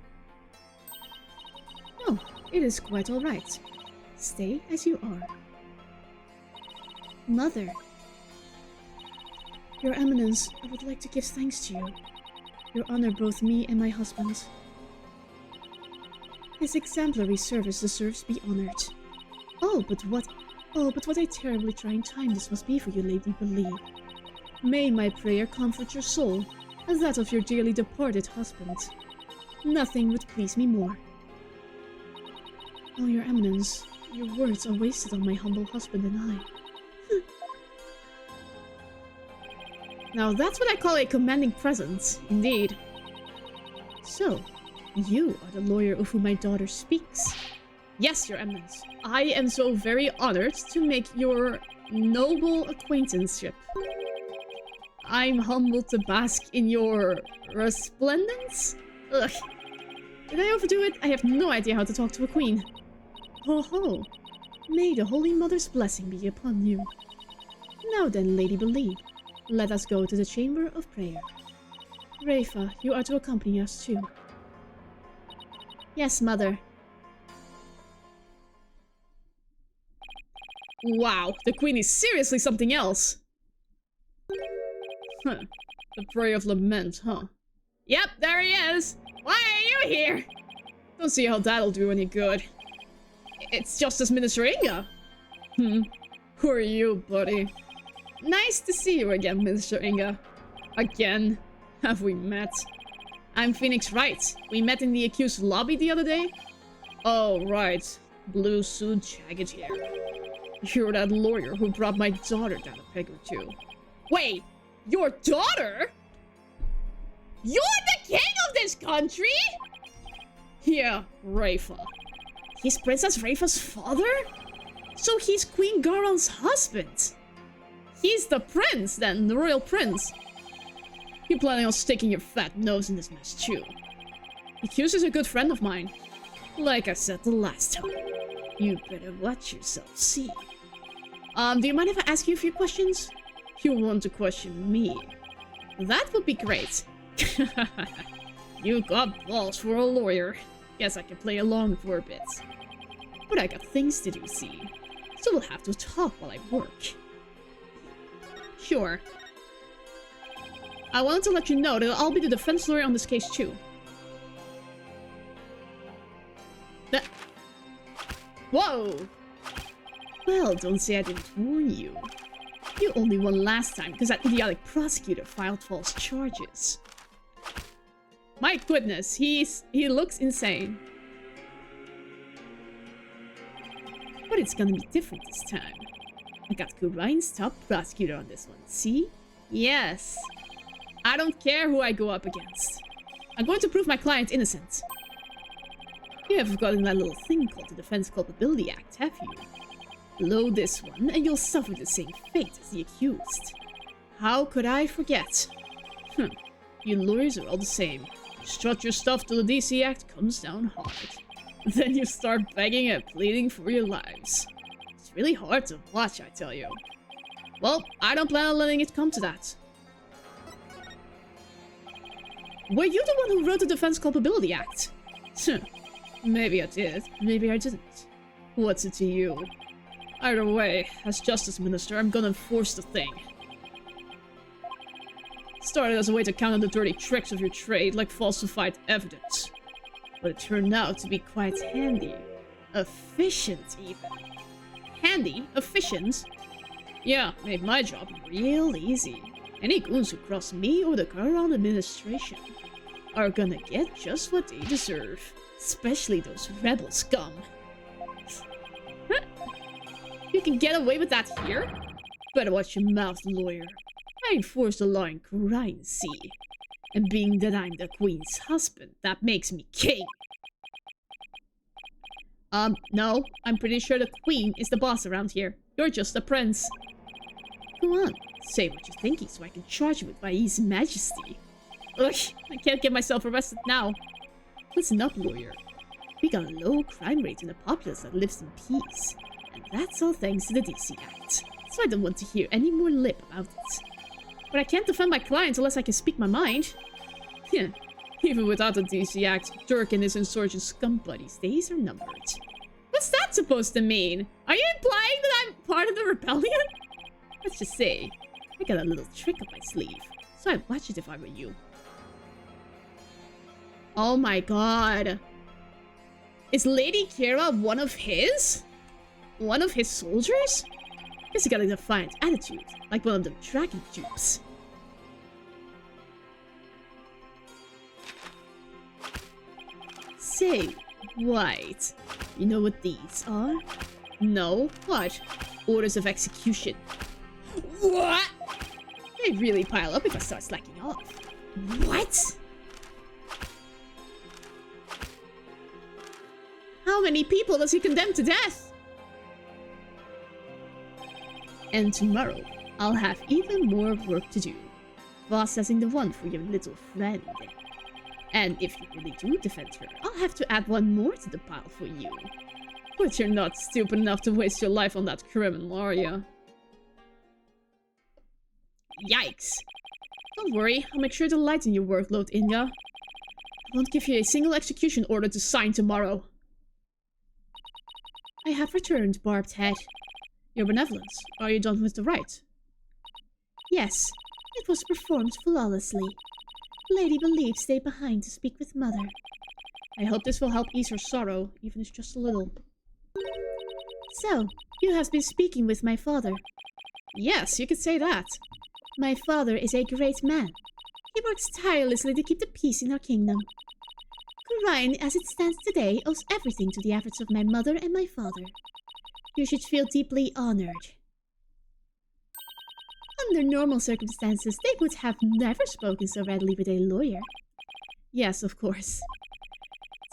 A: No, it is quite alright. Stay as you are. Mother. Your Eminence, I would like to give thanks to you. You honor both me and my husband. His exemplary service deserves to be honored. Oh, but what a terribly trying time this must be for you, Lady Believe. May my prayer comfort your soul, and that of your dearly departed husband. Nothing would please me more. Oh, Your Eminence, your words are wasted on my humble husband and I. Now that's what I call a commanding presence, indeed. So, you are the lawyer of whom my daughter speaks. Yes, Your Eminence. I am so very honored to make your noble acquaintanceship. I'm humbled to bask in your resplendence? Ugh. Did I overdo it? I have no idea how to talk to a queen. Ho ho. May the Holy Mother's blessing be upon you. Now then, Lady Believe, let us go to the Chamber of Prayer. Rafa, you are to accompany us too. Yes, Mother. Wow, the queen is seriously something else. Huh. The Prayer of Lament, huh? Yep, there he is. Why are you here? Don't see how that'll do any good. It's Justice Minister Inga. Who are you, buddy? Nice to see you again, Minister Inga. Again? Have we met? I'm Phoenix Wright. We met in the accused lobby the other day. Oh, right. Blue suit, jagged hair. You're that lawyer who brought my daughter down a peg or two. Wait, your daughter? You're the king of this country? Yeah, Rafa. He's Princess Rafa's father? So he's Queen Garon's husband. He's the prince, then, the royal prince. You planning on sticking your fat nose in this mess too? Accuse is a good friend of mine. Like I said the last time, you better watch yourself, see. Do you mind if I ask you a few questions? You want to question me? That would be great. You got balls for a lawyer. Guess I can play along for a bit. But I got things to do, see. So we'll have to talk while I work. Sure. I wanted to let you know that I'll be the defense lawyer on this case too. Whoa! Well, don't say I didn't warn you. You only won last time because that idiotic prosecutor filed false charges. My goodness, he looks insane. But it's gonna be different this time. I got Khura'in's top prosecutor on this one, see? Yes. I don't care who I go up against. I'm going to prove my client innocent. You have forgotten that little thing called the Defense Culpability Act, have you? Blow this one, and you'll suffer the same fate as the accused. How could I forget? You lawyers are all the same. Strut your stuff till the DC Act comes down hard. Then you start begging and pleading for your lives. It's really hard to watch, I tell you. Well, I don't plan on letting it come to that. Were you the one who wrote the Defense Culpability Act? Maybe I did, maybe I didn't. What's it to you? Either way, as Justice Minister, I'm gonna enforce the thing. Started as a way to counter the dirty tricks of your trade, like falsified evidence. But it turned out to be quite handy. Efficient, even. Handy? Efficient? Yeah, made my job real easy. Any goons who cross me or the Garon administration are gonna get just what they deserve. Especially those rebel scum. You can get away with that here? Better watch your mouth, lawyer. I enforce the law in Crime Sea. And being that I'm the queen's husband, that makes me king. No. I'm pretty sure the queen is the boss around here. You're just a prince. Go on. Say what you're thinking so I can charge you with my His Majesty. Ugh, I can't get myself arrested now. Listen up, lawyer. We got a low crime rate in a populace that lives in peace. And that's all thanks to the DC Act. So I don't want to hear any more lip about it. But I can't defend my client unless I can speak my mind. Yeah. Even without the DC Act, Dirk and his insurgent scum buddies' days are numbered. What's that supposed to mean? Are you implying that I'm part of the rebellion? Let's just say, I got a little trick up my sleeve. So I'd watch it if I were you. Oh my god. Is Lady Kira one of his? One of his soldiers? Guess he got a defiant attitude, like one of them dragon dupes. Say, wait. You know what these are? No? What? Orders of execution. What? They really pile up if I start slacking off. What? How many people does he condemn to death? And tomorrow, I'll have even more work to do. Processing the one for your little friend. And if you really do defend her, I'll have to add one more to the pile for you. But you're not stupid enough to waste your life on that criminal, are you? Yikes. Don't worry, I'll make sure to lighten your workload, Inga. I won't give you a single execution order to sign tomorrow. I have returned, Barbed Head. Your benevolence. Are you done with the rite? Yes, it was performed flawlessly. Lady Believe stayed behind to speak with Mother. I hope this will help ease her sorrow, even if just a little. So, you have been speaking with my father. Yes, you could say that. My father is a great man. He works tirelessly to keep the peace in our kingdom. Khura'in, as it stands today, owes everything to the efforts of my mother and my father. You should feel deeply honored. Under normal circumstances, they would have never spoken so readily with a lawyer. Yes, of course.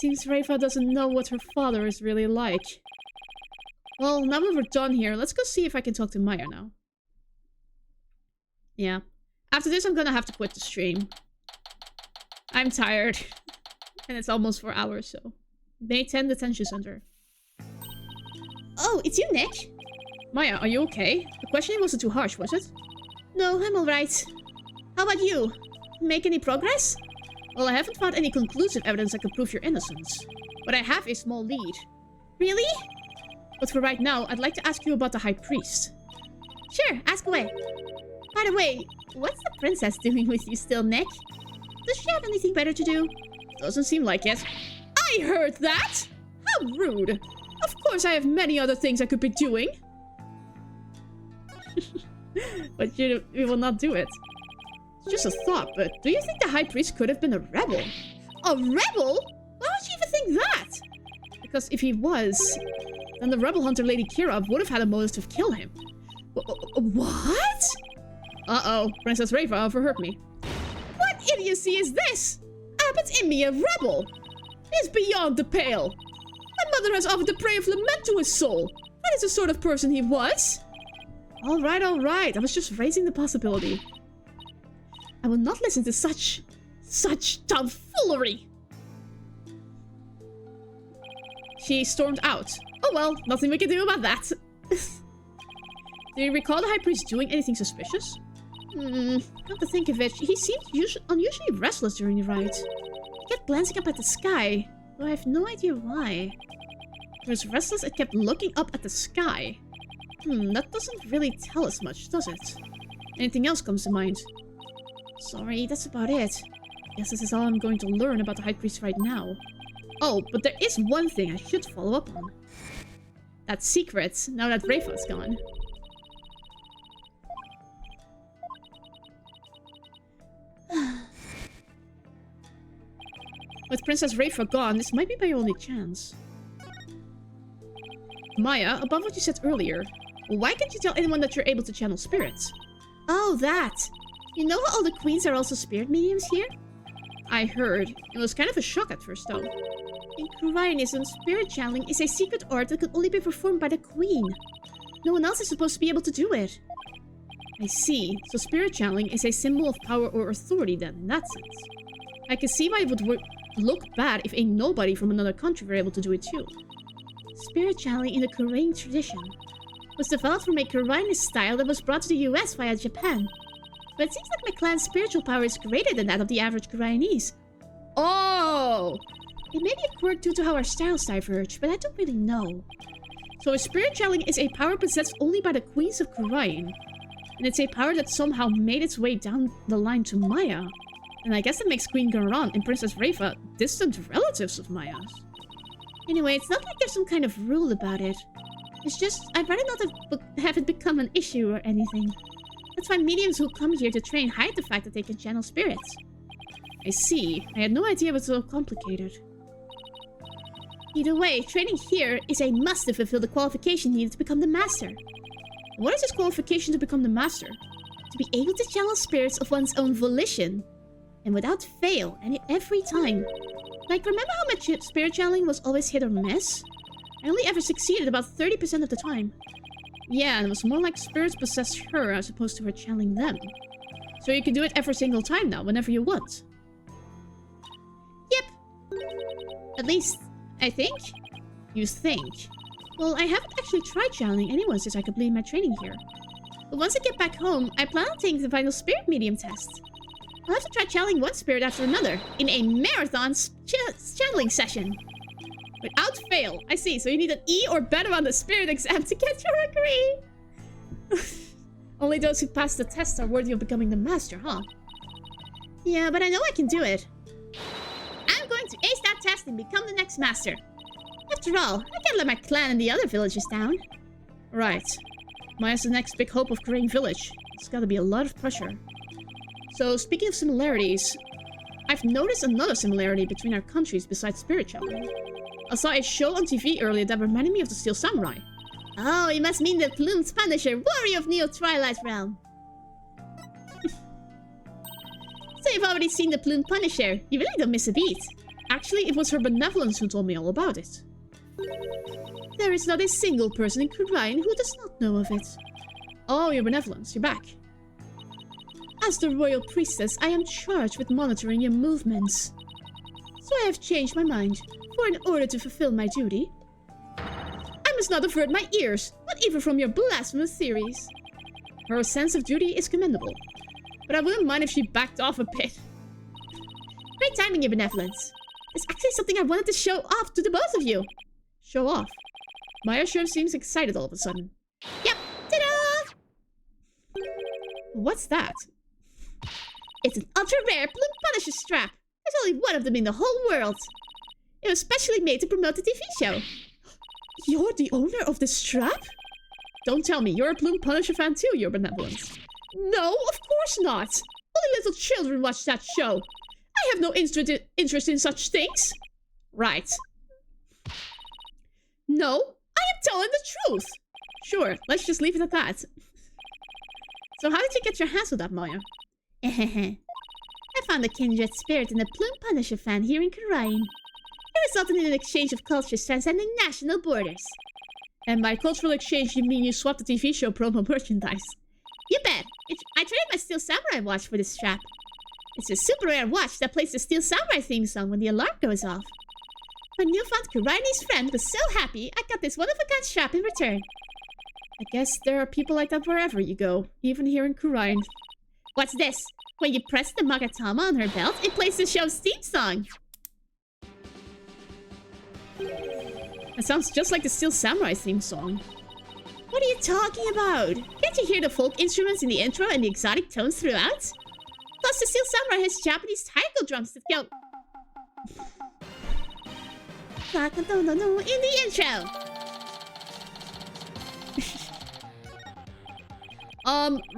A: Seems Rafa doesn't know what her father is really like. Well, now that we're done here, let's go see if I can talk to Maya now. Yeah. After this, I'm gonna have to quit the stream. I'm tired. And it's almost 4 hours, so... May 10 detention center.
B: Oh, it's you, Nick?
A: Maya, are you okay? The questioning wasn't too harsh, was it?
B: No, I'm alright. How about you? Make any progress?
A: Well, I haven't found any conclusive evidence that could prove your innocence. But I have a small lead.
B: Really?
A: But for right now, I'd like to ask you about the High Priest.
B: Sure, ask away. By the way, what's the princess doing with you still, Nick? Does she have anything better to do?
A: Doesn't seem like it. I heard that! How rude! Of course I have many other things I could be doing. But you will not do it. It's just a thought, but do you think the High Priest could have been a rebel? A rebel? Why would you even think that? Because if he was, then the rebel hunter Lady Kira would have had a motive to kill him. What? Uh-oh, Princess Rafa overheard me. What idiocy is this? Abbot Imi, a rebel? It's beyond the pale. My mother has offered a prayer of lament to his soul. That is the sort of person he was. Alright, alright. I was just raising the possibility. I will not listen to such tomfoolery. She stormed out. Oh well, nothing we can do about that. Do you recall the High Priest doing anything suspicious? Come to think of it, he seemed unusually restless during the ride. He kept glancing up at the sky, though I have no idea why. He was restless and kept looking up at the sky. That doesn't really tell us much, does it? Anything else comes to mind? Sorry, that's about it. Guess this is all I'm going to learn about the High Priest right now. Oh, but there is one thing I should follow up on. That's secret, now that Rafa's gone. With Princess Rafa gone, this might be my only chance. Maya, above what you said earlier, why can't you tell anyone that you're able to channel spirits?
B: Oh, that. You know how all the queens are also spirit mediums here?
A: I heard. It was kind of a shock at first, though.
B: In Koreanism, spirit channeling is a secret art that could only be performed by the queen. No one else is supposed to be able to do it.
A: I see. So spirit channeling is a symbol of power or authority then, in that sense. I can see why it would look bad if a nobody from another country were able to do it too.
B: Spirit channeling in the Korean tradition was developed from a Koreanist style that was brought to the US via Japan. But it seems like my clan's spiritual power is greater than that of the average Koreanese.
A: Oh!
B: It may be a quirk due to how our styles diverge, but I don't really know.
A: So spirit channeling is a power possessed only by the queens of Korean. And it's a power that somehow made its way down the line to Maya. And I guess that makes Queen Garan and Princess Rafa distant relatives of Maya's.
B: Anyway, it's not like there's some kind of rule about it. It's just, I'd rather not have it become an issue or anything. That's why mediums who come here to train hide the fact that they can channel spirits.
A: I see. I had no idea it was so complicated.
B: Either way, training here is a must to fulfill the qualification needed to become the master.
A: What is this qualification to become the master?
B: To be able to channel spirits of one's own volition. And without fail, and every time. Like, remember how my spirit channeling was always hit or miss? I only ever succeeded about 30% of the time.
A: Yeah, and it was more like spirits possessed her as opposed to her channeling them. So you can do it every single time now, whenever you want.
B: Yep. At least, I think.
A: You think?
B: Well, I haven't actually tried channeling anyone since I completed my training here. But once I get back home, I plan on taking the final spirit medium test. I'll have to try channeling one spirit after another in a marathon channeling session.
A: Without fail. I see. So you need an E or better on the spirit exam to get your degree. Only those who pass the test are worthy of becoming the master, huh?
B: Yeah, but I know I can do it. I'm going to ace that test and become the next master. After all, I can't let my clan and the other villages down.
A: Right. Maya's the next big hope of Korean Village. It's gotta be a lot of pressure. So, speaking of similarities, I've noticed another similarity between our countries besides spirit channeling. I saw a show on TV earlier that reminded me of the Steel Samurai.
B: Oh, you must mean the Plumed Punisher, warrior of Neo Twilight Realm. So you've already seen the Plumed Punisher. You really don't miss a beat.
A: Actually, it was her benevolence who told me all about it.
B: There is not a single person in Korean who does not know of it.
A: Oh, your benevolence. You're back.
B: As the royal priestess, I am charged with monitoring your movements. So I have changed my mind. For in order to fulfill my duty, I must not avert my ears, not even from your blasphemous theories.
A: Her sense of duty is commendable. But I wouldn't mind if she backed off a bit.
B: Great timing, your benevolence. It's actually something I wanted to show off to the both of you.
A: Show off? Maya sure seems excited all of a sudden.
B: Yep, ta-da!
A: What's that?
B: It's an ultra-rare Plumed Punisher strap. There's only one of them in the whole world. It was specially made to promote the TV show.
A: You're the owner of this strap? Don't tell me, you're a Plumed Punisher fan too, your benevolence.
B: No, of course not. Only little children watch that show. I have no interest in such things.
A: Right.
B: No, I am telling the truth.
A: Sure, let's just leave it at that. So how did you get your hands on that, Maya?
B: I found a kindred spirit in the Plumed Punisher fan here in Korean. It resulted in an exchange of cultures transcending national borders.
A: And by cultural exchange, you mean you swapped the TV show promo merchandise?
B: You bet. I traded my Steel Samurai watch for this strap. It's a super rare watch that plays the Steel Samurai theme song when the alarm goes off. My newfound Koreanese friend was so happy I got this one-of-a-kind strap in return.
A: I guess there are people like that wherever you go, even here in Korean.
B: What's this? When you press the Magatama on her belt, it plays the show's theme song.
A: It sounds just like the Steel Samurai theme song.
B: What are you talking about? Can't you hear the folk instruments in the intro and the exotic tones throughout? Plus, the Steel Samurai has Japanese taiko drums that go... in the intro!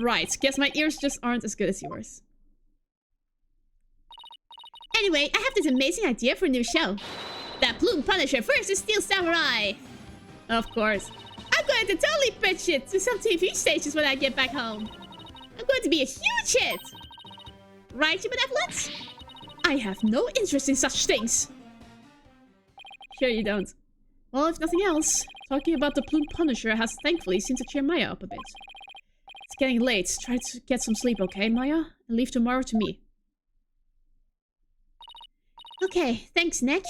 A: Right. Guess my ears just aren't as good as yours.
B: Anyway, I have this amazing idea for a new show. The Plume Punisher versus Steel Samurai.
A: Of course.
B: I'm going to totally pitch it to some TV stations when I get back home. I'm going to be a huge hit. Right, you benevolence?
A: I have no interest in such things. Sure you don't. Well, if nothing else, talking about the Plume Punisher has thankfully seemed to cheer Maya up a bit. It's getting late. Try to get some sleep, okay, Maya? And leave tomorrow to me.
B: Okay, thanks, Nick.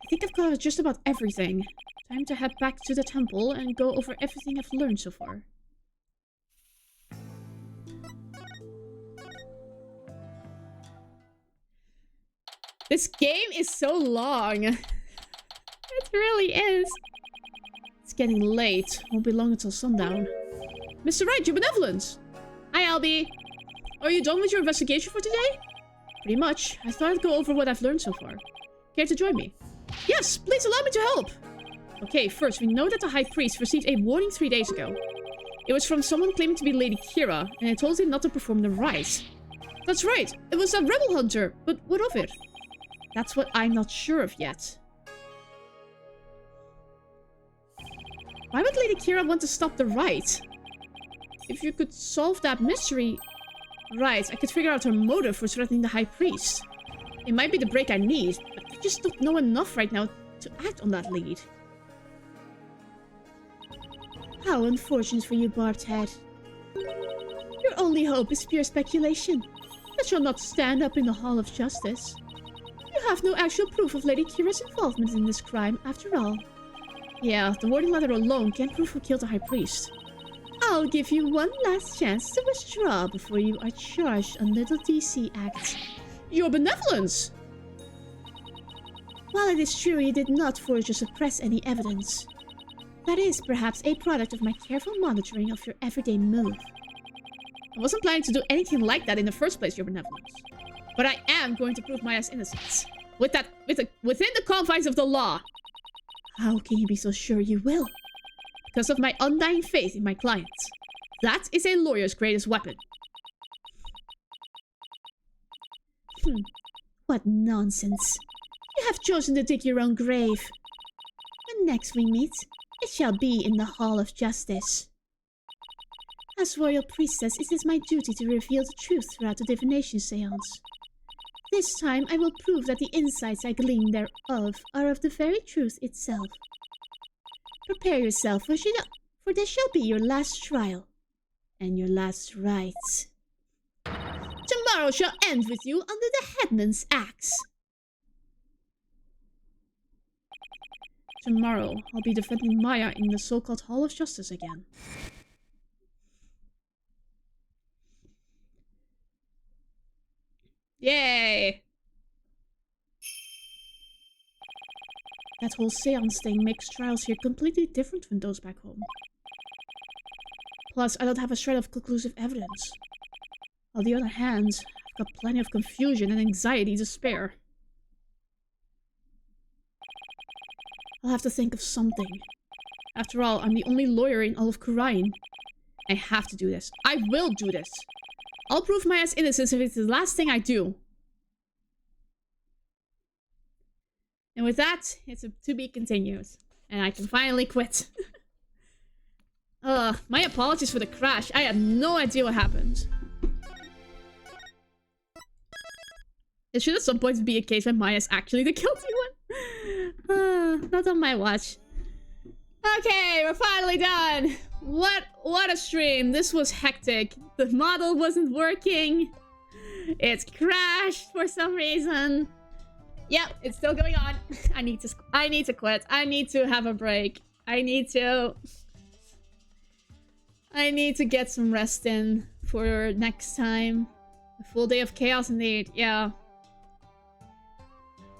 A: I think I've covered just about everything. Time to head back to the temple and go over everything I've learned so far. This game is so long. It really is. It's getting late. Won't be long until sundown. Mr. Wright, your benevolence.
B: Hi, Albie.
A: Are you done with your investigation for today? Pretty much. I thought I'd go over what I've learned so far. Care to join me? Yes, please allow me to help. Okay, first, we know that the High Priest received a warning 3 days ago. It was from someone claiming to be Lady Kira, and it told him not to perform the rites. That's right, it was a rebel hunter, but what of it? That's what I'm not sure of yet. Why would Lady Kira want to stop the rite? If you could solve that mystery... Right, I could figure out her motive for threatening the High Priest. It might be the break I need, but I just don't know enough right now to act on that lead.
B: How unfortunate for you, Barbed Head. Your only hope is pure speculation. That shall not stand up in the Hall of Justice. You have no actual proof of Lady Kira's involvement in this crime, after all.
A: Yeah, the warning letter alone can't prove who killed the High Priest.
B: I'll give you one last chance to withdraw before you are charged under the DC Act.
A: Your benevolence!
B: While it is true you did not forge or suppress any evidence, that is perhaps a product of my careful monitoring of your everyday move.
A: I wasn't planning to do anything like that in the first place, your benevolence. But I am going to prove Maya's innocence. Within the confines of the law.
B: How can you be so sure you will?
A: Because of my undying faith in my clients. That is a lawyer's greatest weapon.
B: What nonsense. You have chosen to dig your own grave. When next we meet, it shall be in the Hall of Justice. As Royal Priestess, it is my duty to reveal the truth throughout the divination seance. This time I will prove that the insights I glean thereof are of the very truth itself. Prepare yourself, for this shall be your last trial, and your last rites. Tomorrow shall end with you under the headman's axe.
A: Tomorrow, I'll be defending Maya in the so-called Hall of Justice again. Yay! That whole seance thing makes trials here completely different from those back home. Plus, I don't have a shred of conclusive evidence. On the other hand, I've got plenty of confusion and anxiety to spare. I'll have to think of something. After all, I'm the only lawyer in all of Khura'in. I have to do this. I will do this. I'll prove Maya's innocence if it's the last thing I do. And with that, it's to be continued. And I can finally quit. My apologies for the crash. I had no idea what happened. It should at some point be a case when Maya's actually the guilty one. Not on my watch. Okay, we're finally done. What a stream. This was hectic. The model wasn't working. It's crashed for some reason. Yep, it's still going on. I need to quit. I need to have a break. I need to get some rest in for next time. A full day of chaos indeed. Yeah.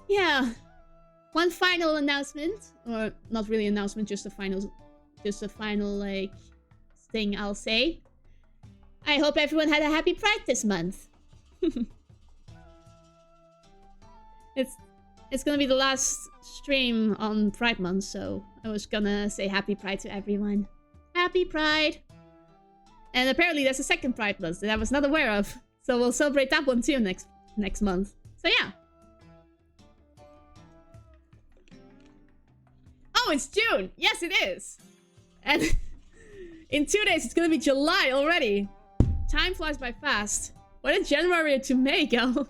A: Yeah. One final announcement, or not really announcement, just a final like thing I'll say. I hope everyone had a happy Pride this month. It's gonna be the last stream on Pride month, so I was gonna say happy Pride to everyone. Happy Pride! And apparently there's a second Pride month that I was not aware of. So we'll celebrate that one too next month. So yeah. Oh, it's June! Yes, it is! And in 2 days, it's gonna be July already. Time flies by fast. What a January to May, go!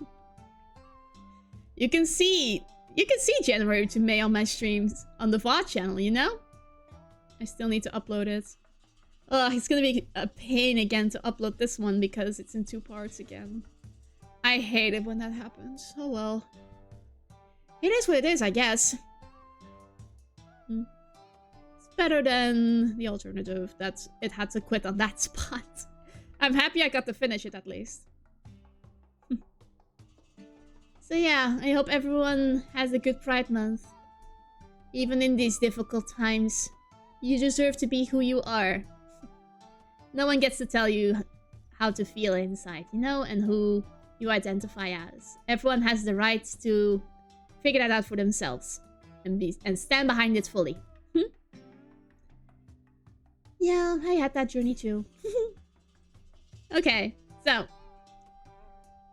A: You can see January to May on my streams on the VOD channel, you know? I still need to upload it. Ugh, it's gonna be a pain again to upload this one because it's in 2 parts again. I hate it when that happens. Oh well. It is what it is, I guess. It's better than the alternative that it had to quit on that spot. I'm happy I got to finish it at least. So yeah, I hope everyone has a good Pride Month. Even in these difficult times, you deserve to be who you are. No one gets to tell you how to feel inside, you know, and who you identify as. Everyone has the right to figure that out for themselves and stand behind it fully. Yeah, I had that journey too. Okay, so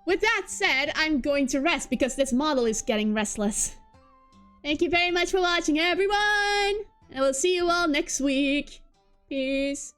A: with that said, I'm going to rest because this model is getting restless. Thank you very much for watching, everyone! And I will see you all next week. Peace.